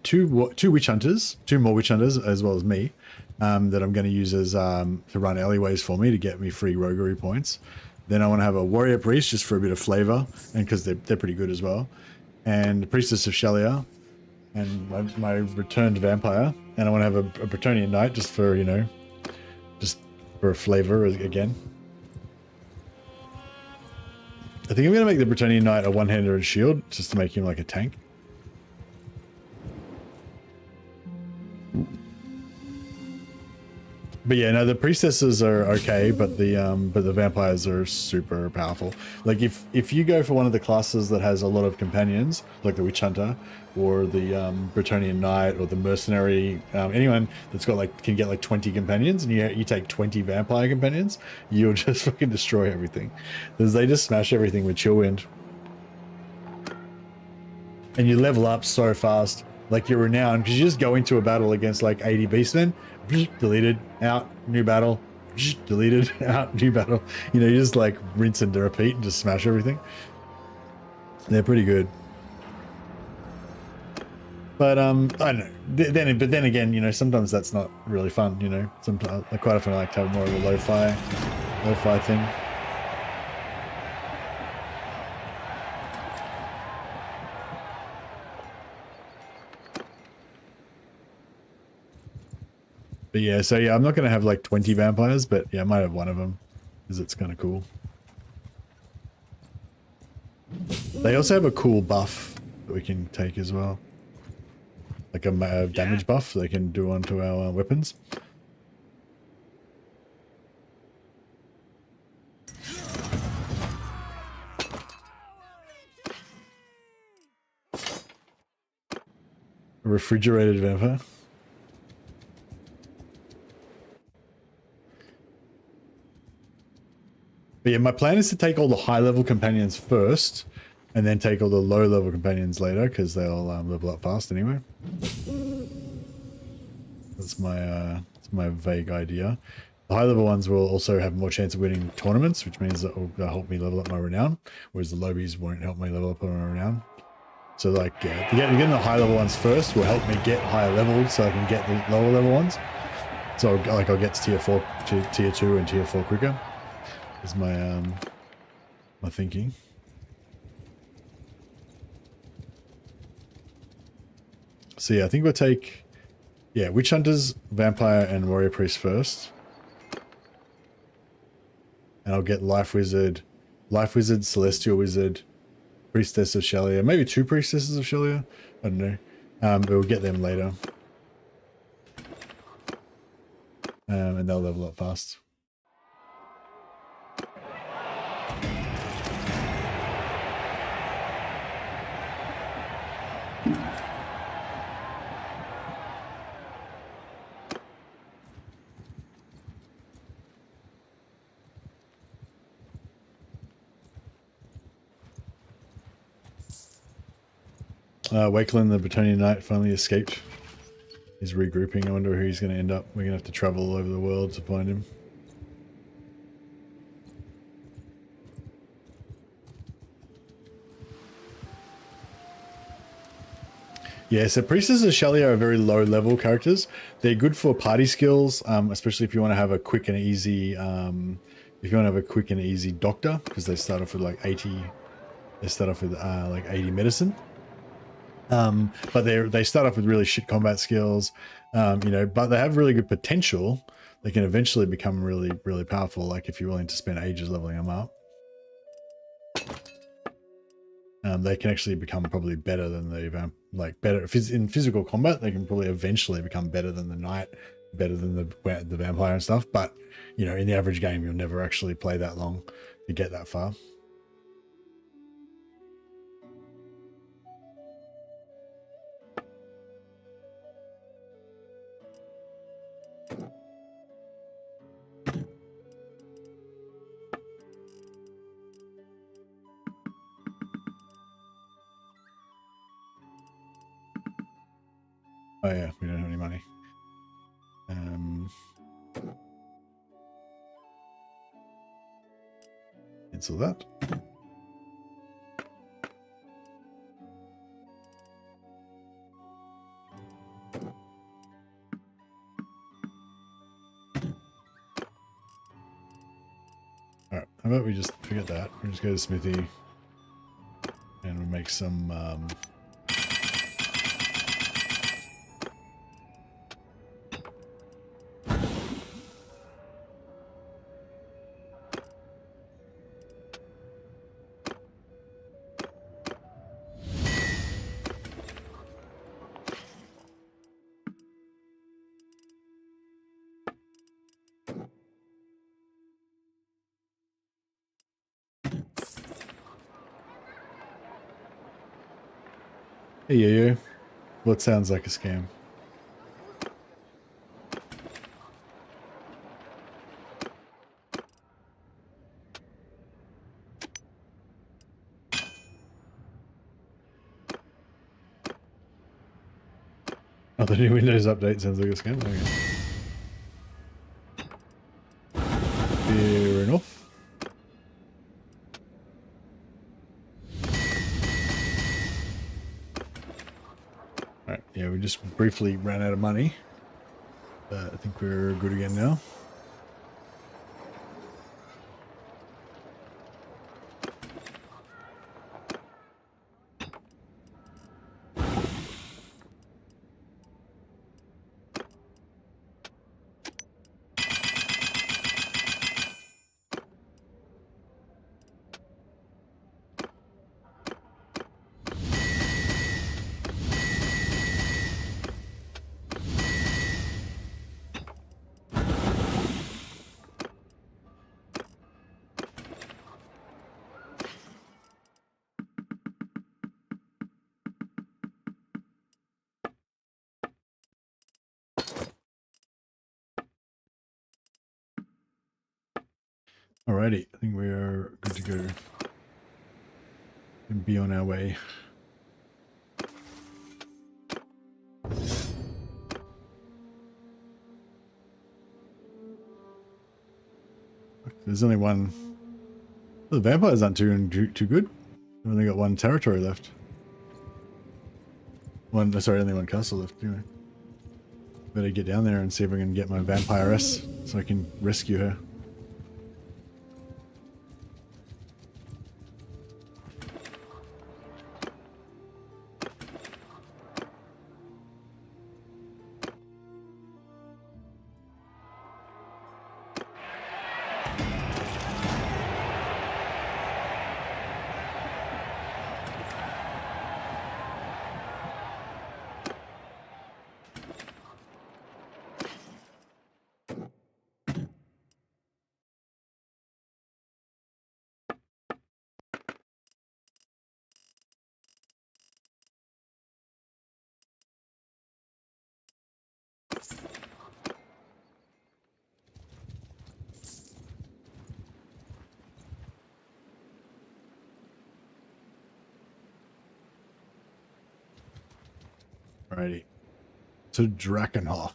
witch hunters, two more witch hunters as well as me, that I'm going to use as to run alleyways for me to get me free roguery points. Then I want to have a warrior priest just for a bit of flavor and because they're pretty good as well, and the priestess of Shelia, and my returned vampire, and I want to have a Bretonian knight just for, you know, just for a flavor again. I think I'm going to make the Bretonian knight a one-hander and shield just to make him like a tank. But yeah, no, the priestesses are okay, but the vampires are super powerful. Like if you go for one of the classes that has a lot of companions, like the witch hunter, or the Bretonnian knight, or the mercenary, anyone that's got like can get like 20 companions, and you take 20 vampire companions, you'll just fucking destroy everything, because they just smash everything with chill wind, and you level up so fast. Like you're renowned because you just go into a battle against like 80 beastmen, deleted, out, new battle, deleted, out, new battle. You know, you just like rinse and repeat and just smash everything. They're pretty good. But I don't know. But then again, you know, sometimes that's not really fun. You know, sometimes quite often I like to have more of a lo-fi thing. But yeah, so yeah, I'm not going to have like 20 vampires, but yeah, I might have one of them because it's kind of cool. They also have a cool buff that we can take as well. Like a damage buff they can do onto our weapons. A refrigerated vampire. But yeah, my plan is to take all the high-level companions first, and then take all the low-level companions later, because they'll level up fast anyway. That's my vague idea. The high-level ones will also have more chance of winning tournaments, which means that will help me level up my renown, whereas the lobies won't help me level up my renown. So like, yeah, getting the high-level ones first will help me get higher levels, so I can get the lower-level ones. So like I'll get to tier 4, tier 2, and tier 4 quicker. Is my my thinking. So yeah, I think we'll take witch hunters, vampire, and warrior priest first, and I'll get life wizard, celestial wizard, priestess of Shelia, maybe 2 priestesses of Shelia. I don't know, but we'll get them later, and they'll level up fast. Wakelin, the Bretonnian knight, finally escaped. He's regrouping. I wonder who he's going to end up. We're going to have to travel all over the world to find him. Yeah, so Priestesses of Shelia are very low level characters. They're good for party skills, especially if you want to have a quick and easy doctor, because they start off with like 80. They start off with like 80 medicine. But they start off with really shit combat skills, you know, but they have really good potential. They can eventually become really, really powerful, like if you're willing to spend ages leveling them up. They can actually become probably better than the better in physical combat. They can probably eventually become better than the knight, better than the vampire and stuff. But you know, in the average game, you'll never actually play that long to get that far. Oh yeah, we don't have any money. Cancel that. Alright, how about we just forget that? We'll just go to Smithy and we'll make some Hey, you. What sounds like a scam? Oh, the new Windows update sounds like a scam. Okay. Fair enough. Alright, yeah, we just briefly ran out of money. I think we're good again now. Alrighty, I think we are good to go and be on our way. There's only one. Well, the vampires aren't too good. We've only got one territory left. Sorry, only one castle left. Anyway, better get down there and see if I can get my vampiress so I can rescue her. Alrighty. To Drakenhof.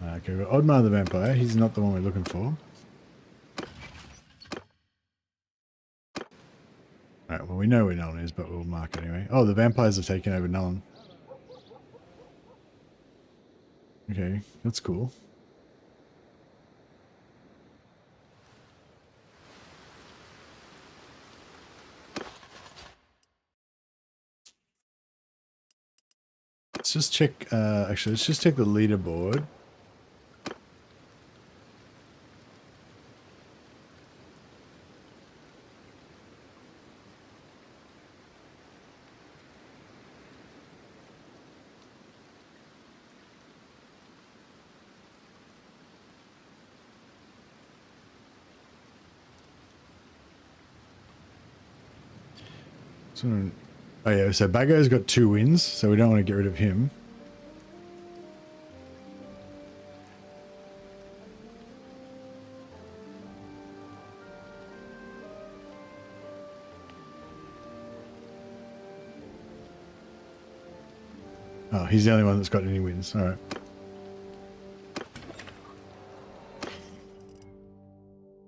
Okay, we've got Oddmar the Vampire. He's not the one we're looking for. Alright, well we know where Nullin is, but we'll mark it anyway. Oh, the vampires have taken over Nullin. Okay, that's cool. Let's just check, actually, let's just check the leaderboard. Oh yeah, so Bago's got 2 wins, so we don't want to get rid of him. Oh, he's the only one that's got any wins. Alright.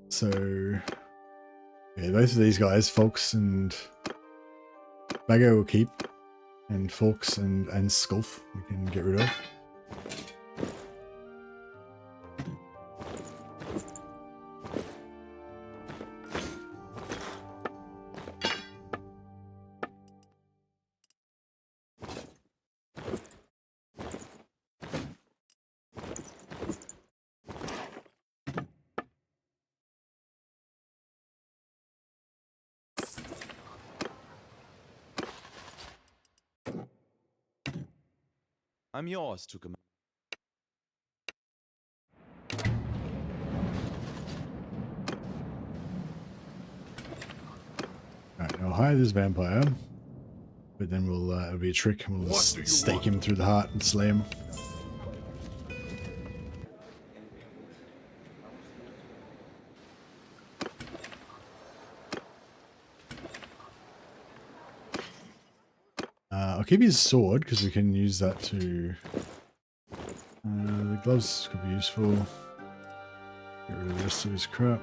So, yeah, both of these guys, Folks and Bago will keep, and Folks and Skulf we can get rid of. I'm yours to command. Alright, I'll hire this vampire. But then we'll, it'll be a trick and we'll just stake him through the heart and slay him. I'll keep his sword because we can use that to... the gloves could be useful. Get rid of the rest of his crap.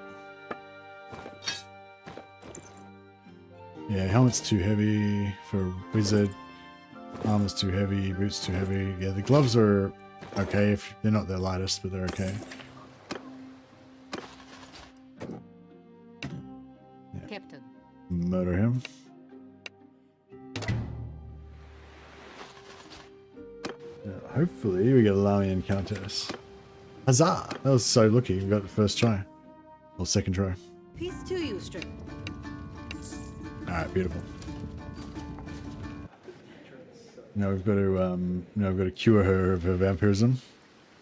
Yeah, helmet's too heavy for a wizard. Armor's too heavy, boots too heavy. Yeah, the gloves are okay if they're not their lightest, but they're okay. Yeah. Captain. Murder him. Hopefully we get a Lamian Countess. Huzzah! That was so lucky. We got the first try. Or second try. Peace to you, Strip. Alright, beautiful. Now we've got to cure her of her vampirism.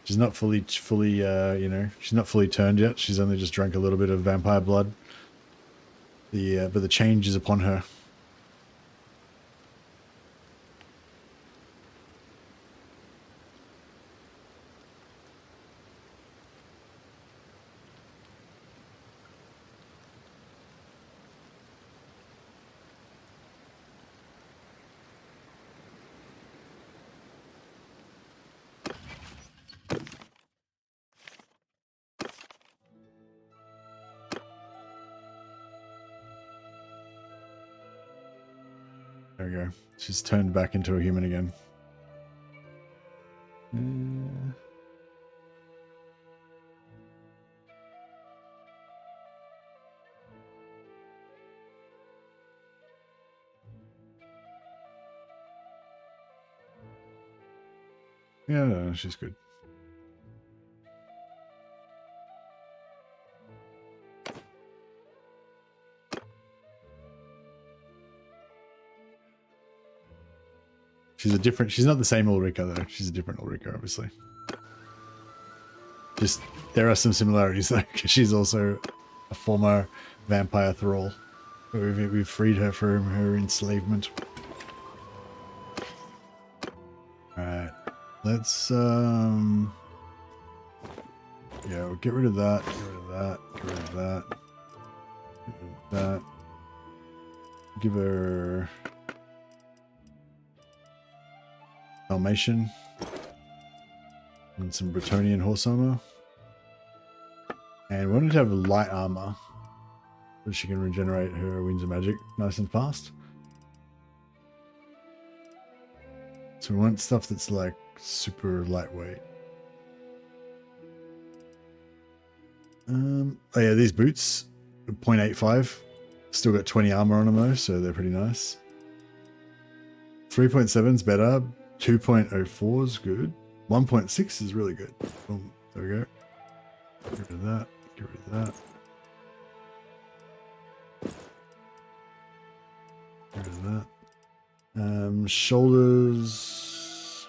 She's not fully you know, she's not fully turned yet. She's only just drank a little bit of vampire blood. But the change is upon her. There we go. She's turned back into a human again. Yeah, no, she's good. She's not the same Ulrika though. She's a different Ulrika, obviously. Just, there are some similarities though, because she's also a former vampire thrall. We've freed her from her enslavement. Alright, let's, yeah, we'll get rid of that, get rid of that, get rid of that, get rid of that. Give her... Dalmatian and some Bretonnian horse armor, and we wanted to have light armor so she can regenerate her winds of magic nice and fast. So we want stuff that's like super lightweight. Oh yeah, these boots 0.85, still got 20 armor on them though, so they're pretty nice. 3.7 is better. 2.04 is good. 1.6 is really good. Boom. There we go. Get rid of that. Get rid of that. Get rid of that. Shoulders.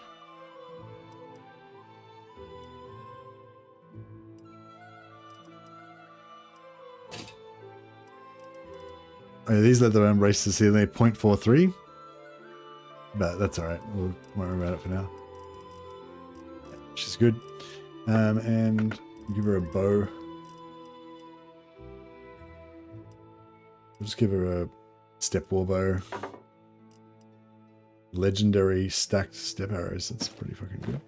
Oh, yeah, these leather arm braces here, they're 0.43. But that's alright, we'll worry about it for now. She's good. And give her a bow. We'll just give her a step war bow. Legendary stacked step arrows, that's pretty fucking good.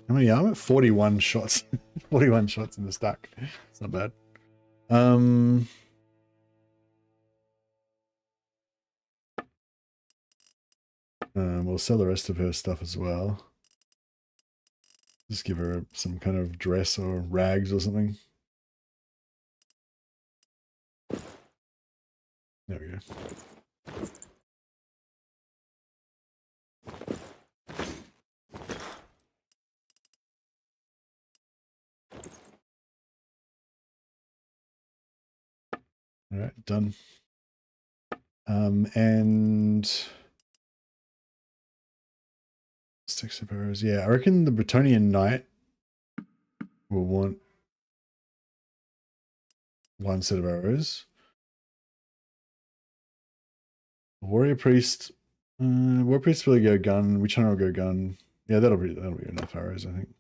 How many armor? 41 shots. 41 shots in the stack. It's not bad. We'll sell the rest of her stuff as well. Just give her some kind of dress or rags or something. There we go. All right, done. And Six of arrows. Yeah, I reckon the Bretonian Knight will want one set of arrows. Warrior Priest. Warrior Priest will go gun. Witch Hunter will go gun. Yeah, that'll be enough arrows, I think.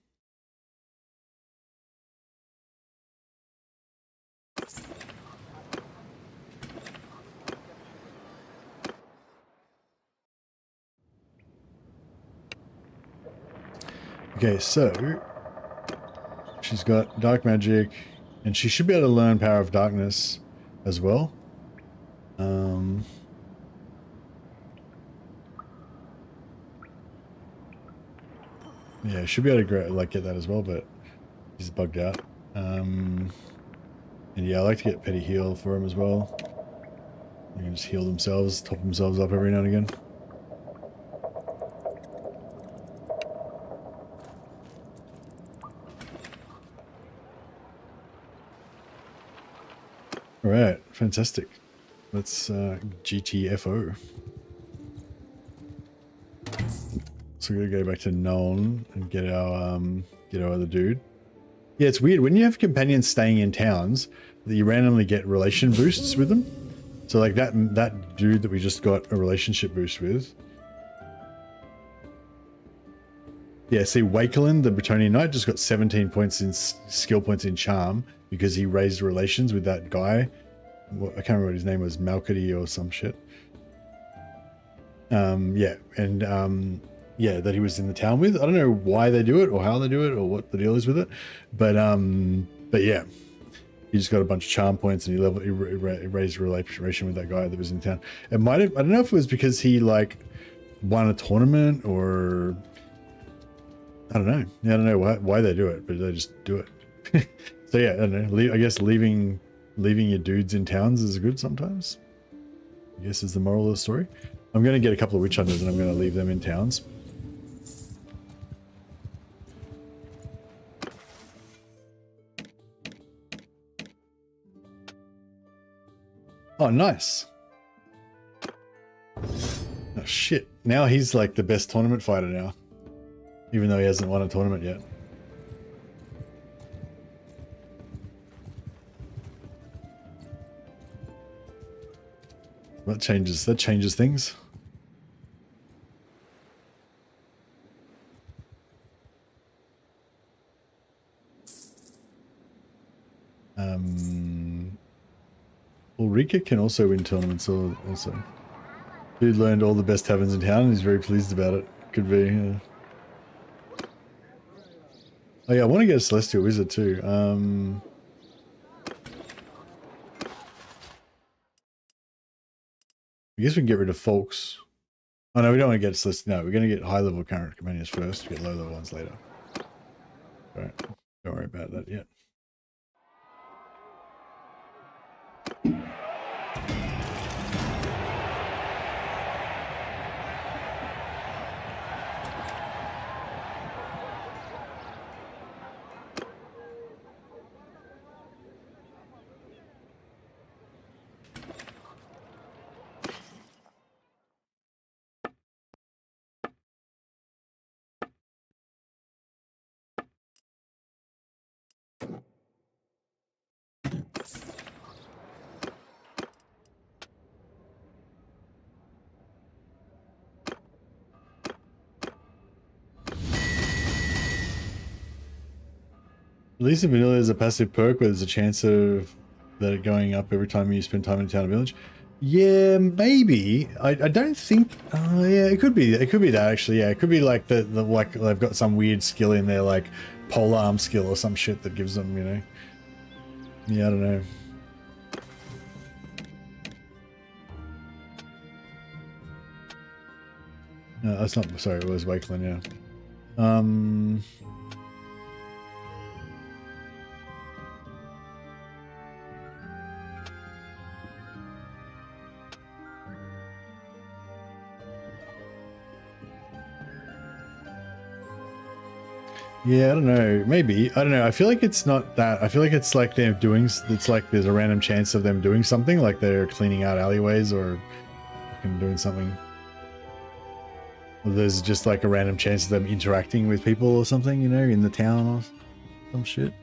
Okay, so she's got dark magic, and she should be able to learn Power of Darkness as well. Yeah, should be able to like get that as well, but he's bugged out. And yeah, I like to get petty heal for him as well. They can just heal themselves, top themselves up every now and again. All right, fantastic. Let's GTFO. So we're gonna go back to Nuln and get our other dude. Yeah, it's weird when you have companions staying in towns that you randomly get relation boosts with them. So like that dude that we just got a relationship boost with. Yeah, see, Wakelin, the Bretonian Knight, just got 17 points in skill points in Charm because he raised relations with that guy. I can't remember what his name was, Malkady or some shit. Yeah, and yeah, that he was in the town with. I don't know why they do it or how they do it or what the deal is with it, but yeah, he just got a bunch of charm points and he raised relation with that guy that was in town. It might have, I don't know if it was because he like won a tournament or I don't know. Yeah, I don't know why they do it, but they just do it. So yeah, I don't know. I guess leaving your dudes in towns is good sometimes, I guess, is the moral of the story. I'm going to get a couple of witch hunters and I'm going to leave them in towns. Oh, nice. Oh, shit. Now he's like the best tournament fighter now. Even though he hasn't won a tournament yet. That changes things. Ulrika can also win tournaments also. Dude learned all the best taverns in town and he's very pleased about it. Could be, yeah. Oh yeah, I want to get a Celestial Wizard too. I guess we can get rid of Folks. Oh no, we don't want to get Celestial. No, we're going to get high level current companions first. We get low level ones later. Alright, don't worry about that yet. At least in vanilla is a passive perk where there's a chance of that it going up every time you spend time in a town or village. Yeah, maybe. I don't think. Yeah, it could be. It could be that actually. Yeah, it could be like the like they've got some weird skill in there, like pole arm skill or some shit that gives them, you know. Yeah, I don't know. No, that's not. Sorry, it was Wakelin. Yeah. Yeah, I don't know. Maybe. I don't know. I feel like it's not that. I feel like it's like they're doing... It's like there's a random chance of them doing something. Like they're cleaning out alleyways or fucking doing something. Or there's just like a random chance of them interacting with people or something, you know, in the town or some shit.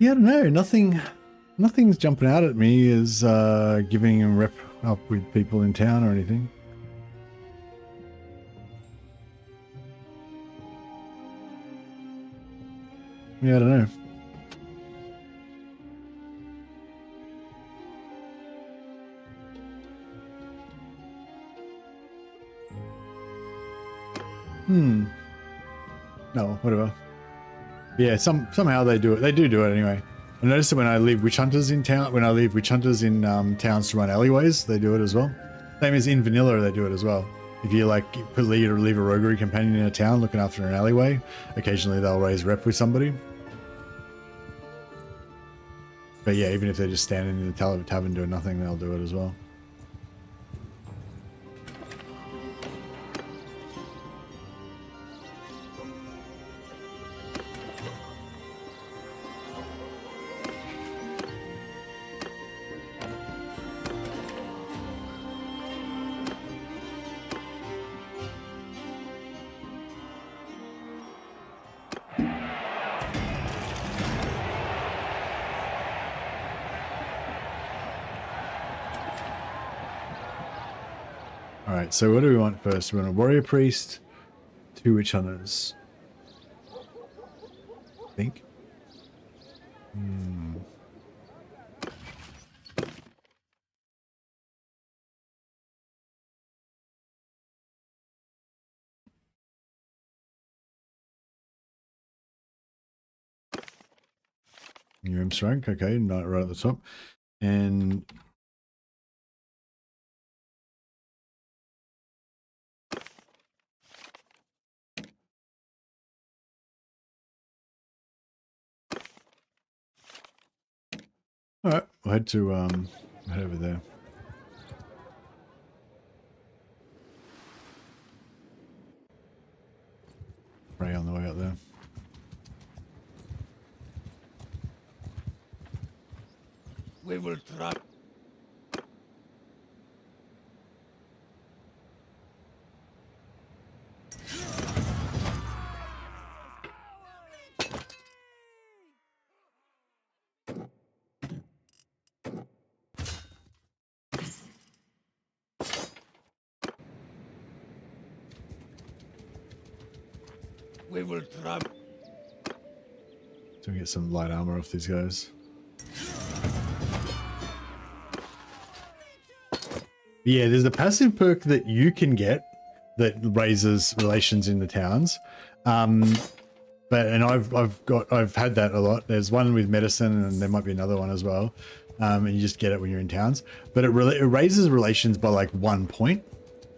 Yeah, I don't know. Nothing's jumping out at me as giving a rep up with people in town or anything. Yeah, I don't know. No, whatever. Yeah, somehow they do it. They do it anyway. I noticed that when I leave witch hunters in town, towns to run alleyways, they do it as well. Same as in vanilla, they do it as well. If you like leave a roguery companion in a town looking after an alleyway, occasionally they'll raise rep with somebody. But yeah, even if they're just standing in the tavern doing nothing, they'll do it as well. Alright, so what do we want first? We want a warrior priest, 2 witch hunters. I think. New imps rank, okay, not right at the top. And alright, we'll head to head over there. Pray on the way out there. We will try. We will try. So we get some light armor off these guys. Yeah, there's a passive perk that you can get that raises relations in the towns. And I've had that a lot. There's one with medicine, and there might be another one as well. And you just get it when you're in towns. But it raises relations by like 1 point.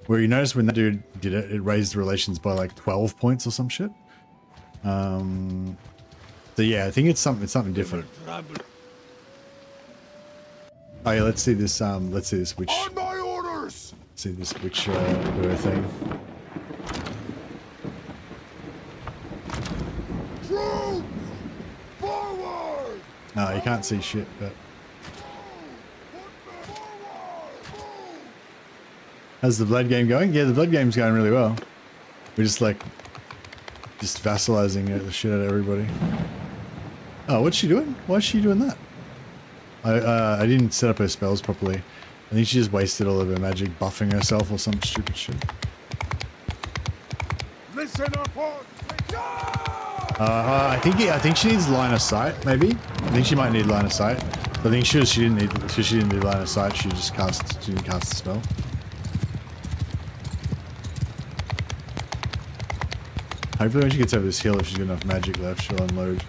Where you notice when that dude did it, it raised relations by like 12 points or some shit. So yeah, I think it's something different. Oh yeah, let's see this witch. On my orders! See this witch do her thing. Troops! Forward! No, you can't see shit, but how's the blood game going? Yeah, the blood game's going really well. We're just vassalizing the shit out of everybody. Oh, what's she doing? Why is she doing that? I didn't set up her spells properly. I think she just wasted all of her magic buffing herself or some stupid shit. Listen up, boys! I think she needs line of sight. Maybe. I think she might need line of sight. But I think she didn't need line of sight. She didn't cast the spell. Hopefully when she gets over this hill, if she's got enough magic left, she'll unload.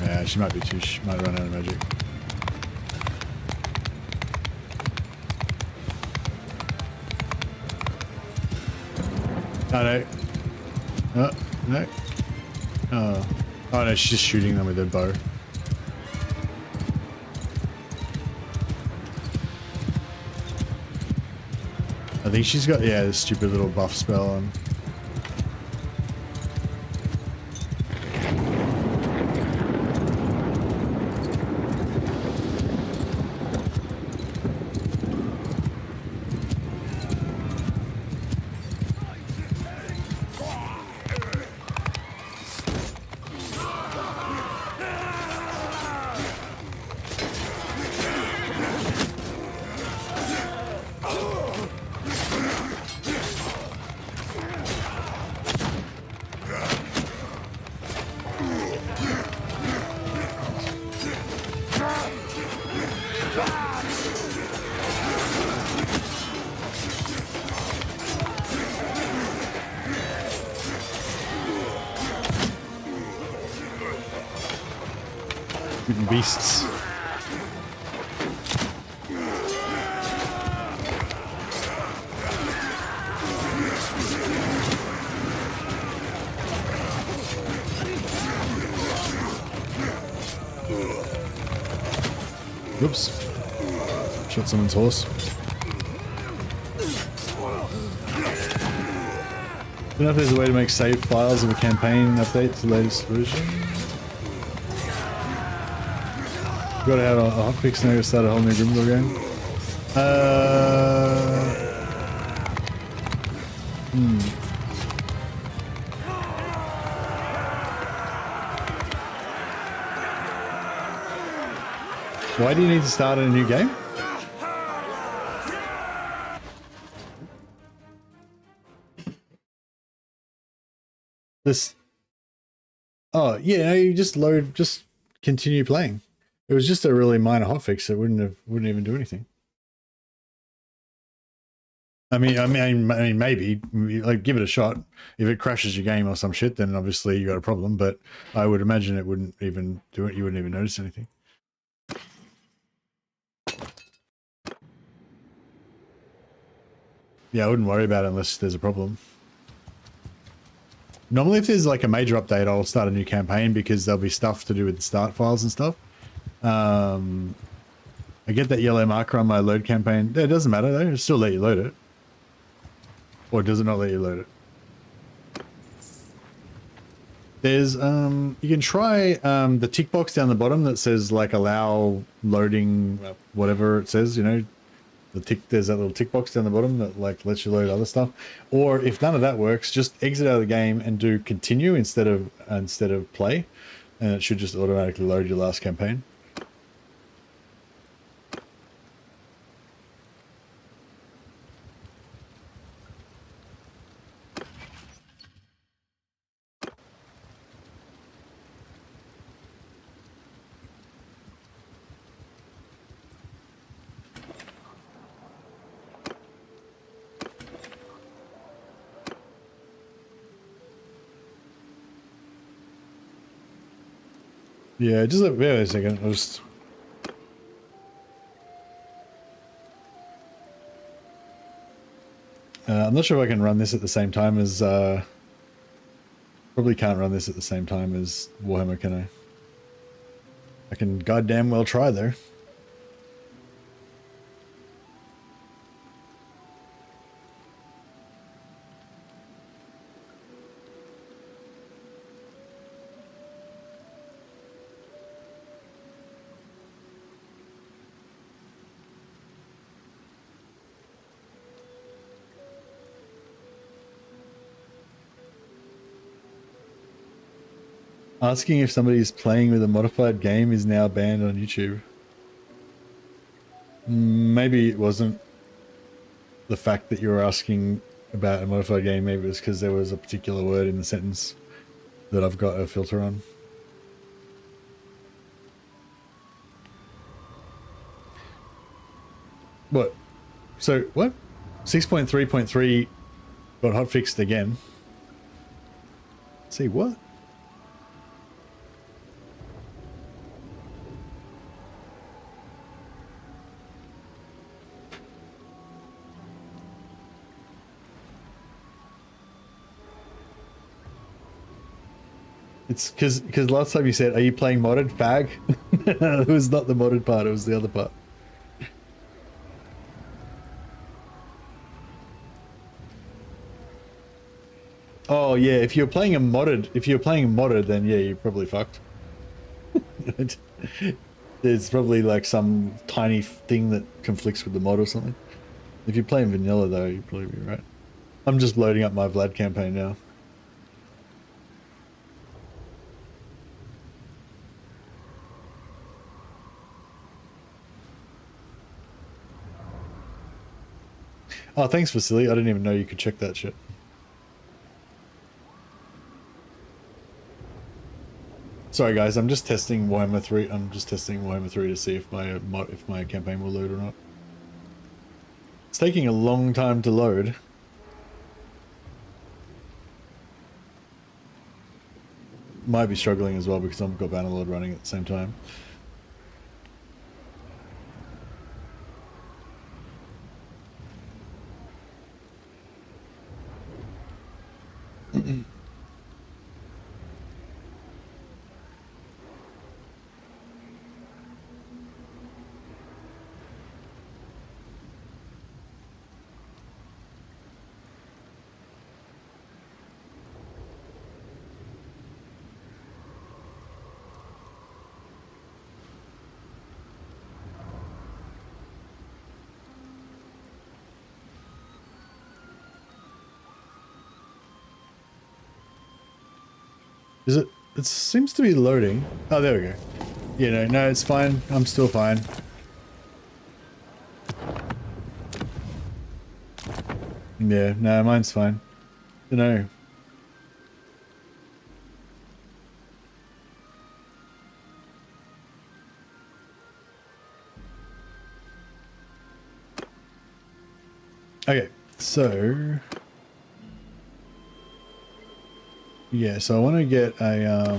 Yeah, she might run out of magic. Oh no. Oh, no. Oh. Oh no, she's just shooting them with her bow. I think she's got, yeah, this stupid little buff spell on. Mutant beasts. Oops. Shot someone's horse. I don't know if there's a way to make save files of a campaign update to the latest version. Got to have a hotfix now to start a whole new Grimble game. Why do you need to start a new game? This. Oh yeah, no, you just load, just continue playing. It was just a really minor hotfix that wouldn't even do anything. I mean, maybe like give it a shot. If it crashes your game or some shit, then obviously you got a problem. But I would imagine it wouldn't even do it. You wouldn't even notice anything. Yeah, I wouldn't worry about it unless there's a problem. Normally, if there's like a major update, I'll start a new campaign because there'll be stuff to do with the start files and stuff. I get that yellow marker on my load campaign. It doesn't matter though. It'll still let you load it. Or does it not let you load it? There's, you can try the tick box down the bottom that says like allow loading, whatever it says, you know. There's that little tick box down the bottom that like lets you load other stuff. Or if none of that works, just exit out of the game and do continue instead of play. And it should just automatically load your last campaign. Yeah, just wait a second. I'll just... I'm not sure if I can run this at the same time as... Probably can't run this at the same time as Warhammer, can I? I can goddamn well try though. Asking if somebody is playing with a modified game is now banned on YouTube. Maybe it wasn't the fact that you were asking about a modified game. Maybe it was because there was a particular word in the sentence that I've got a filter on. What? So, what? 6.3.3 got hotfixed again. See, what? It's because last time you said, "Are you playing modded, fag?" It was not the modded part; it was the other part. Oh yeah, if you're playing modded, then yeah, you're probably fucked. There's probably like some tiny thing that conflicts with the mod or something. If you're playing vanilla though, you'd probably be right. I'm just loading up my Vlad campaign now. Oh, thanks, Vasily. I didn't even know you could check that shit. Sorry, guys. I'm just testing Warhammer 3. I'm just testing Warhammer 3 to see if my campaign will load or not. It's taking a long time to load. Might be struggling as well because I've got Bannerlord running at the same time. Is it? It seems to be loading. Oh, there we go. Yeah, no, it's fine. I'm still fine. Yeah, no, mine's fine. You know. Okay, so yeah, so I want to get a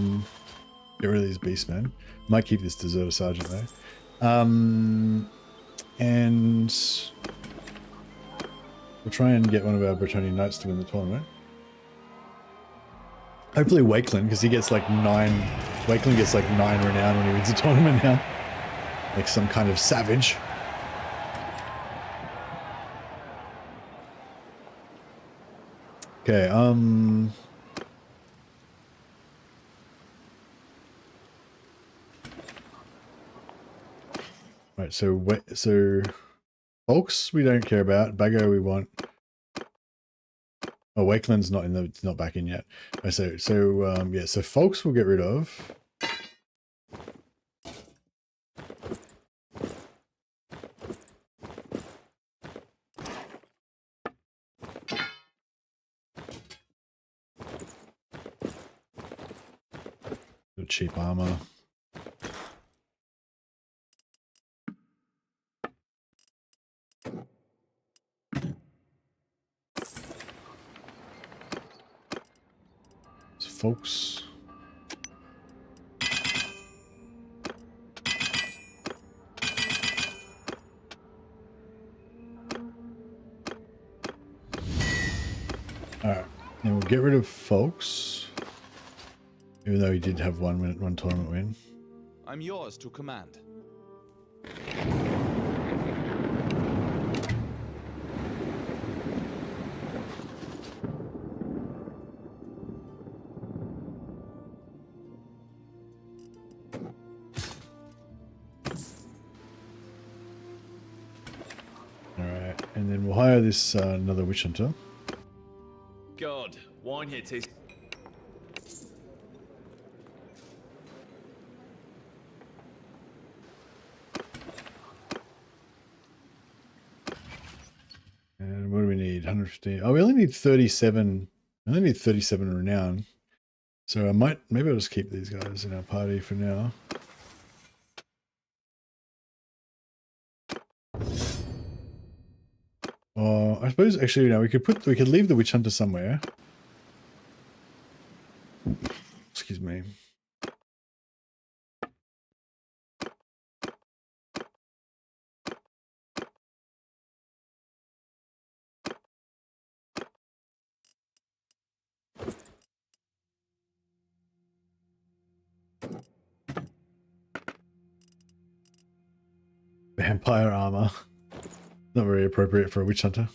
get rid of these beastmen. Might keep this deserter sergeant though, and we'll try and get one of our Bretonnian knights to win the tournament. Hopefully Wakelin, because he gets like 9. Wakelin gets like 9 renown when he wins the tournament now, like some kind of savage. Okay, right, so Folks we don't care about. Bago we want. Oh, Wakeland's not in the, it's not back in yet. Oh, yeah, so Folks we'll get rid of. Cheap armor. So Folks. Alright, and we'll get rid of Folks. Even though he did have one tournament win. I'm yours to command. Alright, and then we'll hire this another witch hunter. God, wine here tastes. And what do we need? 150. Oh, we only need 37. I only need 37 renown. So maybe I'll just keep these guys in our party for now. I suppose actually no, we could leave the witch hunter somewhere. Excuse me. vampire armor. Not very appropriate for a witch hunter.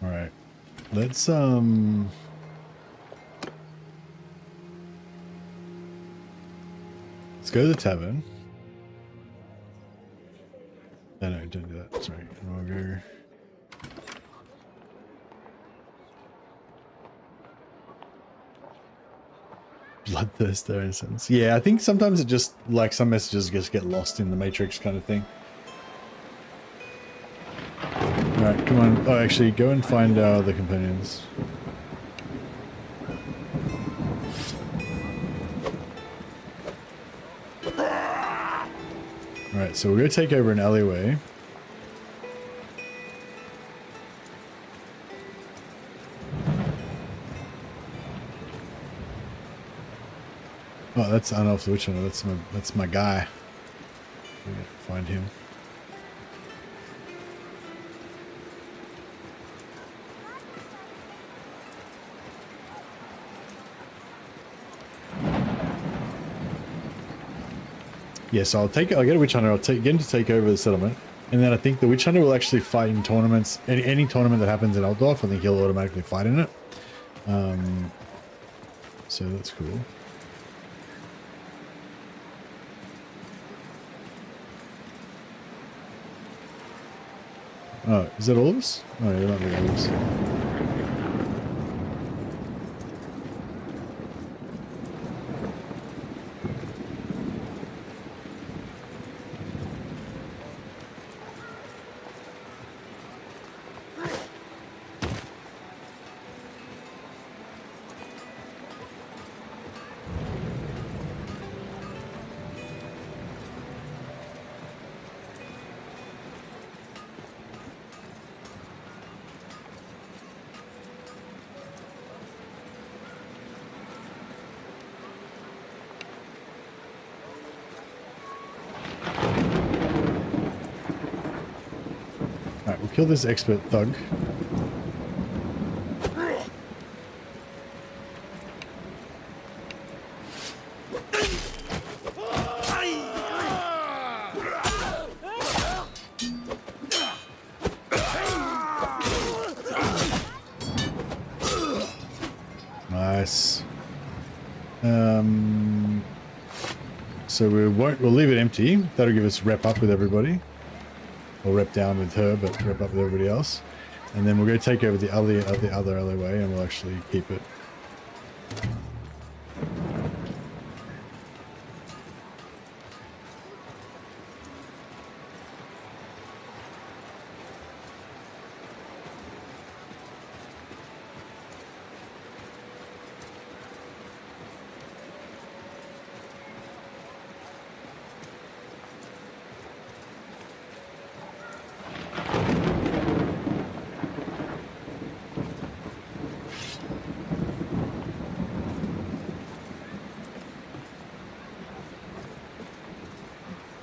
Alright. Let's go to the tavern. No, don't do that. Sorry. I'll go. Bloodthirster instance. Yeah, I think sometimes it just, like, some messages just get lost in the matrix kind of thing. Alright, come on. Oh, actually, go and find our other companions. Alright, so we're going to take over an alleyway. Oh, that's Arnulf the Witch Hunter. That's my guy. We're going to find him. Yeah, so I'll get a Witch Hunter, get him to take over the settlement, and then I think the Witch Hunter will actually fight in tournaments. Any tournament that happens in Altdorf, I think he'll automatically fight in it. So that's cool. Oh, is that all of us? Oh, yeah, not really all of us. Alright, we'll kill this expert thug. Nice. So we'll leave it empty. That'll give us rep up with everybody. Or rep down with her, but rep up with everybody else. And then we'll go take over the other alleyway and we'll actually keep it.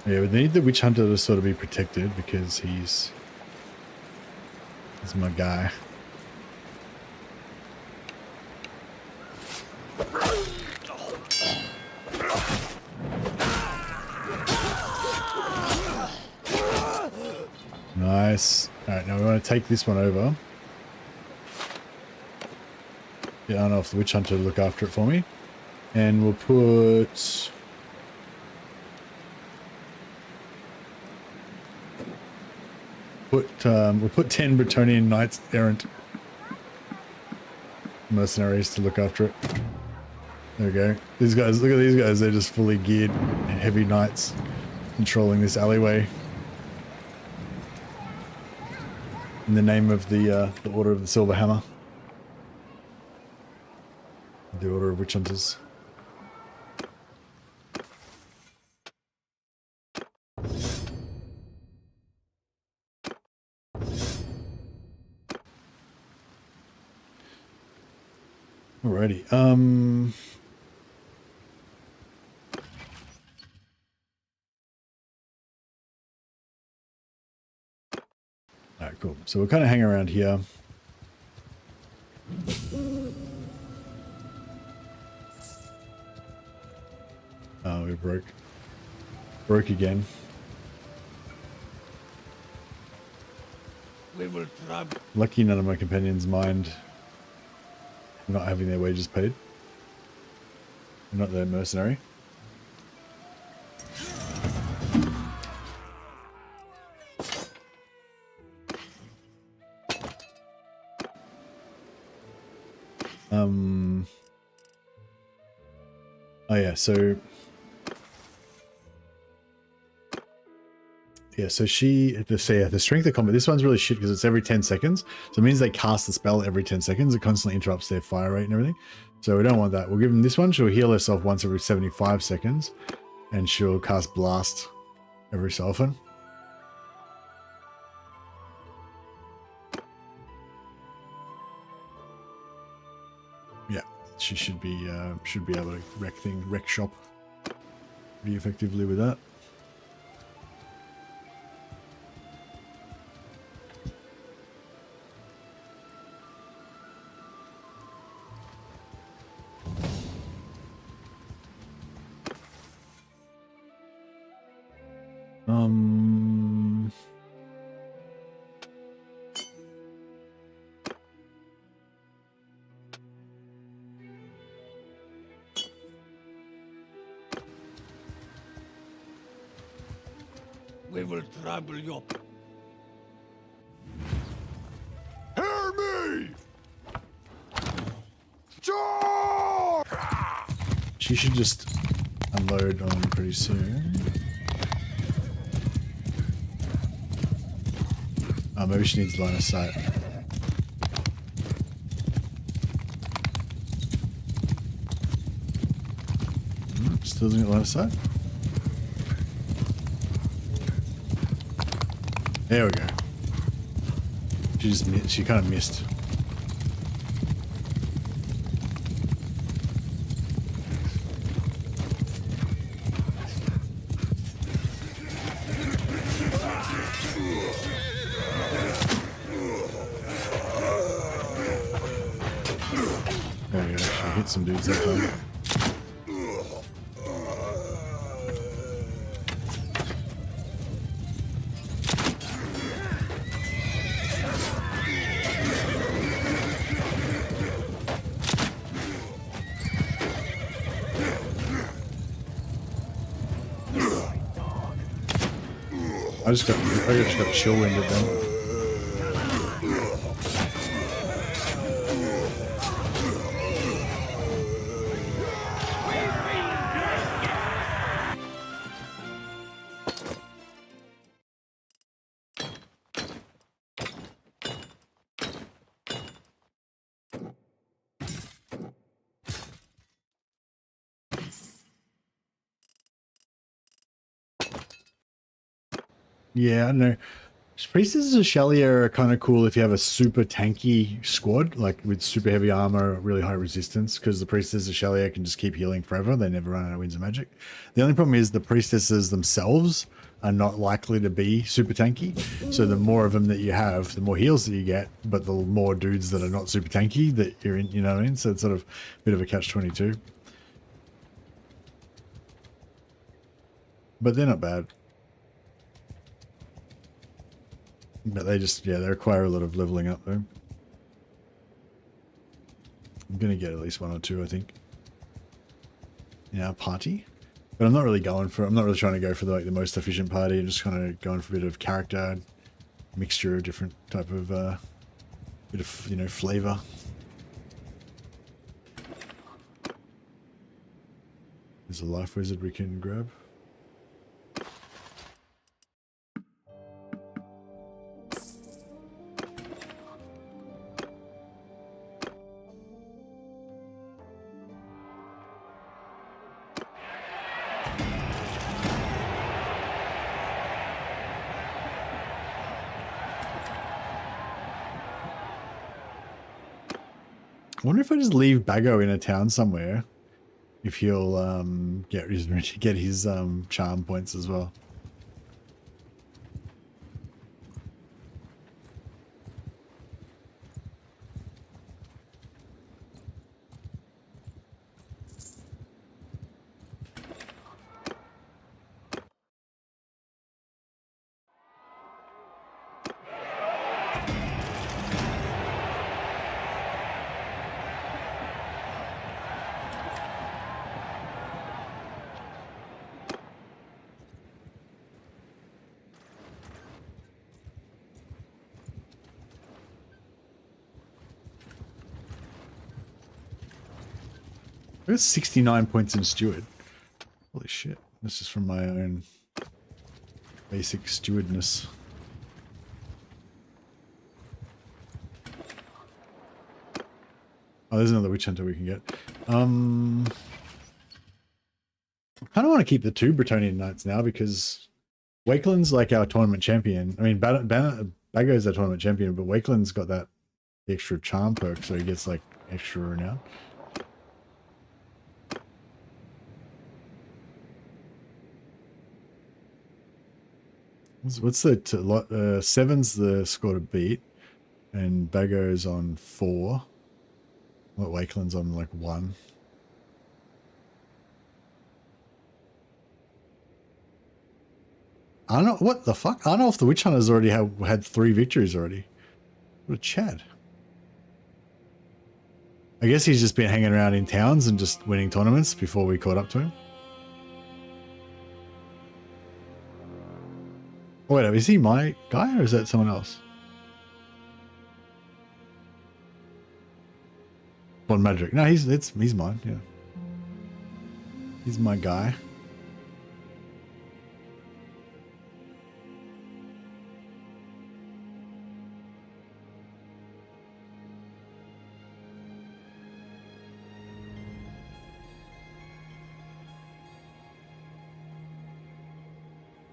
Yeah, we need the Witch Hunter to sort of be protected because he's my guy. Nice. Alright, now we want to take this one over. Get Arnulf the Witch Hunter to look after it for me. And we'll put... we'll put 10 Bretonnian Knights Errant mercenaries to look after it. There we go. These guys, look at these guys, they're just fully geared heavy knights controlling this alleyway. In the name of the Order of the Silver Hammer. The Order of Witch Hunters. Alrighty. Alright, cool. So we'll kind of hang around here. Oh, we broke. Broke again. We will try. Lucky none of my companions mind not having their wages paid. I'm not their mercenary. Oh yeah, so yeah, so the strength of combat, this one's really shit because it's every 10 seconds. So it means they cast the spell every 10 seconds. It constantly interrupts their fire rate and everything. So we don't want that. We'll give them this one. She'll heal herself once every 75 seconds. And she'll cast Blast every so often. Yeah, she should be able to wreck shop pretty effectively with that. We will trouble you. Hear me! Charge! She should just unload on pretty soon. Oh, maybe she needs line of sight. Still doesn't get line of sight? There we go. She kind of missed. There we go. She hit some dudes that time. I just got chill winded then. Yeah, I don't know. Priestesses of Shalier are kind of cool if you have a super tanky squad, like with super heavy armor, really high resistance, because the Priestesses of Shalier can just keep healing forever. They never run out of winds of magic. The only problem is the Priestesses themselves are not likely to be super tanky. So the more of them that you have, the more heals that you get, but the more dudes that are not super tanky that you're in, you know what I mean? So it's sort of a bit of a catch-22. But they're not bad. But they just, yeah, they require a lot of leveling up though. I'm going to get at least one or two, I think, in our party. But I'm not really going for, I'm not really trying to go for the most efficient party. I'm just kind of going for a bit of character, mixture of different type of, bit of, you know, flavor. There's a life wizard we can grab. wonder if I just leave Bago in a town somewhere, if he'll get his charm points as well. I got 69 points in steward. Holy shit. This is from my own basic stewardness. Oh, there's another witch hunter we can get. I kind of want to keep the 2 Bretonnian knights now because Wakeland's like our tournament champion. I mean, Bago's our tournament champion, but Wakeland's got that extra charm perk, so he gets like extra renown. What's the 7's the score to beat, and Bago's on 4. What, Wakeland's on like 1. I don't know what the fuck. I don't know if the witch hunters already had 3 victories already. What a Chad. I guess he's just been hanging around in towns and just winning tournaments before we caught up to him. Oh, wait, is he my guy or is that someone else? Bon Madrick. No, he's mine, yeah. He's my guy.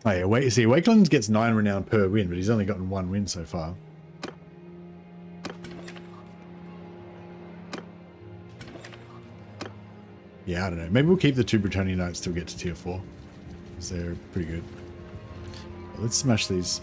Oh yeah, wait, see, Wakeland gets 9 renown per win, but he's only gotten 1 win so far. Yeah, I don't know. Maybe we'll keep the 2 Bretonnian knights till we get to tier 4. Because they're pretty good. But let's smash these.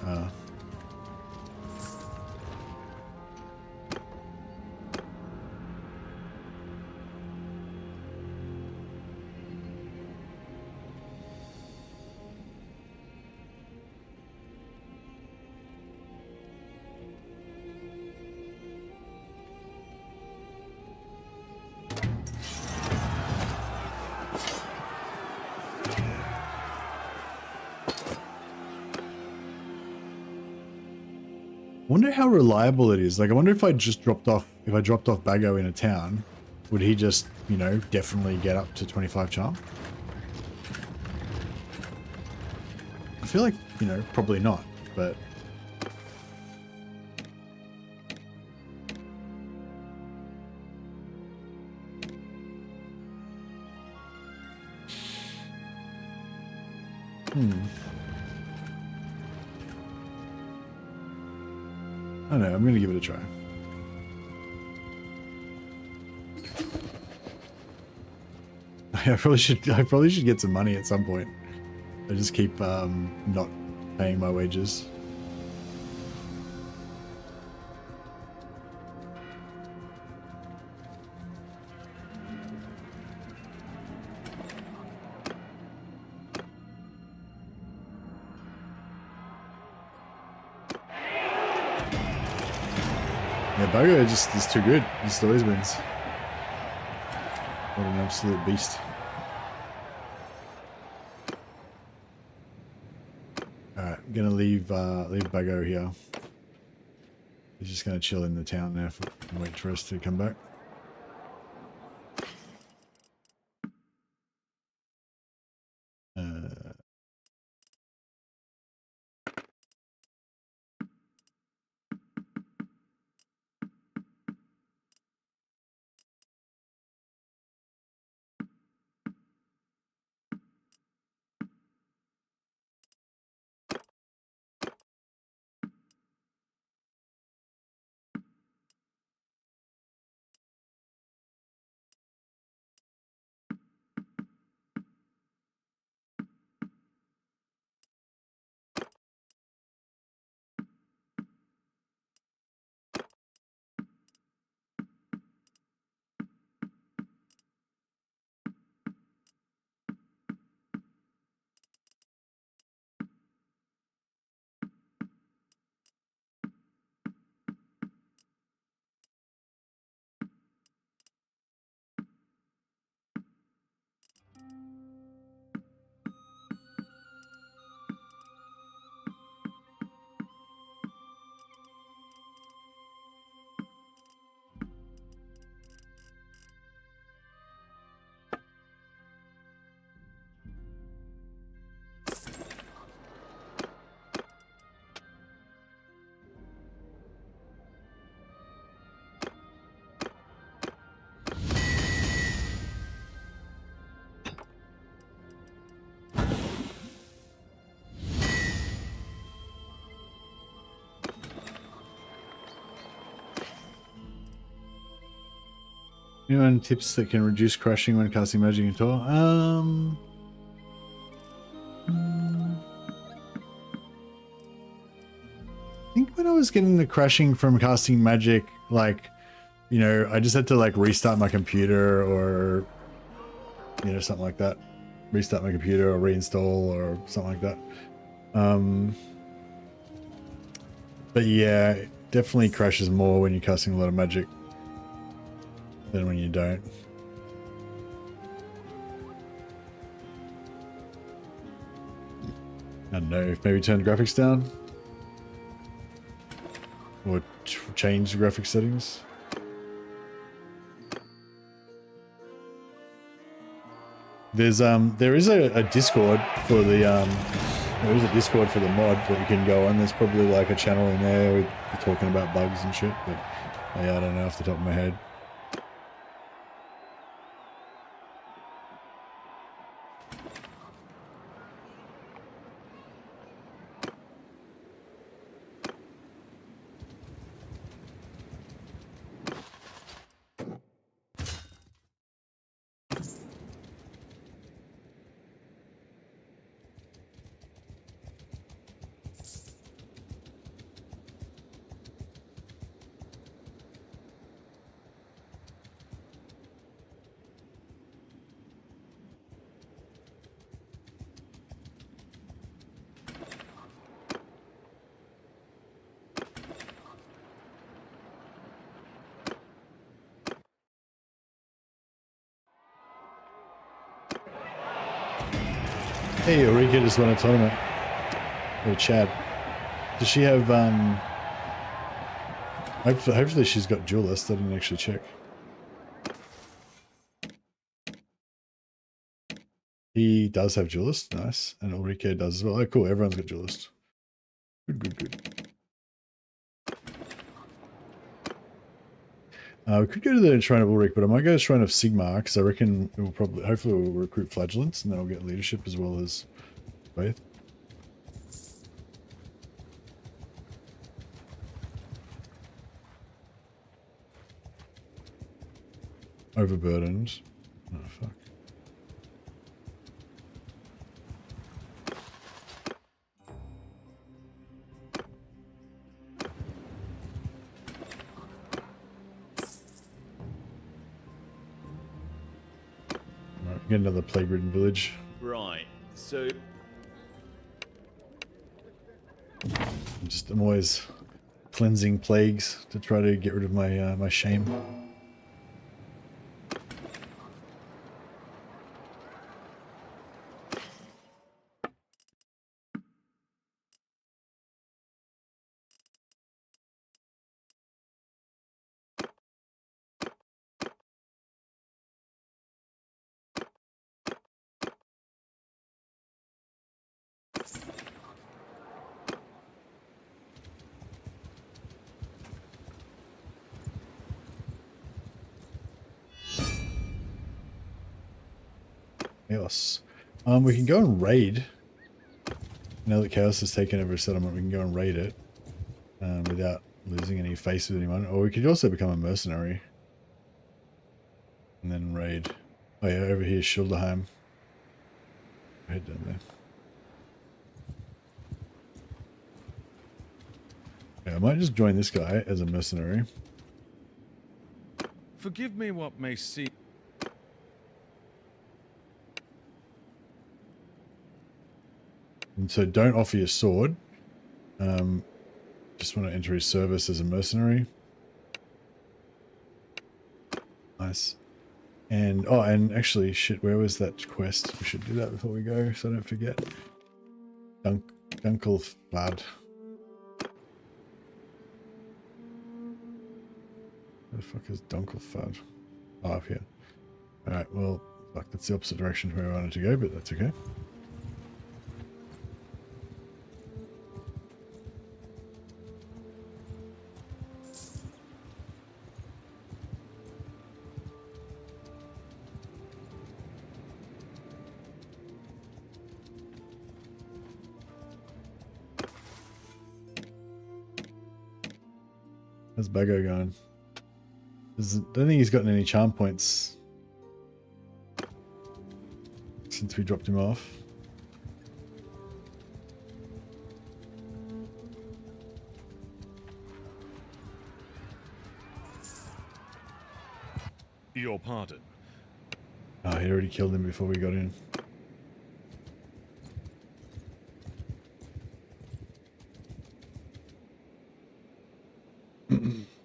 I wonder how reliable it is. Like, I wonder if I dropped off Bago in a town, would he just, you know, definitely get up to 25 charm? I feel like, you know, probably not, but... I don't know, I'm going to give it a try. I probably should get some money at some point. I just keep not paying my wages. Yeah, Bogo just is too good. He just always wins. What an absolute beast. Alright, I'm gonna leave Bogo here. He's just gonna chill in the town now and wait for us to come back. Anyone tips that can reduce crashing when casting magic in Tor? I think when I was getting the crashing from casting magic, like, you know, I just had to like restart my computer or, you know, something like that. Restart my computer or reinstall or something like that. But yeah, it definitely crashes more when you're casting a lot of magic than when you don't. I don't know, maybe turn the graphics down? Or change the graphics settings? There is a Discord for the mod that you can go on. There's probably like a channel in there with talking about bugs and shit, but yeah, I don't know off the top of my head. Hey, Eureka just won a tournament. Or Chad. Does she have, hopefully she's got Duelist. I didn't actually check. He does have Duelist. Nice. And Ulrike does as well. Oh, cool. Everyone's got Duelist. Good, good, good. We could go to the Shrine of Ulrich, but I might go to the Shrine of Sigmar, because I reckon it will probably, hopefully we'll recruit Flagellants, and then we'll get leadership as well as both. Overburdened. Oh, fuck. Alright, get another plague-ridden village. Right, so... I'm always cleansing plagues to try to get rid of my my shame. Chaos. We can go and raid. Now that Chaos has taken over a settlement, we can go and raid it without losing any face with anyone. Or we could also become a mercenary and then raid. Oh yeah, over here, Schilderheim. Head down there. Yeah, I might just join this guy as a mercenary. Forgive me what may seem... And so don't offer your sword. Just want to enter his service as a mercenary. Nice. And, oh, and actually, shit, where was that quest? We should do that before we go, so I don't forget. Dunkelfad. Where the fuck is Dunkelfad? Oh, up here. Alright, well, fuck, that's the opposite direction where I wanted to go, but that's okay. How's Bago going? Don't think he's gotten any charm points since we dropped him off. Your pardon. Oh, he already killed him before we got in.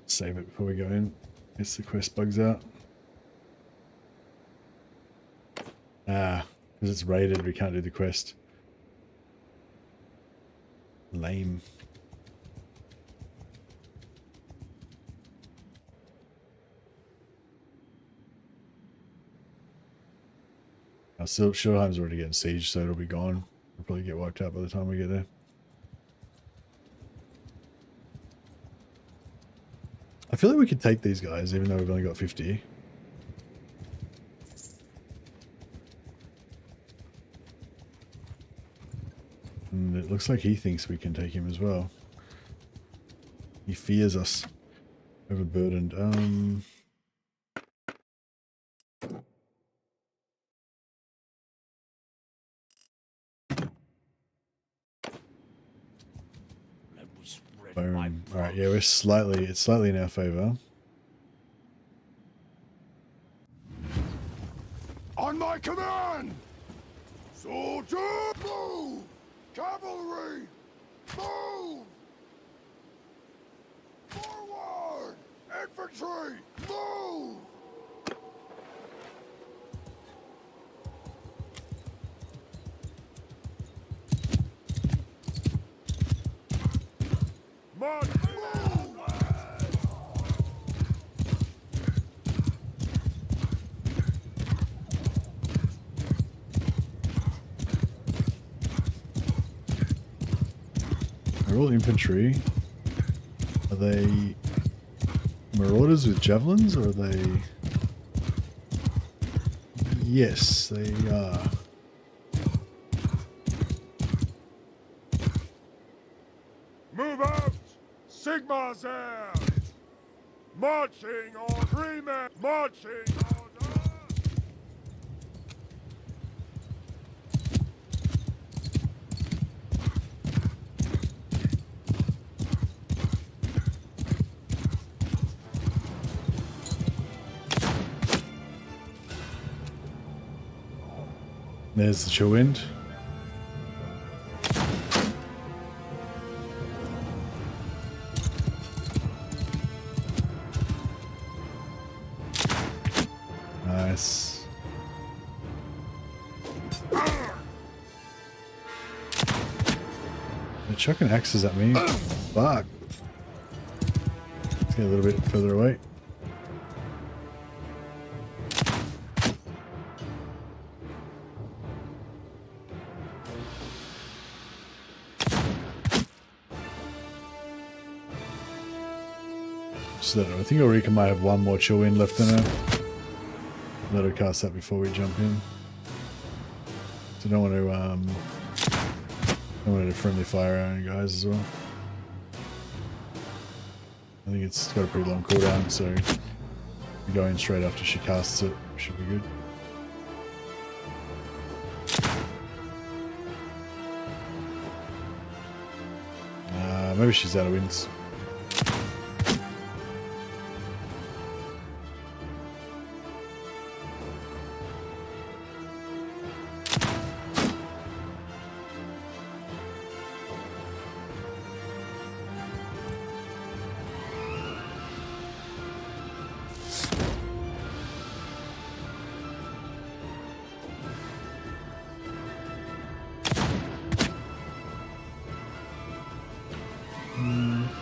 Save it before we go in. Guess the quest bugs out. Ah, because it's raided, we can't do the quest. Lame. Shortheim's already getting sieged, so it'll be gone. We'll probably get wiped out by the time we get there. I feel like we could take these guys, even though we've only got 50. And it looks like he thinks we can take him as well. He fears us. Overburdened. Boom. Alright, yeah, it's slightly in our favour. On my command! Soldier, move! Cavalry, move! Forward! Infantry, move! March! They're all infantry. Are they marauders with javelins, or are they... Yes, they are. Move out! Sigma's there! Marching on 3 men! Marching on... There's the chill wind. Nice. They're chucking axes at me. Fuck. Let's get a little bit further away. So I think Ulrika might have one more chill wind left in her. Let her cast that before we jump in. So don't want to friendly fire our own guys as well. I think it's got a pretty long cooldown, so we go in straight after she casts it. Should be good. Maybe she's out of winds.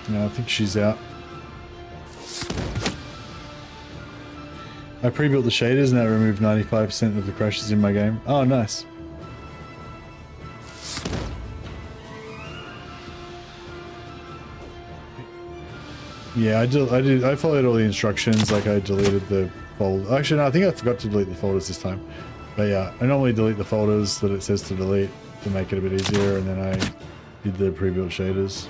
No, I think she's out. I pre-built the shaders and that removed 95% of the crashes in my game. Oh, nice. Yeah, I followed all the instructions, like I deleted the folder. Actually, no, I think I forgot to delete the folders this time. But yeah, I normally delete the folders that it says to delete to make it a bit easier, and then I did the pre-built shaders.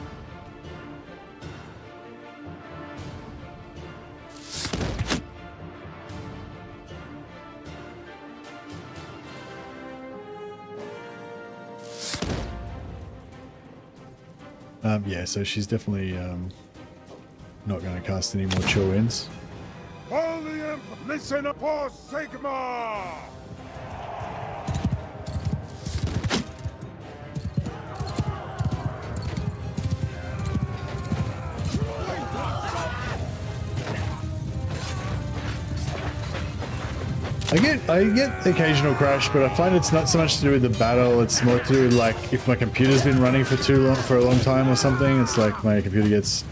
Yeah, so she's definitely not going to cast any more chill winds. Holy Emperor, listen up, poor Sigma! I get the occasional crash, but I find it's not so much to do with the battle. It's more to do with, like, if my computer's been running for a long time or something. It's like my computer gets,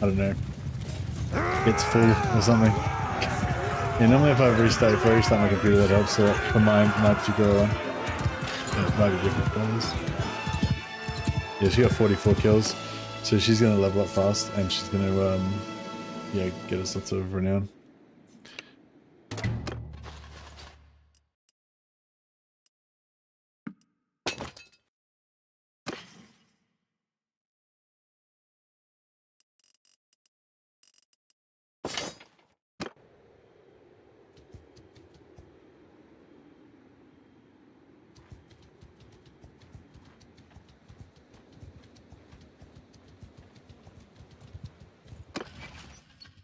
I don't know, gets full or something. Yeah, normally if I restart my computer, that helps for my particular one. Yeah, it might be different for others. Yeah, she got 44 kills, so she's gonna level up fast, and she's gonna yeah, get us lots of renown.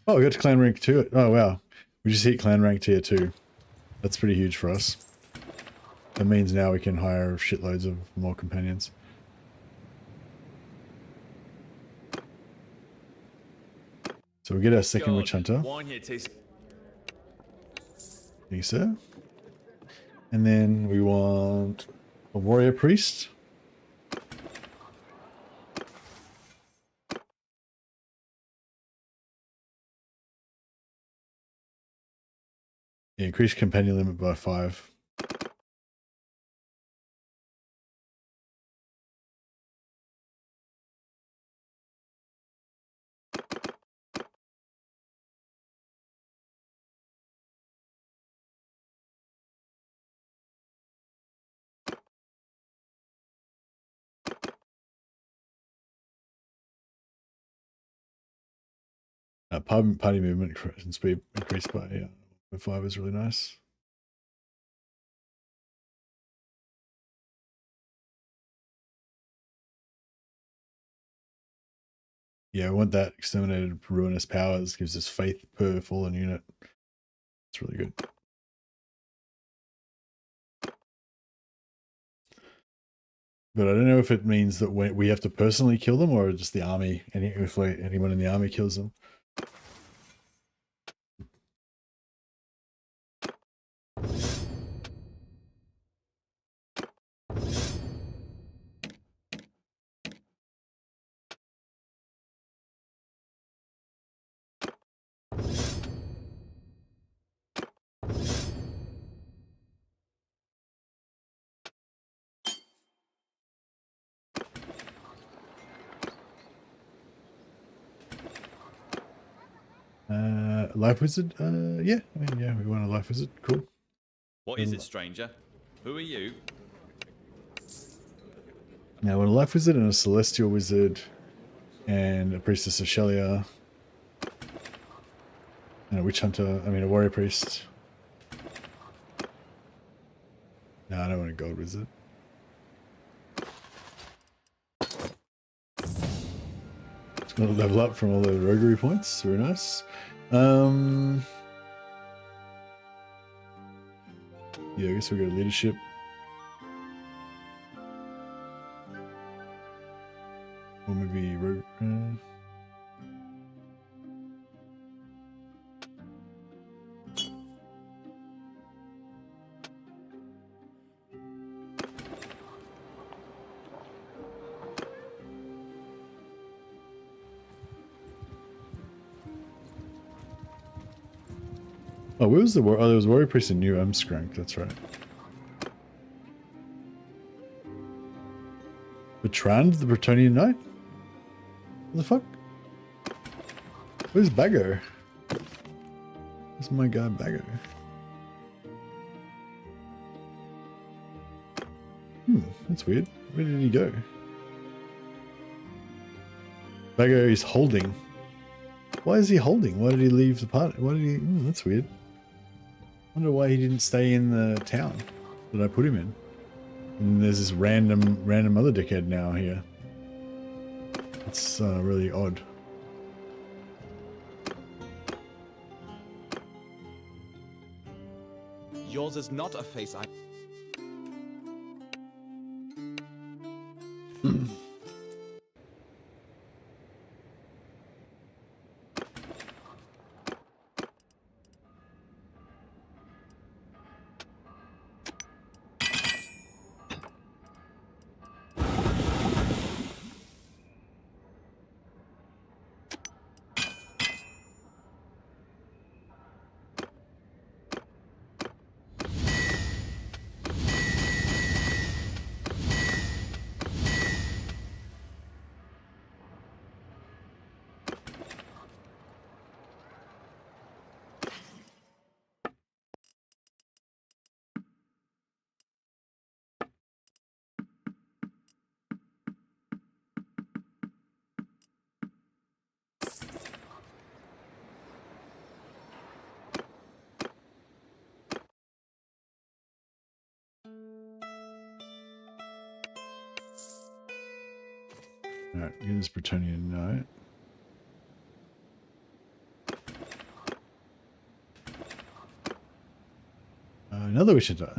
Oh, we got to clan rank 2. Oh, wow. We just hit clan rank tier 2. That's pretty huge for us. That means now we can hire shitloads of more companions. So we get our second witch hunter. Wine here tastes. Thank you, sir. And then we want a warrior priest. Yeah, increase companion limit by 5. Party movement and speed increased by 5 is really nice. Yeah, we want that exterminated ruinous powers. Gives us faith per fallen unit. It's really good. But I don't know if it means that we have to personally kill them or just the army. If anyone in the army kills them. Life wizard? Yeah. I mean, yeah, we want a life wizard. Cool. What is it, stranger? Who are you? Now, I want a life wizard and a celestial wizard and a priestess of Shelia and a witch hunter. I mean, a warrior priest. No, I don't want a gold wizard. It's going to level up from all the roguery points. Very nice. Yeah, I guess we got leadership. Or maybe rogue. Oh, where was the war? Oh, there was warrior priest in New Amskrank. That's right. Bertrand, the Bretonian knight? What the fuck? Where's Baggo? Where's my guy Baggo? That's weird. Where did he go? Baggo is holding. Why is he holding? Why did he leave the party? Why did he? That's weird. I wonder why he didn't stay in the town that I put him in. And there's this random other dickhead now here. It's really odd. Yours is not a face I... Alright, get this Bretonian note. Another wish hunter.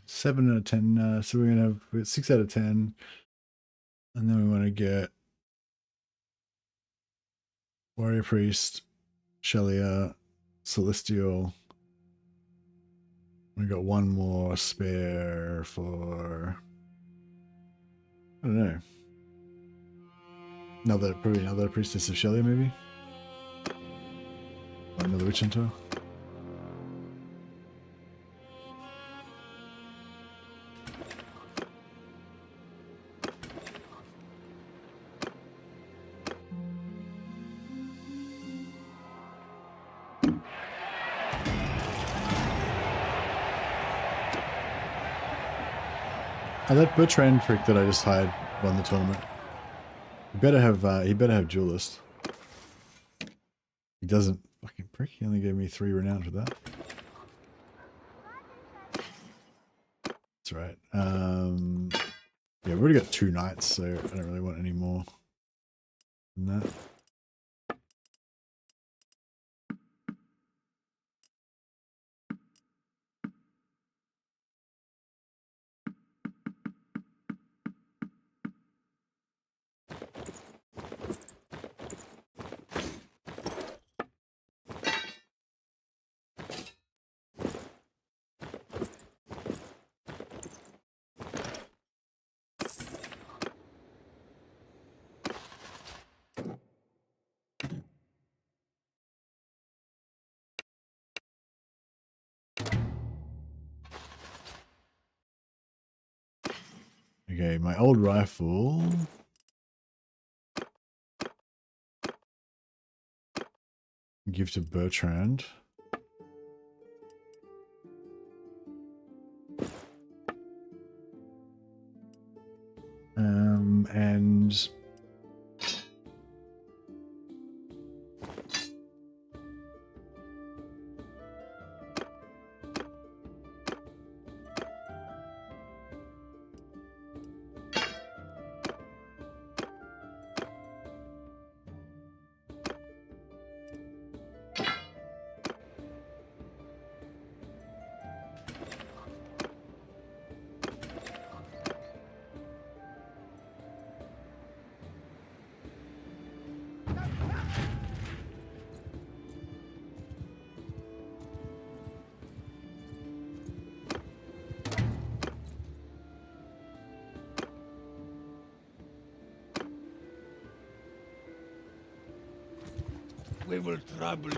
7 out of 10. So we're gonna have 6 out of 10, and then we want to get warrior priest, Shelia, celestial. We got one more spare for, I don't know, probably another priestess of Shelia, maybe, or another witch hunter. Oh, that Bertrand prick that I just hired won the tournament. He better have duelist. He doesn't, fucking prick. He only gave me 3 renown for that. That's right. Yeah, we've already got 2 knights, so I don't really want any more than that. Okay, my old rifle. Give to Bertrand. And We will trouble.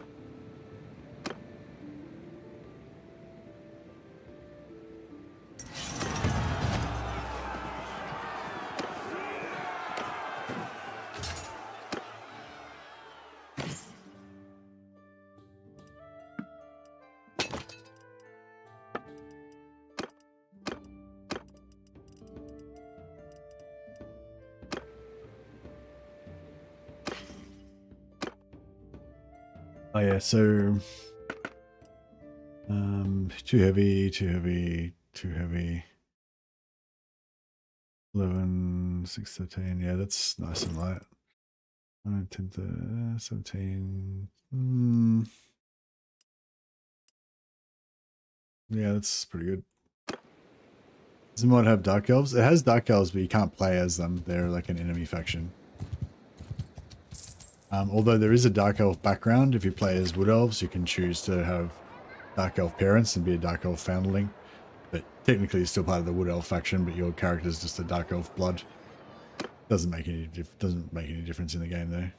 oh yeah, so too heavy, too heavy, too heavy. 11, 6, 13. Yeah, that's nice and light. 9, 10, 17. Yeah, that's pretty good. Does the mod have Dark Elves? It has Dark Elves, but you can't play as them. They're like an enemy faction. Although there is a Dark Elf background. If you play as Wood Elves, you can choose to have Dark Elf parents and be a Dark Elf foundling. But technically, you're still part of the Wood Elf faction, but your character is just a Dark Elf blood. Doesn't make any difference in the game though.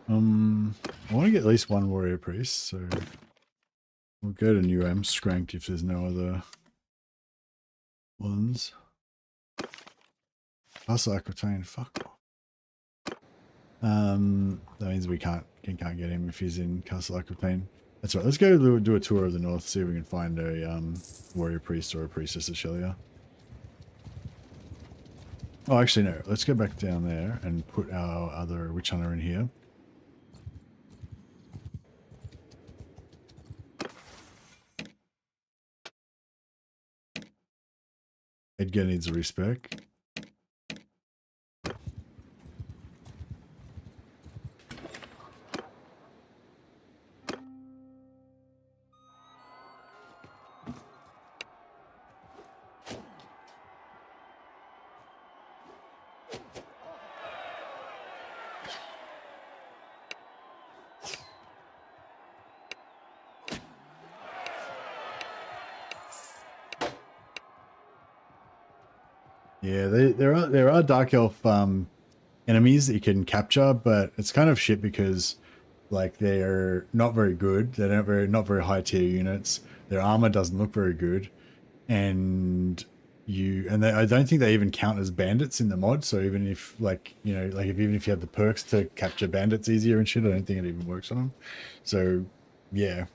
I want to get at least one warrior priest, so we'll go to new M Scranked if there's no other ones. Castle Aquitaine, fuck off. That means we can't get him if he's in Castle Aquitaine. That's right. Let's go do a tour of the north, see if we can find a warrior priest or a priestess of Shelia. Oh, actually no. Let's go back down there and put our other witch hunter in here. Edgar needs a respec. Yeah, there are Dark Elf enemies that you can capture, but it's kind of shit because like they're not very good. They're not very high tier units. Their armor doesn't look very good, and I don't think they even count as bandits in the mod. So even if even if you have the perks to capture bandits easier and shit, I don't think it even works on them. So yeah,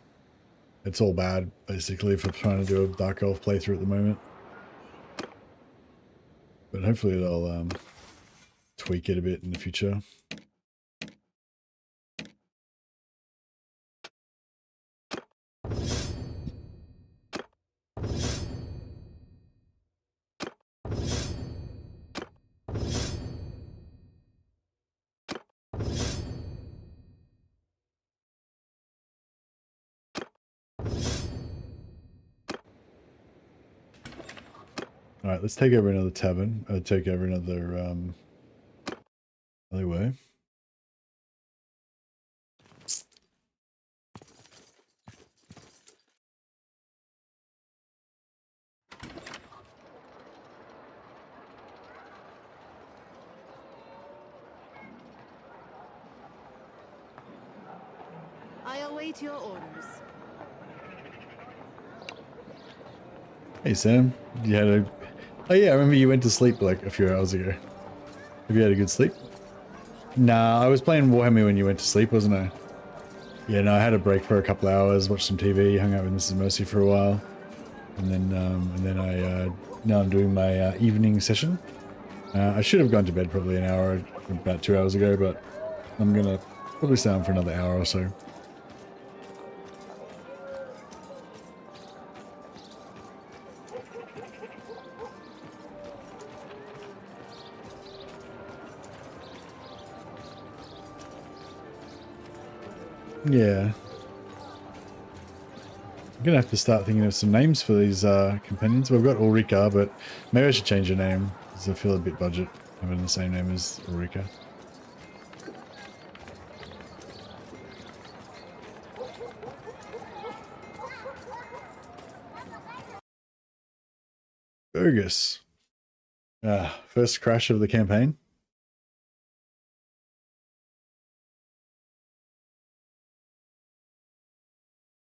it's all bad basically for trying to do a Dark Elf playthrough at the moment. But hopefully they'll tweak it a bit in the future. All right, let's take over another tavern. Take over another alleyway. I await your orders. Hey Sam, you had a... Oh yeah, I remember you went to sleep like a few hours ago. Have you had a good sleep? Nah, I was playing Warhammer when you went to sleep, wasn't I? Yeah, no, I had a break for a couple hours, watched some TV, hung out with Mrs. Mercy for a while, and then now I'm doing my evening session. I should have gone to bed probably an hour, about 2 hours ago, but I'm gonna probably stay on for another hour or so. Yeah. I'm gonna have to start thinking of some names for these companions. We've got Ulrika, but maybe I should change her name because I feel a bit budget having the same name as Ulrika. Fergus. First crash of the campaign.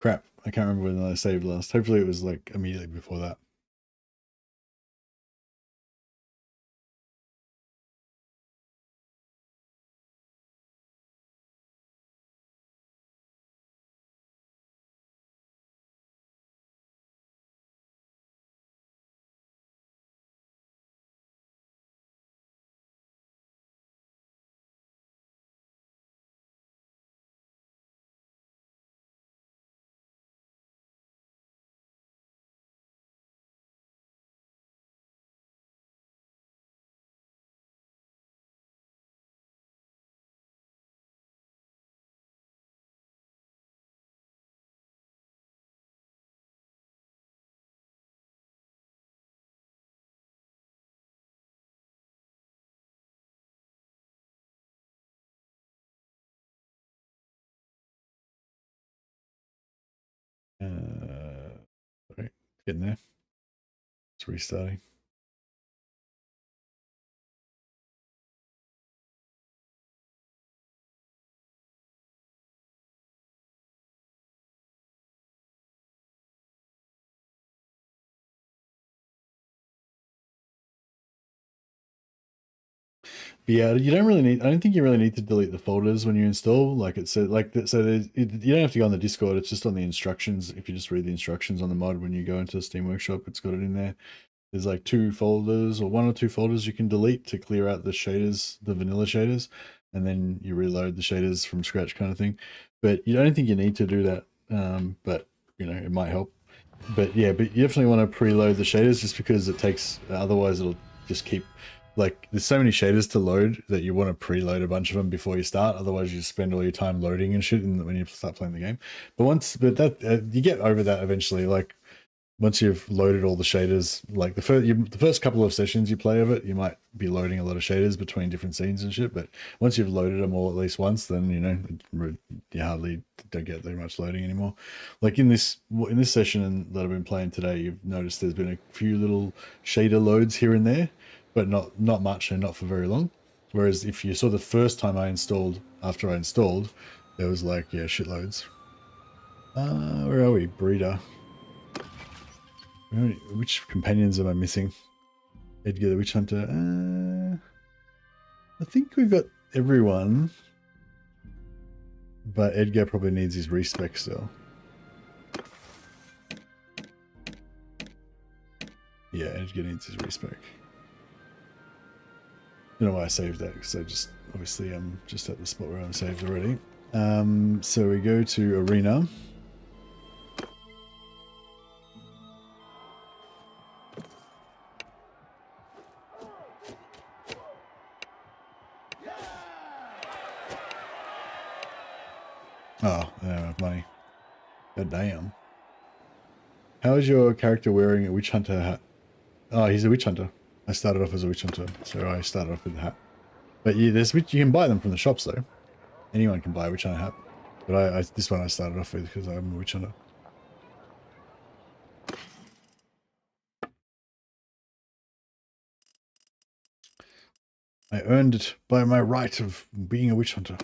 Crap, I can't remember when I saved last. Hopefully it was like immediately before that. Sorry, getting there. It's restarting. But yeah, you don't really need. I don't think you really need to delete the folders when you install. Like it said, like so. You don't have to go on the Discord. It's just on the instructions. If you just read the instructions on the mod when you go into Steam Workshop, it's got it in there. There's like 2 folders or 1 or 2 folders you can delete to clear out the shaders, the vanilla shaders, and then you reload the shaders from scratch, kind of thing. But you don't think you need to do that. But you know, it might help. But yeah, but you definitely want to preload the shaders just because it takes. Otherwise, it'll just keep. Like, there's so many shaders to load that you want to preload a bunch of them before you start. Otherwise, you spend all your time loading and shit when you start playing the game. But that you get over that eventually. Like, once you've loaded all the shaders, like the first couple of sessions you play of it, you might be loading a lot of shaders between different scenes and shit. But once you've loaded them all at least once, then you know you hardly don't get very much loading anymore. Like in this session that I've been playing today, you've noticed there's been a few little shader loads here and there, but not much and not for very long. Whereas if you saw the first time after I installed, there was like, yeah, shitloads. Where are we? Breeder. Which companions am I missing? Edgar the Witch Hunter. I think we've got everyone. But Edgar probably needs his respec still. Yeah, Edgar needs his respec. I don't know why I saved that, because I just, obviously I'm just at the spot where I'm saved already. So we go to Arena. Oh, I don't have money. God damn. How is your character wearing a witch hunter hat? Oh, he's a witch hunter. I started off as a witch hunter, so I started off with the hat. But yeah, you can buy them from the shops though. Anyone can buy a witch hunter hat. But this one I started off with because I'm a witch hunter. I earned it by my right of being a witch hunter.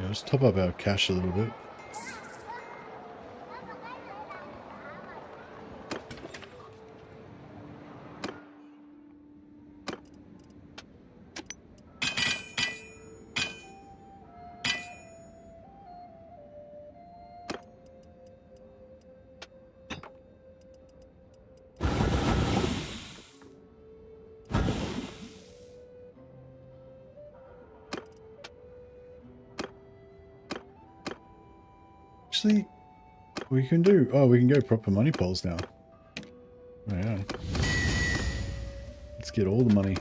Yeah, let's top up our cash a little bit. Actually, we can do... Oh, we can go proper money polls now. Oh, yeah. Let's get all the money.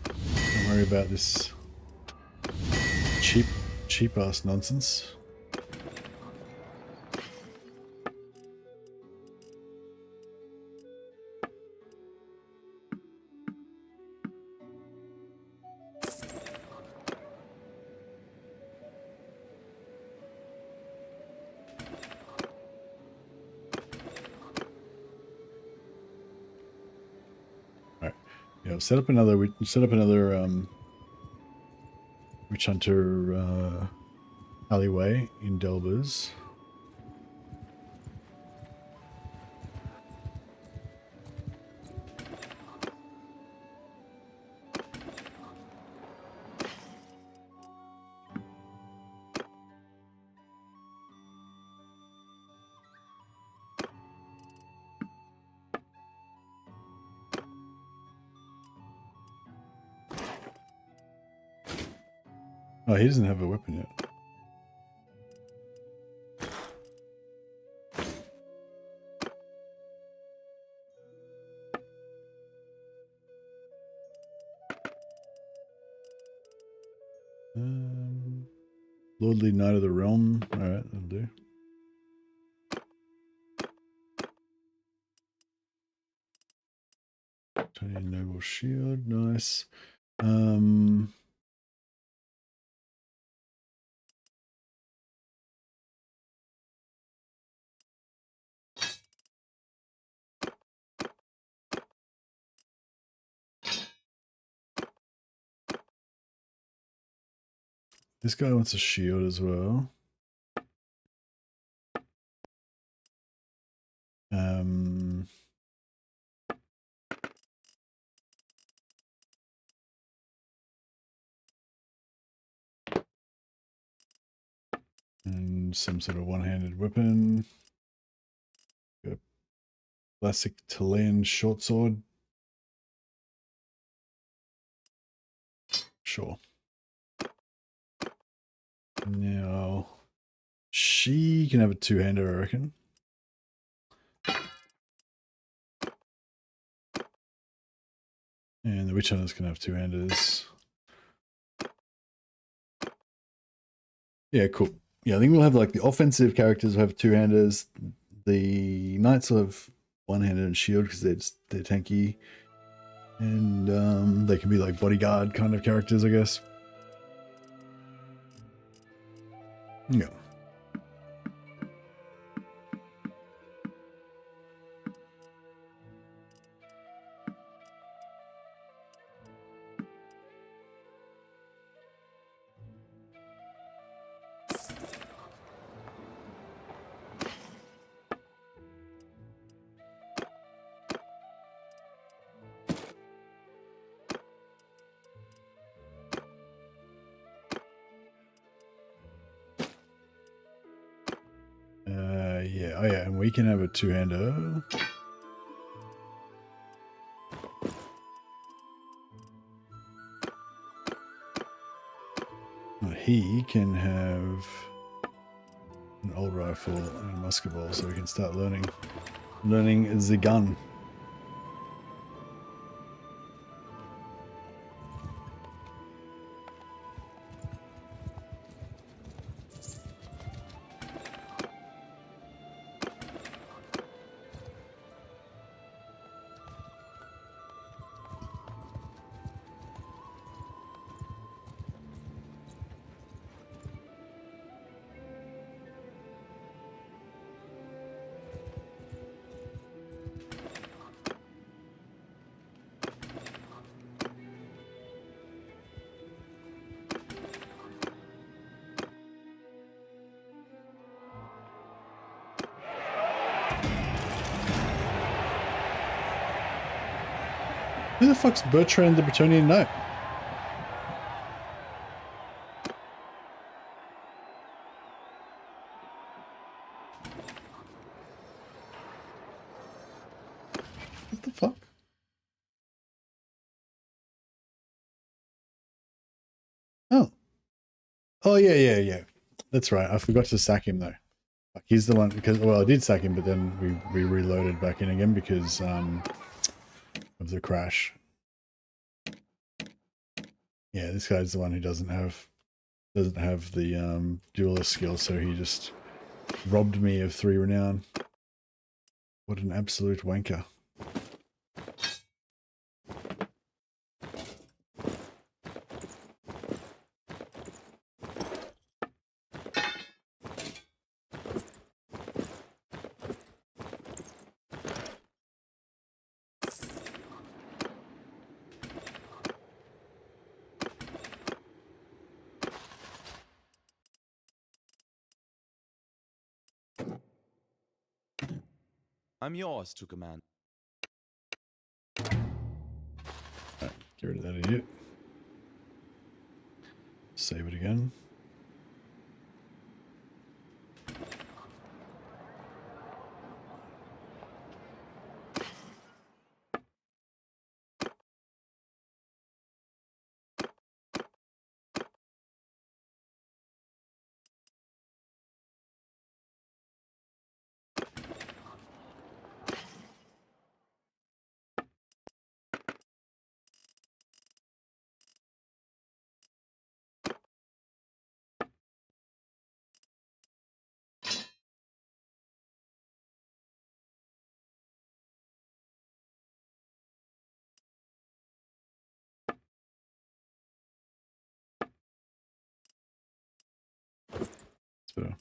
Don't worry about this cheap ass nonsense. Yeah, set up another witch hunter alleyway in Delbers. Oh, he doesn't have a weapon yet. Lordly Knight of the Realm. Alright, that'll do. Tiny Noble Shield, nice. This guy wants a shield as well. And some sort of one-handed weapon. A classic Talayan short sword. Sure. Now, she can have a two-hander, I reckon. And the witch hunters can have two-handers. Yeah, cool. Yeah, I think we'll have like the offensive characters will have two-handers. The knights will have one-handed and shield because they're tanky. And they can be like bodyguard kind of characters, I guess. Yeah. Yeah, oh yeah, and we can have a two-hander. He can have an old rifle and a musket ball, so we can start learning the gun. Who the fuck's Bertrand the Bretonian Knight? What the fuck? Oh. Oh, yeah. That's right. I forgot to sack him, though. Like, he's the one, because, well, I did sack him, but then we reloaded back in again because of the crash. Yeah, this guy's the one who doesn't have the duelist skill, so he just robbed me of 3 renown. What an absolute wanker. I'm yours to command. Right, get rid of that idiot. Save it again. It's better.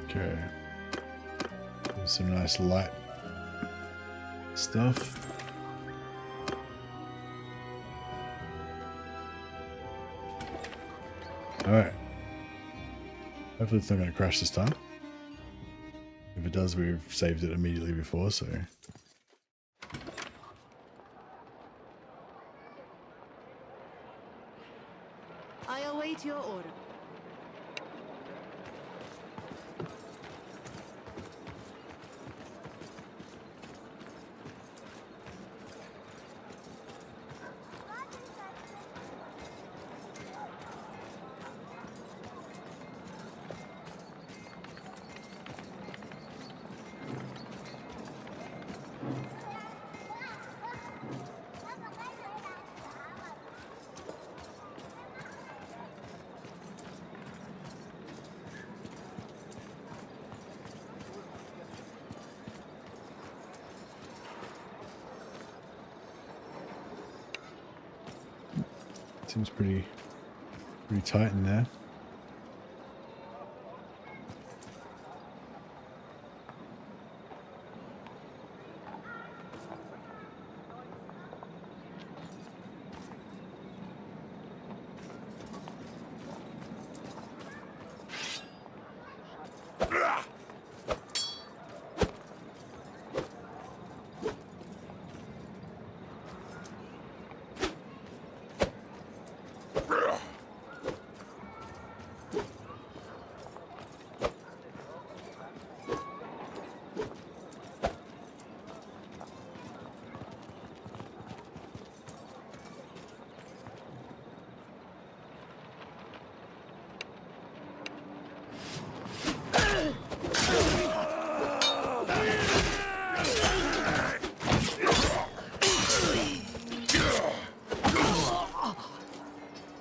Okay. There's some nice light stuff. Alright. Hopefully it's not going to crash this time. If it does, we've saved it immediately before, so... I await your order. Seems pretty tight in there.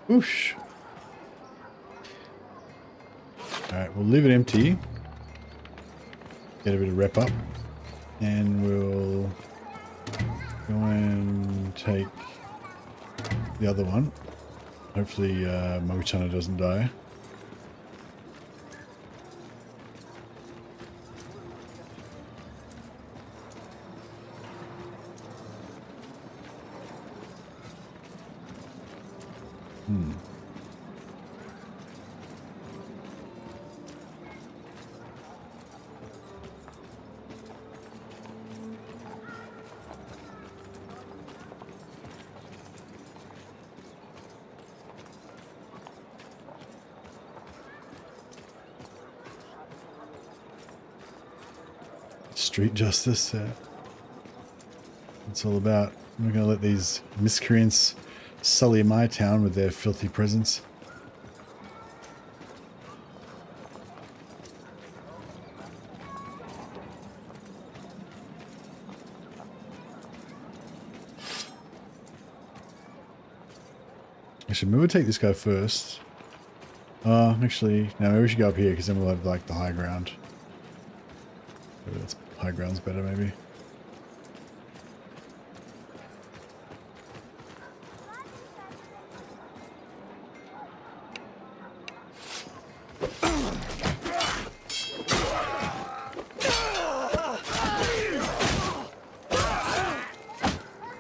Whoosh. Alright, we'll leave it empty. Get a bit of rep up. And we'll go and take the other one. Hopefully my Wichana doesn't die. Street justice, it's all about. I'm not going to let these miscreants sully my town with their filthy presence. Actually, maybe we'll take this guy first. Actually, no, maybe we should go up here because then we'll have like the high ground. That's high ground's better, maybe.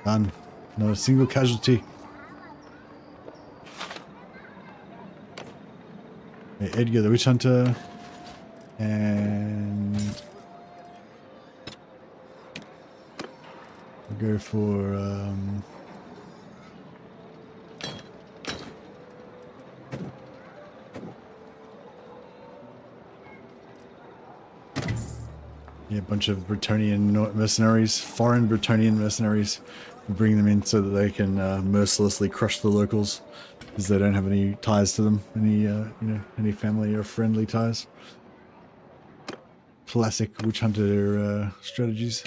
Done. Not a single casualty. Okay, Edgar the Witch Hunter. And we'll go for yeah, a bunch of Bretonnian mercenaries, foreign Bretonnian mercenaries. We'll bring them in so that they can mercilessly crush the locals, because they don't have any ties to them, any you know, any family or friendly ties. Classic witch hunter strategies.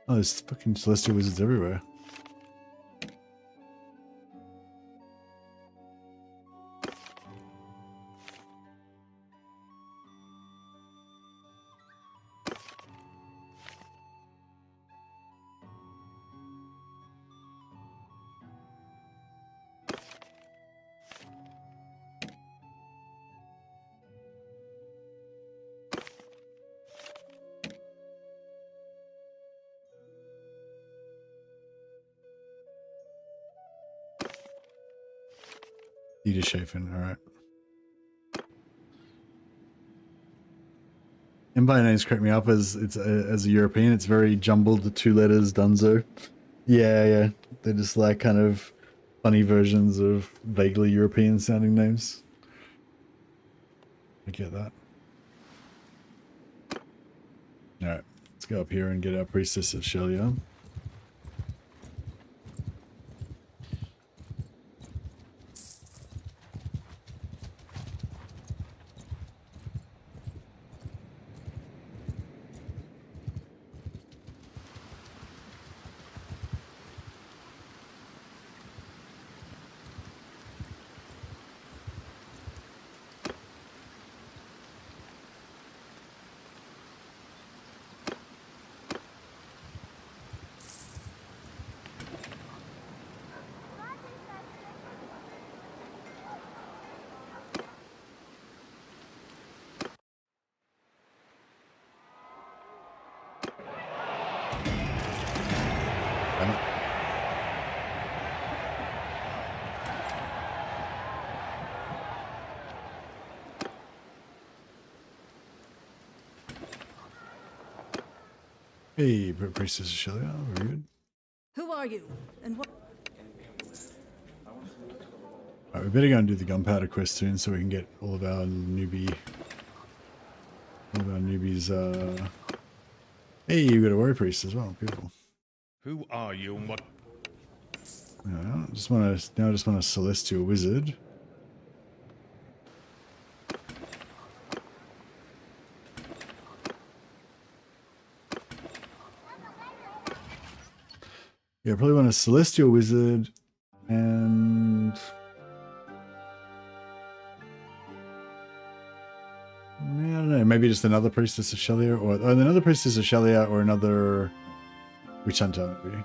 Oh, there's fucking celestial wizards everywhere. Niederschafen, alright. Empire names crack me up as as a European. It's very jumbled, the two letters, Dunzo. Yeah, they're just like kind of funny versions of vaguely European sounding names. I get that. Alright, let's go up here and get our priestess of Shelia. Hey, Priestess Shelia, very good. Who are you? And what? Alright, we better go and do the gunpowder quest soon so we can get all of our newbies, Hey, you got a warrior priest as well, beautiful. Who are you and what? Now I just want a celestial wizard. Yeah, I probably want a celestial wizard and I don't know, maybe just another priestess of Shelia or another priestess of Shelia or another witch hunter maybe.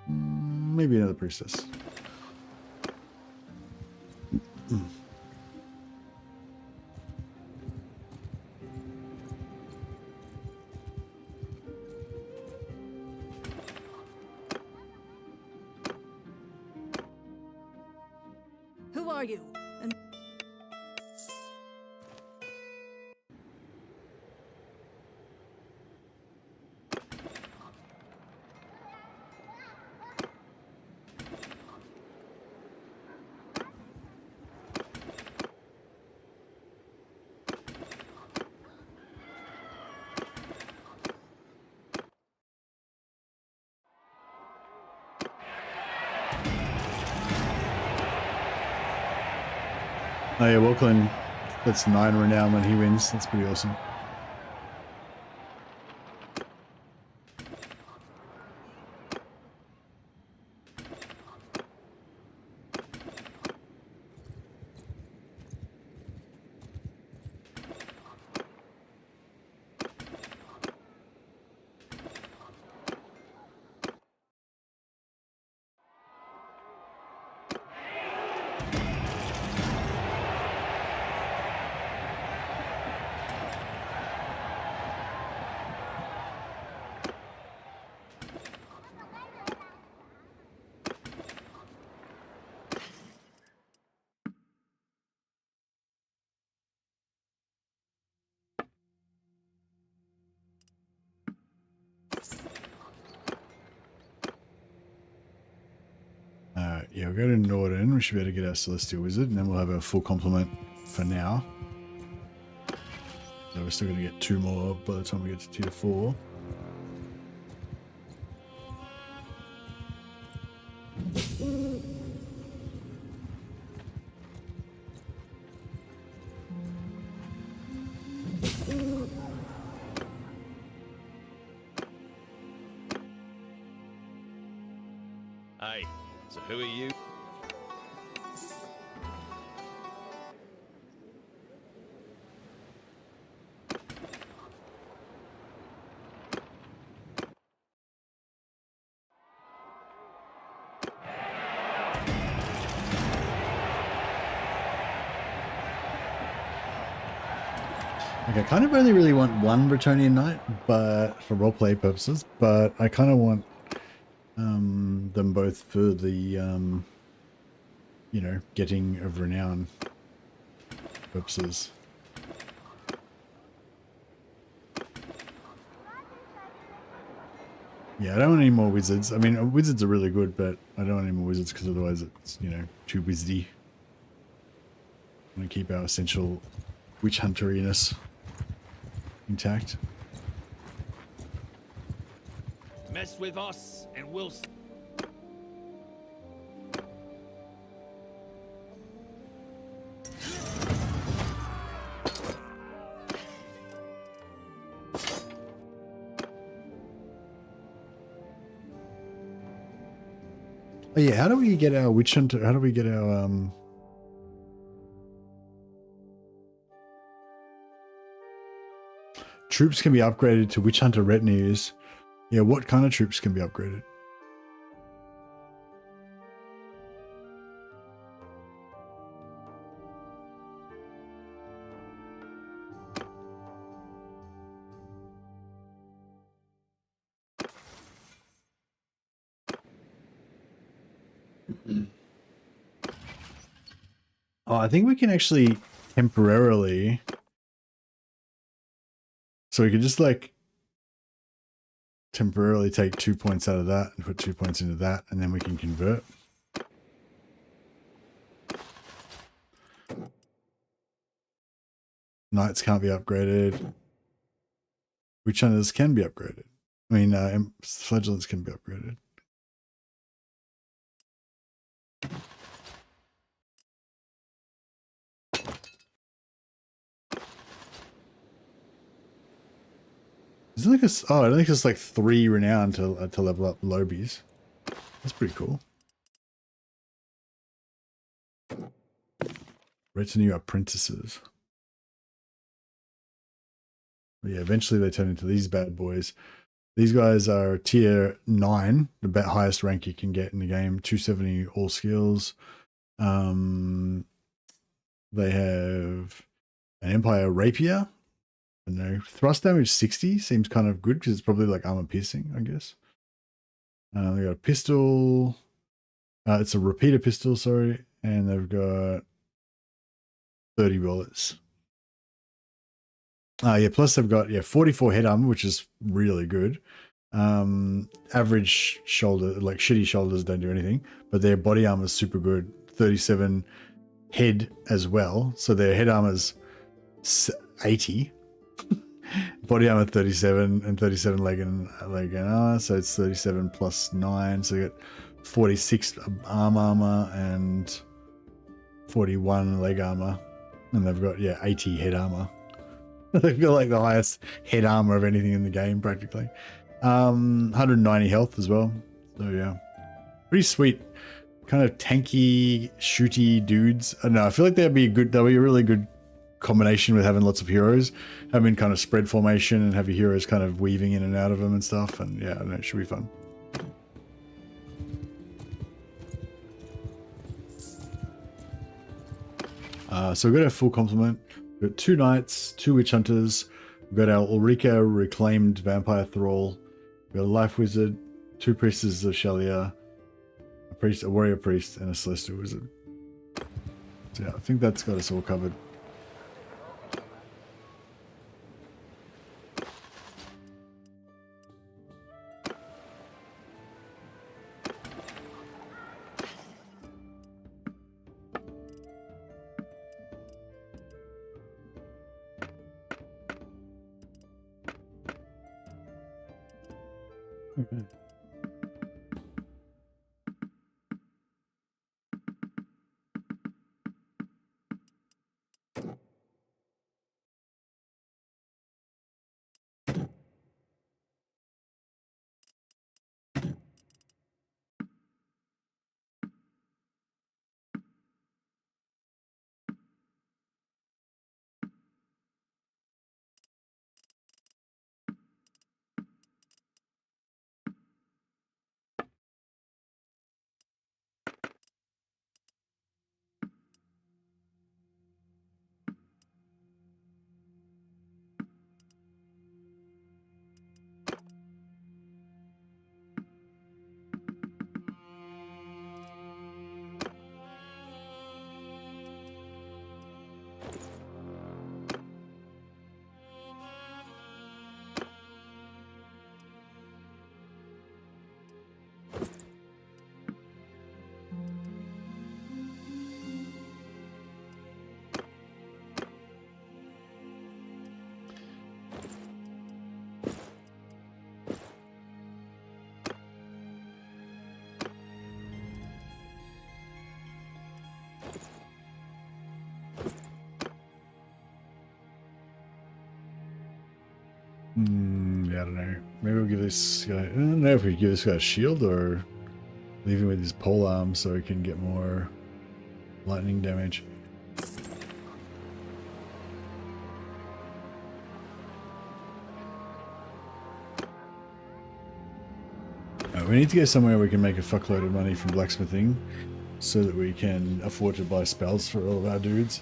Maybe another priestess. Who are you? And Oh yeah, Wilklin, that's 9 renown when he wins. That's pretty awesome. Yeah, we'll go to Norden. We should be able to get our Celestial Wizard, and then we'll have a full complement for now. So we're still going to get 2 more by the time we get to tier 4. Hey, so who are you? Like, I kind of only really want 1 Bretonian Knight, but for roleplay purposes, but I kind of want them both for the, you know, getting of renown purposes. Yeah, I don't want any more wizards. I mean, wizards are really good, but I don't want any more wizards because otherwise it's, you know, too wizardy. I want to keep our essential witch hunteriness intact. Mess with us, and we'll. Oh yeah, how do we get our witch hunter? How do we get our troops can be upgraded to witch hunter retinues? Yeah, what kind of troops can be upgraded? Oh, I think we can actually temporarily So we could just like temporarily take 2 points out of that and put 2 points into that, and then we can convert. Knights can't be upgraded. Witch hunters can be upgraded. I mean, flagellants can be upgraded. Is it like a, oh, I think it's like 3 renown to level up Lobies. That's pretty cool. Retinue apprentices. But yeah, eventually they turn into these bad boys. These guys are tier 9, the highest rank you can get in the game. 270 all skills. They have an Empire Rapier. I don't know. Thrust damage 60 seems kind of good because it's probably like armor piercing, I guess. They got a pistol. It's a repeater pistol, sorry. And they've got 30 bullets. Yeah, plus they've got 44 head armor, which is really good. Average shoulder, like shitty shoulders don't do anything, but their body armor is super good. 37 head as well, so their head armor's 80. Body armor 37 and 37 leg and armor, so it's 37 plus 9, so you get 46 arm armor and 41 leg armor, and they've got 80 head armor. They've got like the highest head armor of anything in the game practically. 190 health as well, so yeah, pretty sweet. Kind of tanky, shooty dudes. I don't know, I feel like they'll be a really good combination with having lots of heroes, having kind of spread formation and have your heroes kind of weaving in and out of them and stuff, and yeah, I don't know, it should be fun. So we've got our full complement. We've got 2 knights, 2 witch hunters, we've got our Ulrika reclaimed vampire thrall, we've got a life wizard, 2 priestesses of Shelia, a warrior priest, and a celestial wizard. So yeah, I think that's got us all covered. Okay. Yeah, I don't know. Maybe we'll give this guy... I don't know if we give this guy a shield or leave him with his pole arm so he can get more lightning damage. We need to go somewhere we can make a fuckload of money from blacksmithing so that we can afford to buy spells for all of our dudes.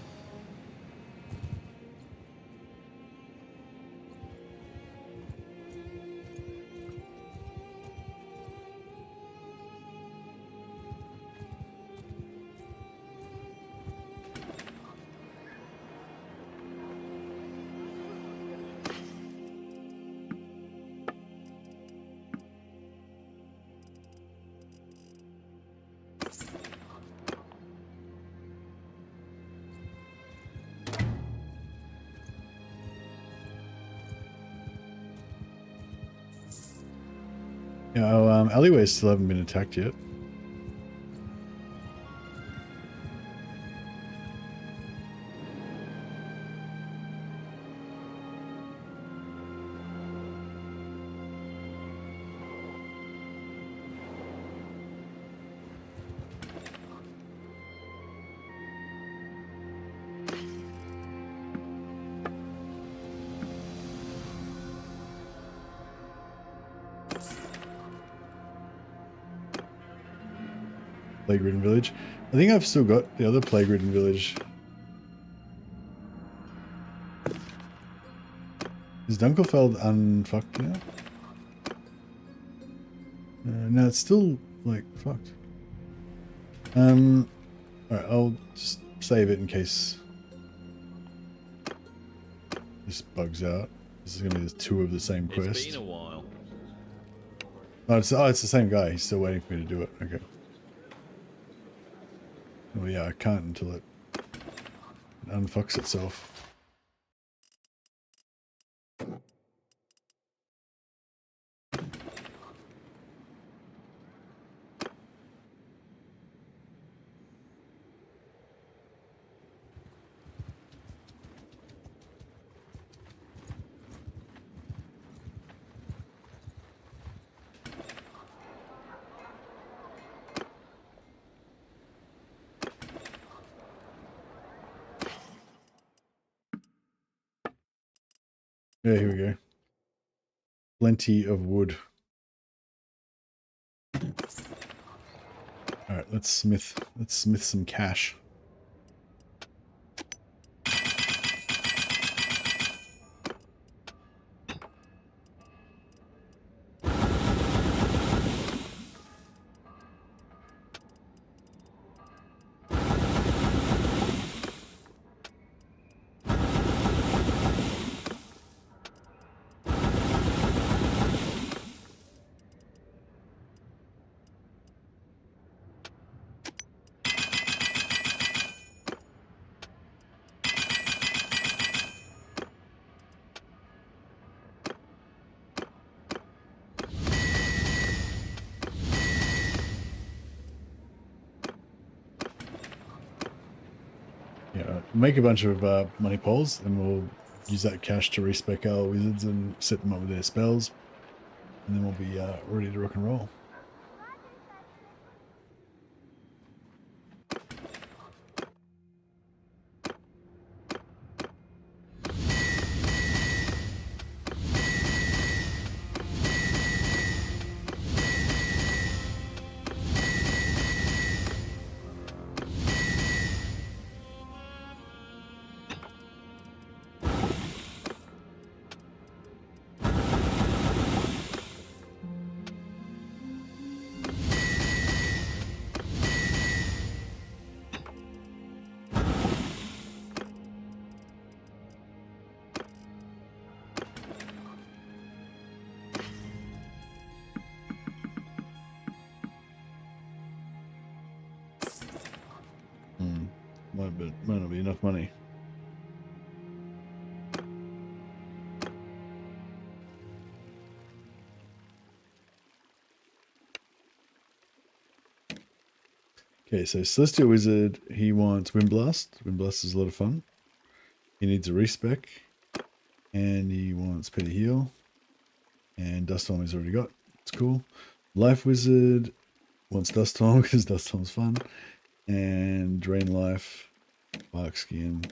Yeah, our alleyways still haven't been attacked yet. Plague-ridden village. I think I've still got the other plague-ridden village. Is Dunkelfeld unfucked now? No, it's still like fucked. Alright, I'll just save it in case this bugs out. This is gonna be two of the same quest. It's been a while. Oh, it's the same guy. He's still waiting for me to do it. Okay. Well, yeah, I can't until it unfucks itself. Yeah, here we go. Plenty of wood. Alright, let's smith some cash. Yeah, make a bunch of money poles, and we'll use that cash to respec our wizards and set them up with their spells, and then we'll be ready to rock and roll. Might not be enough money. Okay, so Celestial Wizard, he wants Windblast. Windblast is a lot of fun. He needs a respec. And he wants Petty Heal. And Dust Storm he's already got. It's cool. Life Wizard wants Dust Storm because Dust Storm's fun. And Drain Life, Bark Skin,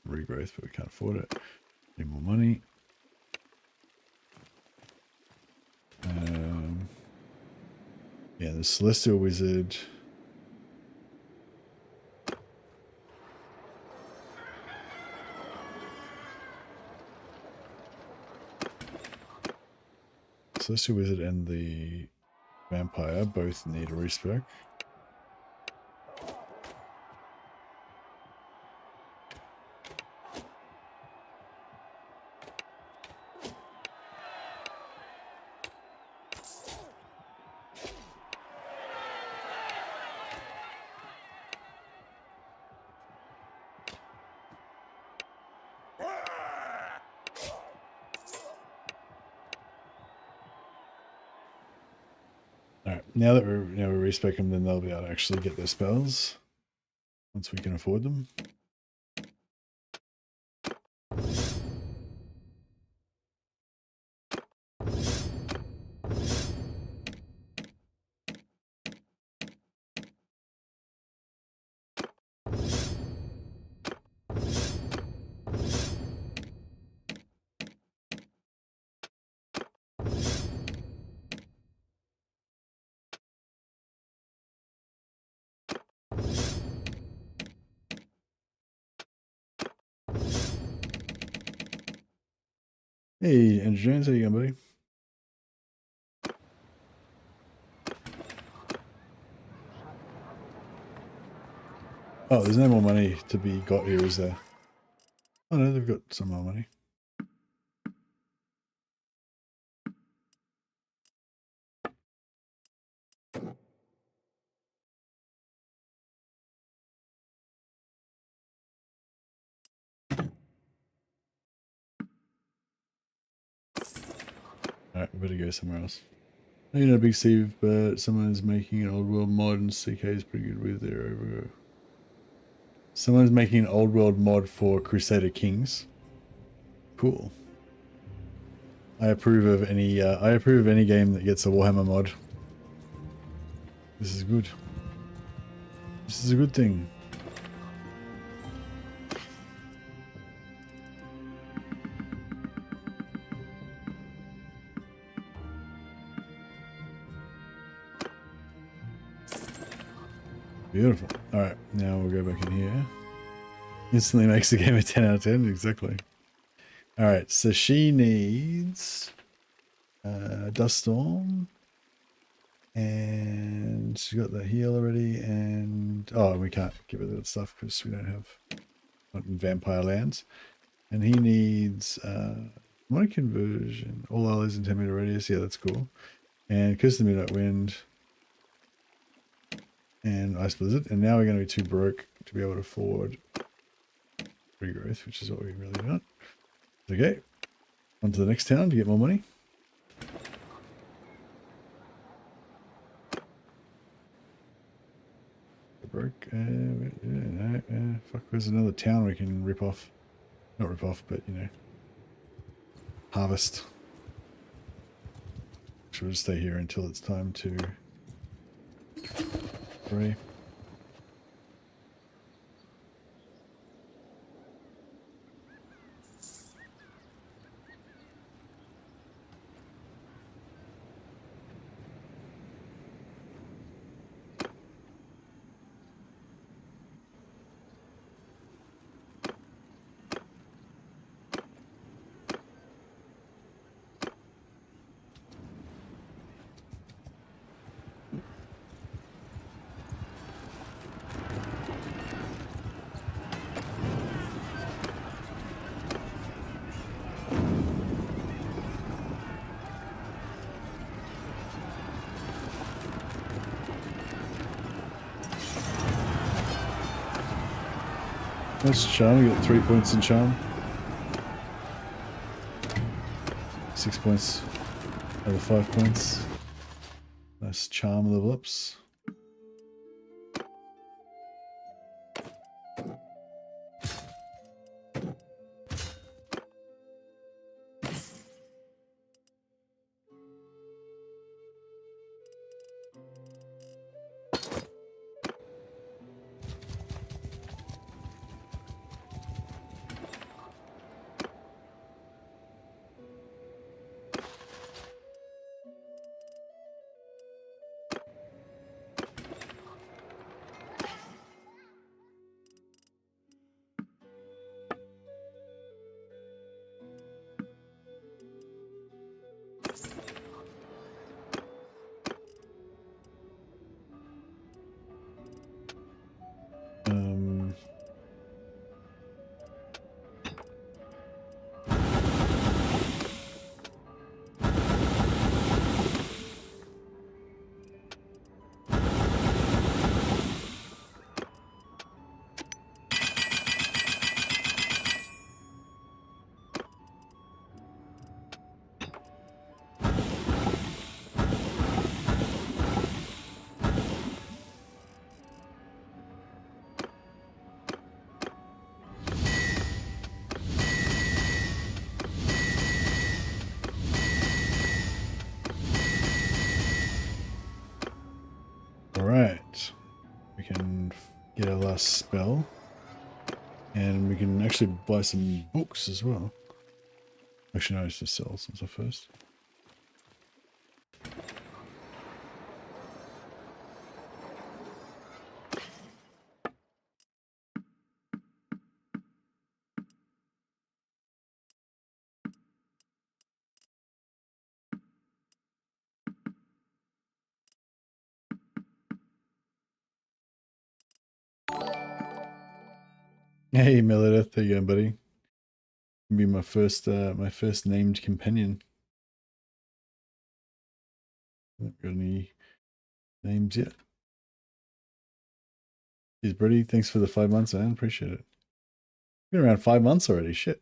Regrowth, but we can't afford it. Need more money. Yeah, the Celestial Wizard. Celestial Wizard and the Vampire both need a respec. Alright, now that we respec them, then they'll be able to actually get their spells. Once we can afford them. Hey, Andrew Jones, how you going, buddy? Oh, there's no more money to be got here, is there? Oh no, they've got some more money. Alright, we better go somewhere else. You know, Big Steve, but someone's making an old world mod and CK is pretty good with their over. Someone's making an old world mod for Crusader Kings. Cool. I approve of any game that gets a Warhammer mod. This is good. This is a good thing. Beautiful. Alright, now we'll go back in here. Instantly makes the game a 10 out of 10, exactly. Alright, so she needs Dust Storm. And she's got the heal already, and oh, we can't give her that stuff because we don't have vampire lands. And he needs Demonic Conversion, all allies in 10 meter radius, yeah, that's cool. And Curse the Midnight Wind. And Ice Blizzard, and now we're going to be too broke to be able to afford regrowth, which is what we really want. Okay, on to the next town to get more money. Broke. Fuck, there's another town we can rip off. Not rip off, but you know, harvest. We'll just stay here until it's time to pray. Nice charm, we got 3 points in charm. 6 points over 5 points. Nice charm level ups. Alright. We can get our last spell. And we can actually buy some books as well. Actually, no, it's just sell some stuff first. Hey, Melodeth, how you going, buddy? Be my first named companion. Haven't got any names yet. Cheers, Brady. Thanks for the 5 months, man. Appreciate it. Been around 5 months already. Shit.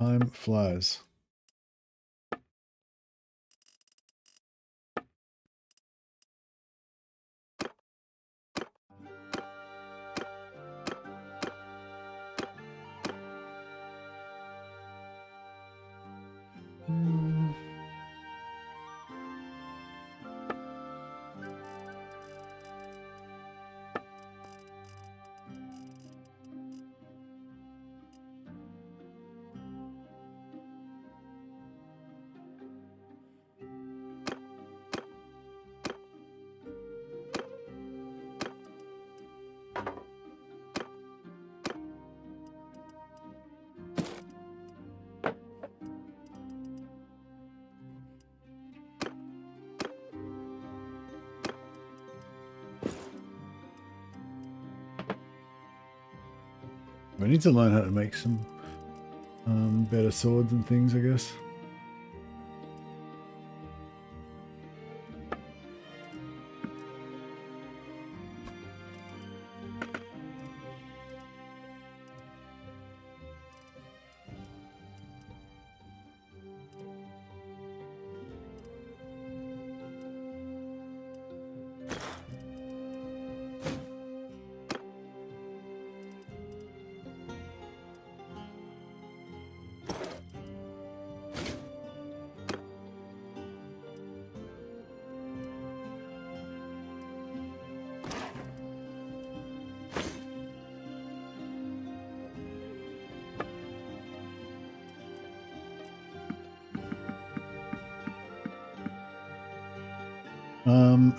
Time flies. We need to learn how to make some better swords and things, I guess.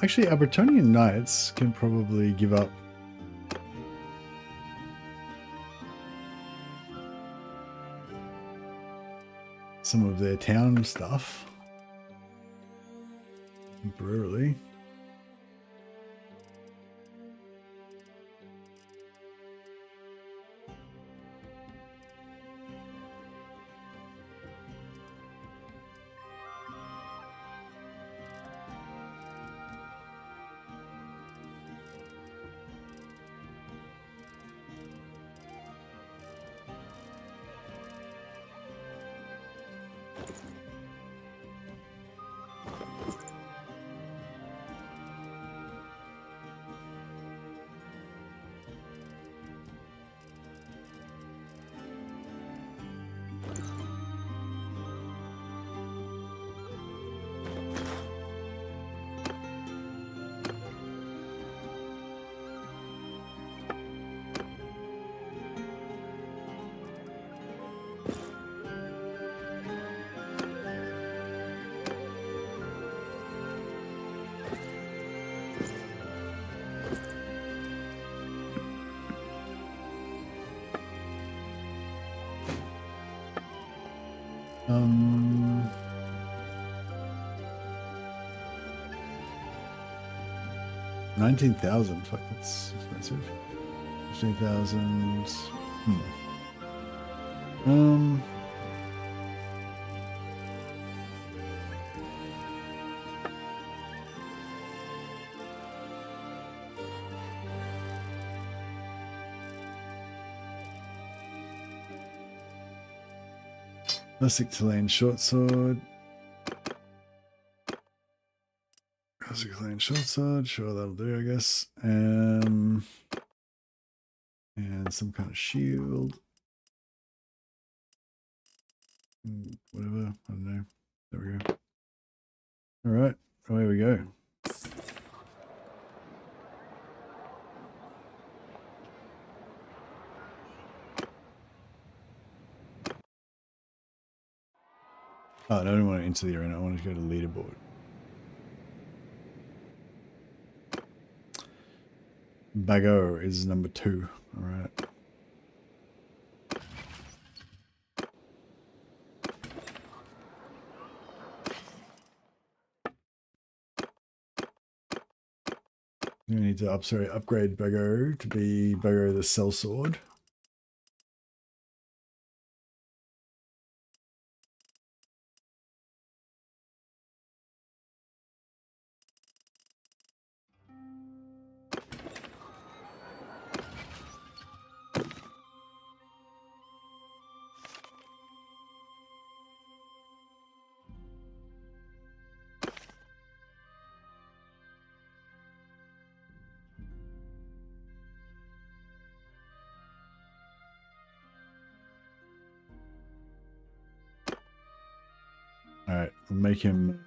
Actually, our Bretonian knights can probably give up some of their town stuff temporarily. Um, 19,000. Fuck, that's expensive. 15,000. Classic Chilean short sword. Classic Chilean short sword. Sure, that'll do, I guess. And some kind of shield. Whatever. I don't know. There we go. All right. away we go. Oh, I don't want to enter the arena. I want to go to leaderboard. Bago is number 2. All right. We need to upgrade Bago to be Bago the Sellsword. All right, we'll make him.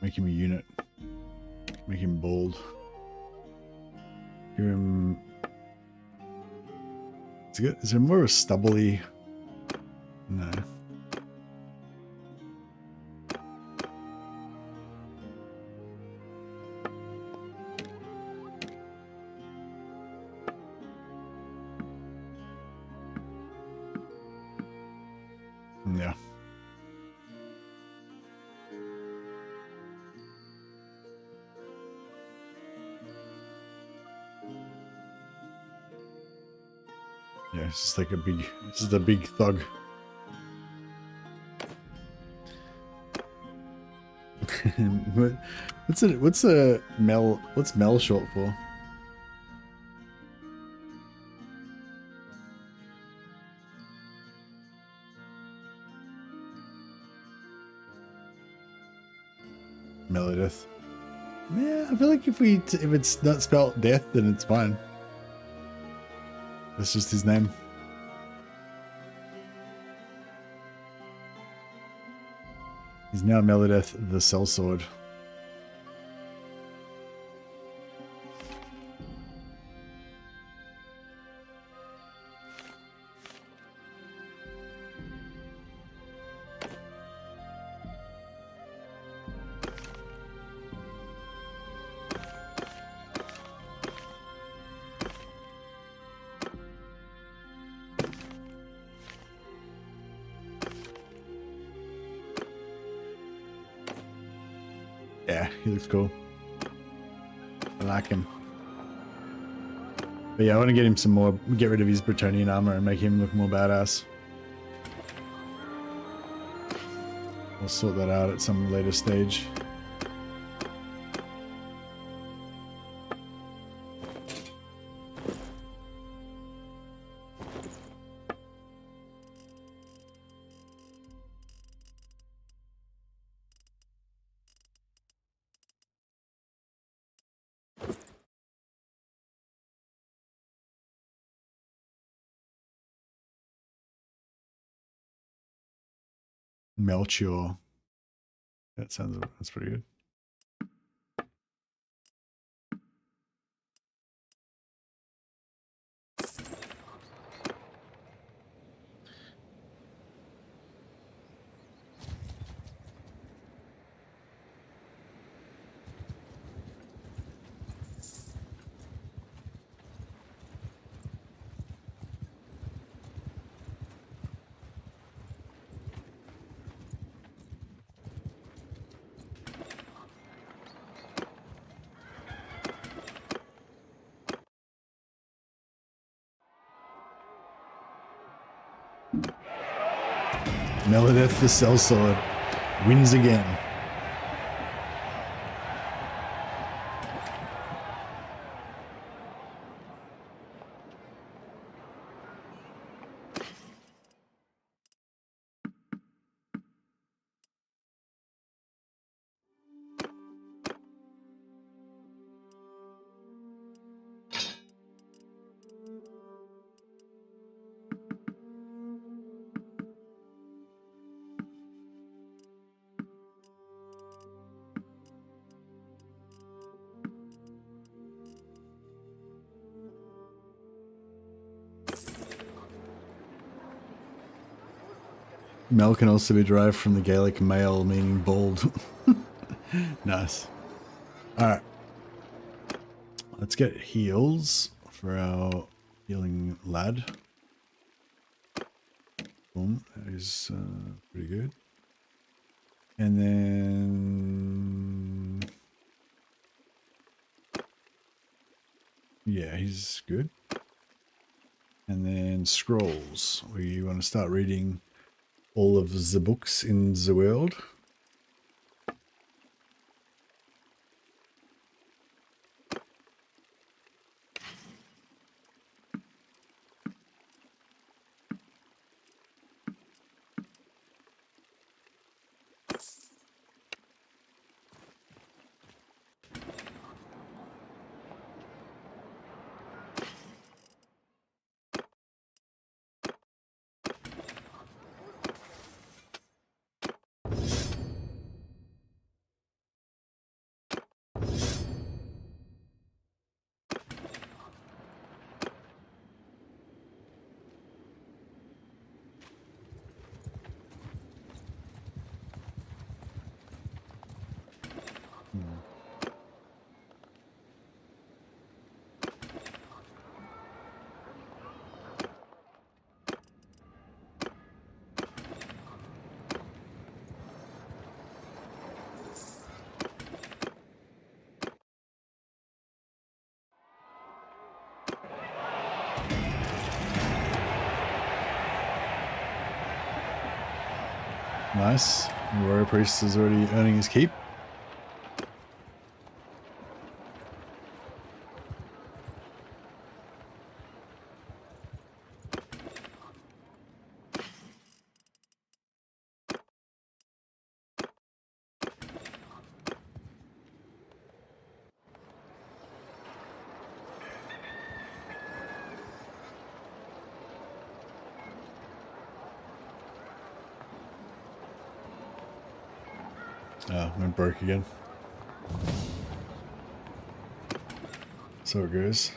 Make him a unit. Make him bold. Give him. Is there more of a stubbly? No. Yeah. Yeah, it's just like a big, this is the big thug. What's Mel short for? Melodeth. Yeah, I feel like if it's not spelled death, then it's fine. That's just his name. He's now Melodeth the Sellsword. Yeah, he looks cool. I like him. But yeah, I want to get him some more, get rid of his Bretonnian armor and make him look more badass. I'll sort that out at some later stage. Melchior. That's pretty good. Melodeth the Sellsword wins again. Mel can also be derived from the Gaelic male, meaning bald. Nice. Alright. Let's get heals for our healing lad. Boom. That is pretty good. And then... yeah, he's good. And then scrolls. We want to start reading all of the books in the world. Nice. The warrior priest is already earning his keep. Oh, went broke again. So it goes.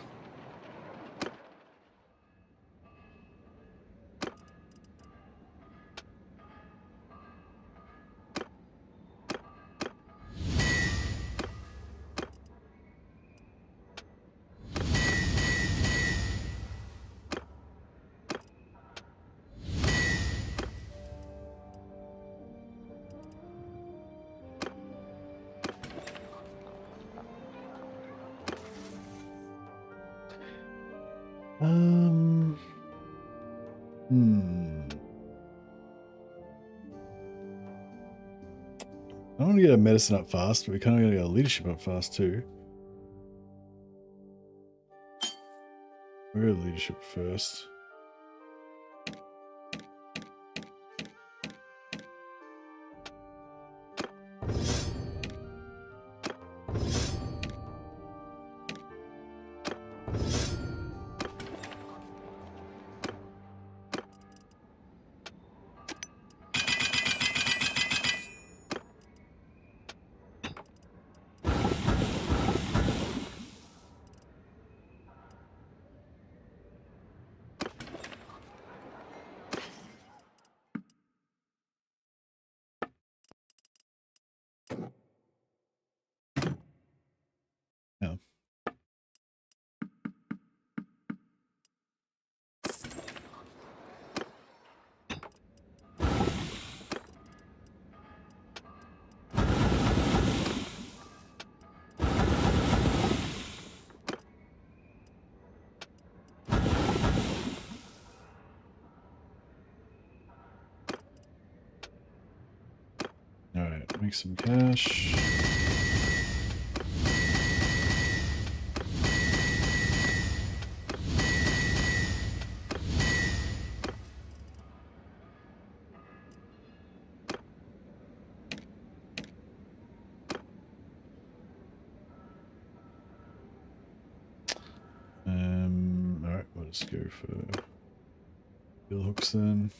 I want to get a medicine up fast, but we kind of got to get a leadership up fast too. We'll go leadership first. Yeah. All right, make some cash. All right, let's go for bill hooks then.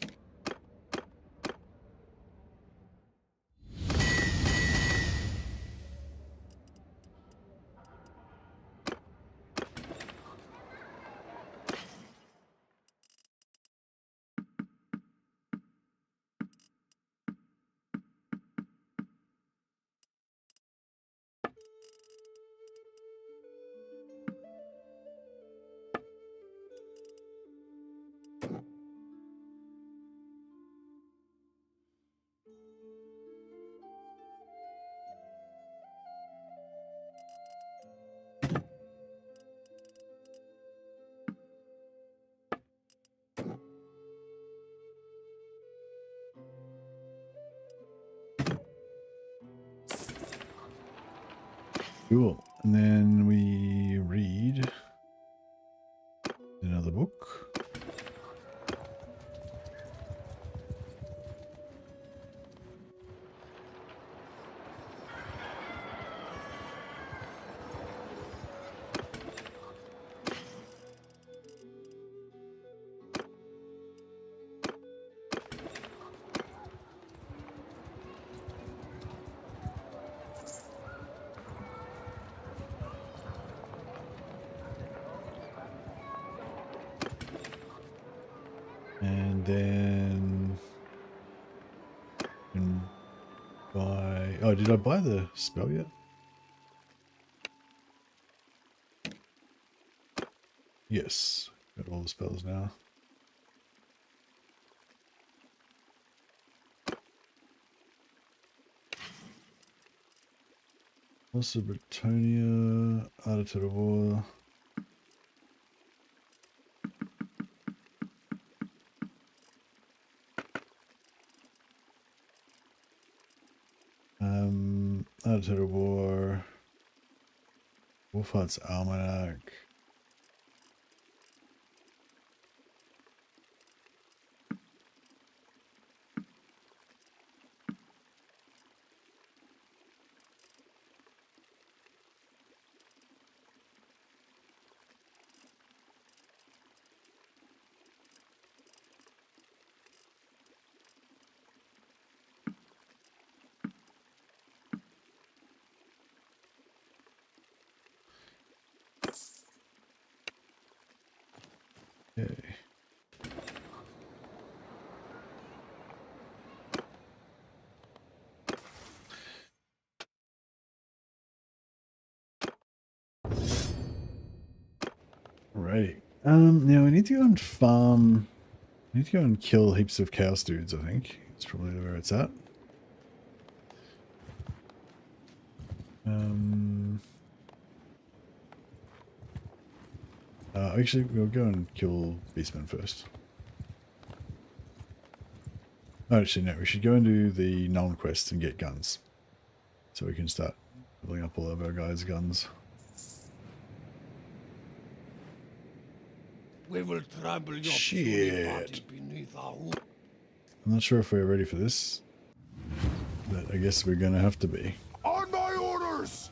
Cool. And then we read another book. And then can buy. Oh, did I buy the spell yet? Yes, got all the spells now. Also, Britonia, Art of War. Art of War. Wolfheart's Almanac. Okay. Alrighty. Now we need to go and farm. We need to go and kill heaps of chaos dudes, I think. That's probably where it's at. Actually, we'll go and kill Beastmen first. Oh, actually, no, we should go and do the Null quest and get guns. So we can start leveling up all of our guys' guns. We will trample your Shit. party beneath our hoof. I'm not sure if we're ready for this, but I guess we're gonna have to be. On my orders!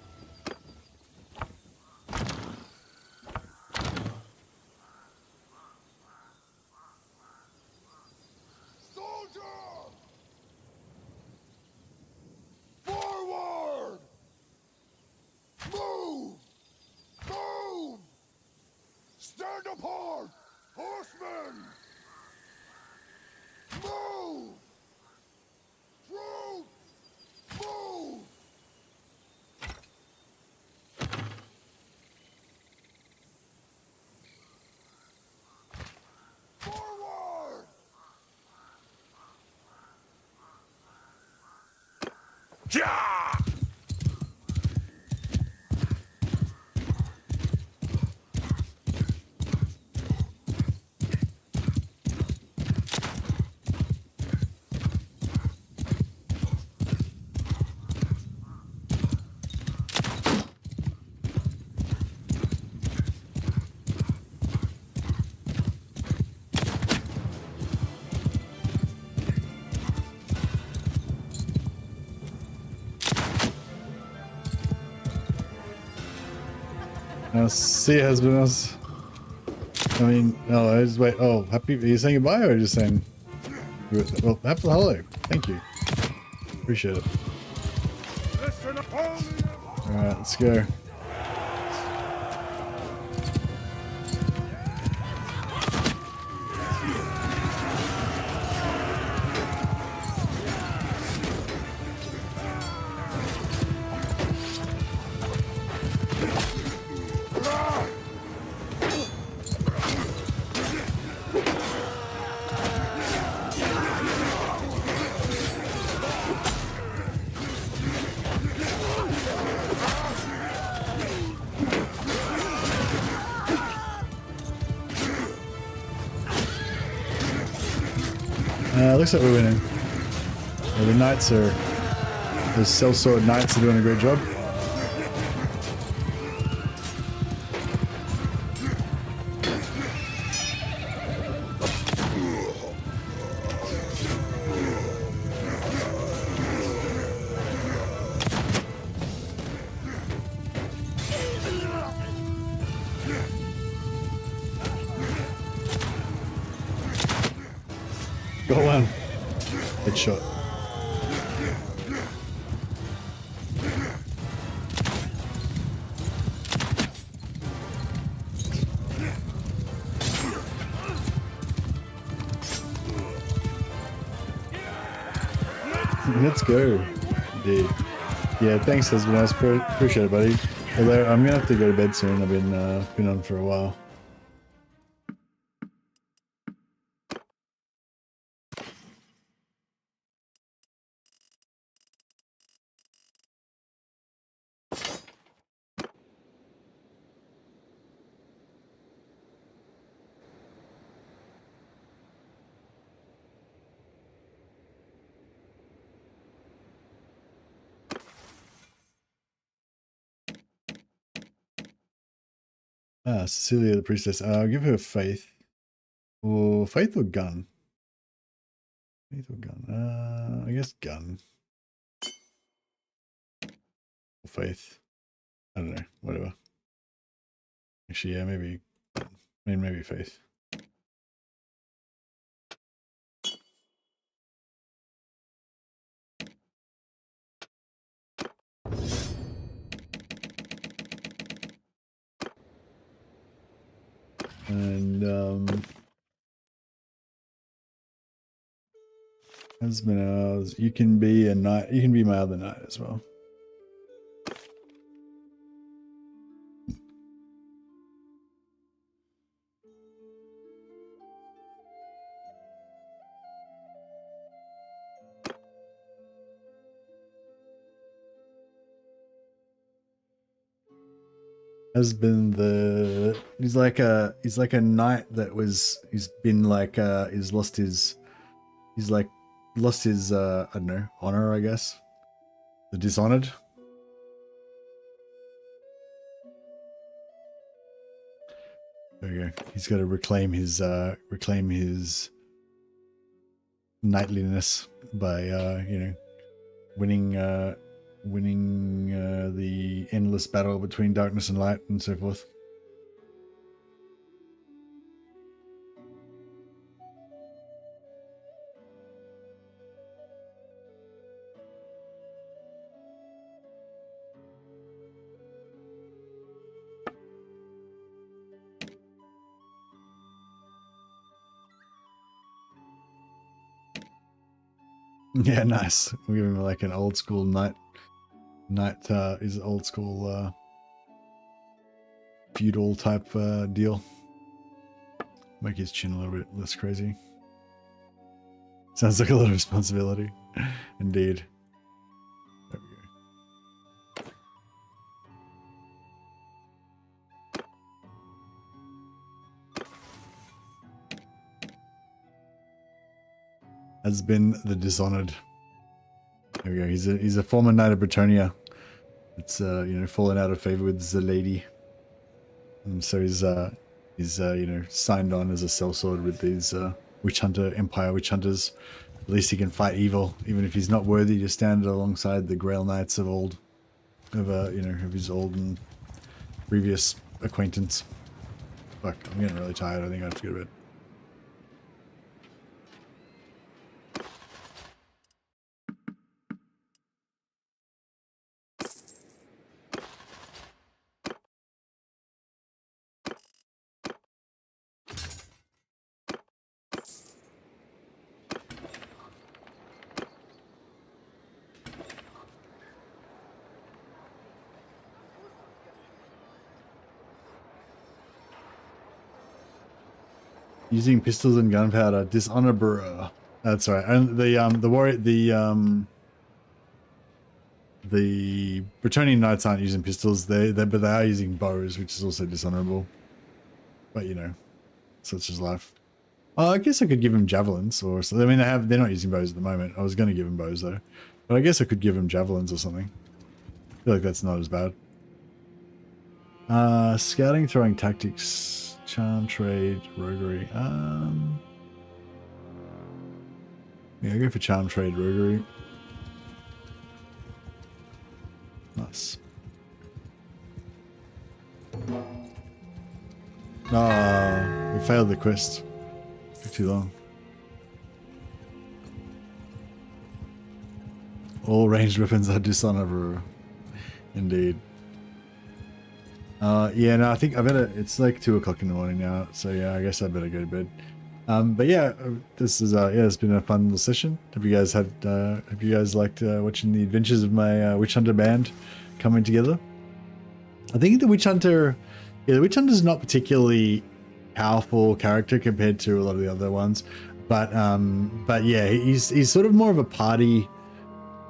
Soldier! Forward! Move! Move! Stand apart! Horsemen! Move! Troops! Move! Forward! Yeah! See you, husband. I mean, no, I just wait. Oh, happy. Are you saying goodbye or just saying? Well, happy hello. Thank you. Appreciate it. Listen, Napoleon! Alright, let's go. Looks like we're winning. The knights are... The sellsword knights are doing a great job. Go on. Headshot. Let's go. Indeed. Yeah, thanks, husband. I appreciate it, buddy. Although I'm gonna have to go to bed soon. I've been on for a while. Ah, Cecilia the priestess. I'll give her faith. Or faith or gun? Faith or gun? I guess gun. Or faith. I don't know. Whatever. Actually, yeah, maybe. I mean, maybe faith. And husband ours, you can be a knight. You can be my other knight as well. Has been the he's like a knight that he's been like he's lost his I don't know, honor, I guess. The dishonored. There we go. He's got to reclaim his knightliness by you know, winning the endless battle between darkness and light and so forth. Yeah, nice. We're giving him like an old school knight is old school feudal type deal. Make his chin a little bit less crazy. Sounds like a lot of responsibility. Indeed. There we go. Has been the dishonored. There we go. He's a former knight of Bretonnia. It's you know, fallen out of favor with the lady, and so he's you know, signed on as a sellsword with these Empire witch hunters. At least he can fight evil, even if he's not worthy to stand alongside the Grail Knights of old, you know, of his old and previous acquaintance. Fuck, I'm getting really tired. I think I have to go to bed. Using pistols and gunpowder, dishonorable. That's right. And the Bretonnian knights aren't using pistols. But they are using bows, which is also dishonorable. But you know, such is life. I guess I could give him javelins, or so. I mean, they're not using bows at the moment. I was going to give him bows though, but I guess I could give him javelins or something. I feel like that's not as bad. Scouting, throwing tactics. Charm, trade, roguery. Yeah, I'll go for charm, trade, roguery. Nice. We failed the quest. Took too long. All ranged weapons are dishonorable. Indeed. Yeah, no, I think I better. It's like 2 o'clock in the morning now, so yeah, I guess I better go to bed. But yeah, this is yeah, it's been a fun little session. Hope you guys liked watching the adventures of my Witch Hunter band coming together. I think the Witch Hunter, yeah, the Witch Hunter is not particularly powerful character compared to a lot of the other ones, but yeah, he's sort of more of a party,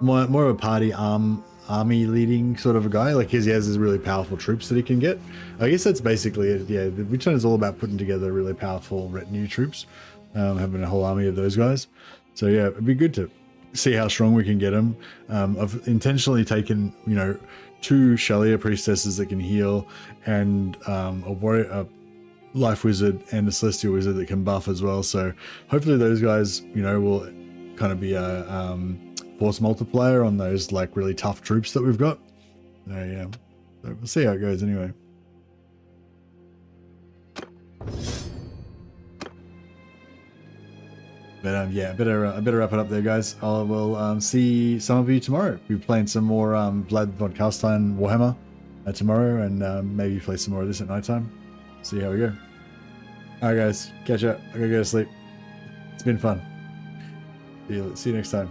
more of a party army leading sort of a guy. Like he has these really powerful troops that he can get. I guess that's basically it. Yeah, the Witch Hunter is all about putting together really powerful retinue troops, having a whole army of those guys. So yeah, it'd be good to see how strong we can get them. I've intentionally taken, you know, 2 Shalia priestesses that can heal, and a life wizard and a celestial wizard that can buff as well. So hopefully those guys, you know, will kind of be a force multiplier on those like really tough troops that we've got. So yeah, so we'll see how it goes anyway. But yeah, I better wrap it up there, guys. I will see some of you tomorrow. We'll be playing some more Vlad von Carstein Warhammer tomorrow, and maybe play some more of this at night time. See how we go. Alright guys, catch up. I gotta go to sleep. It's been fun. See you next time.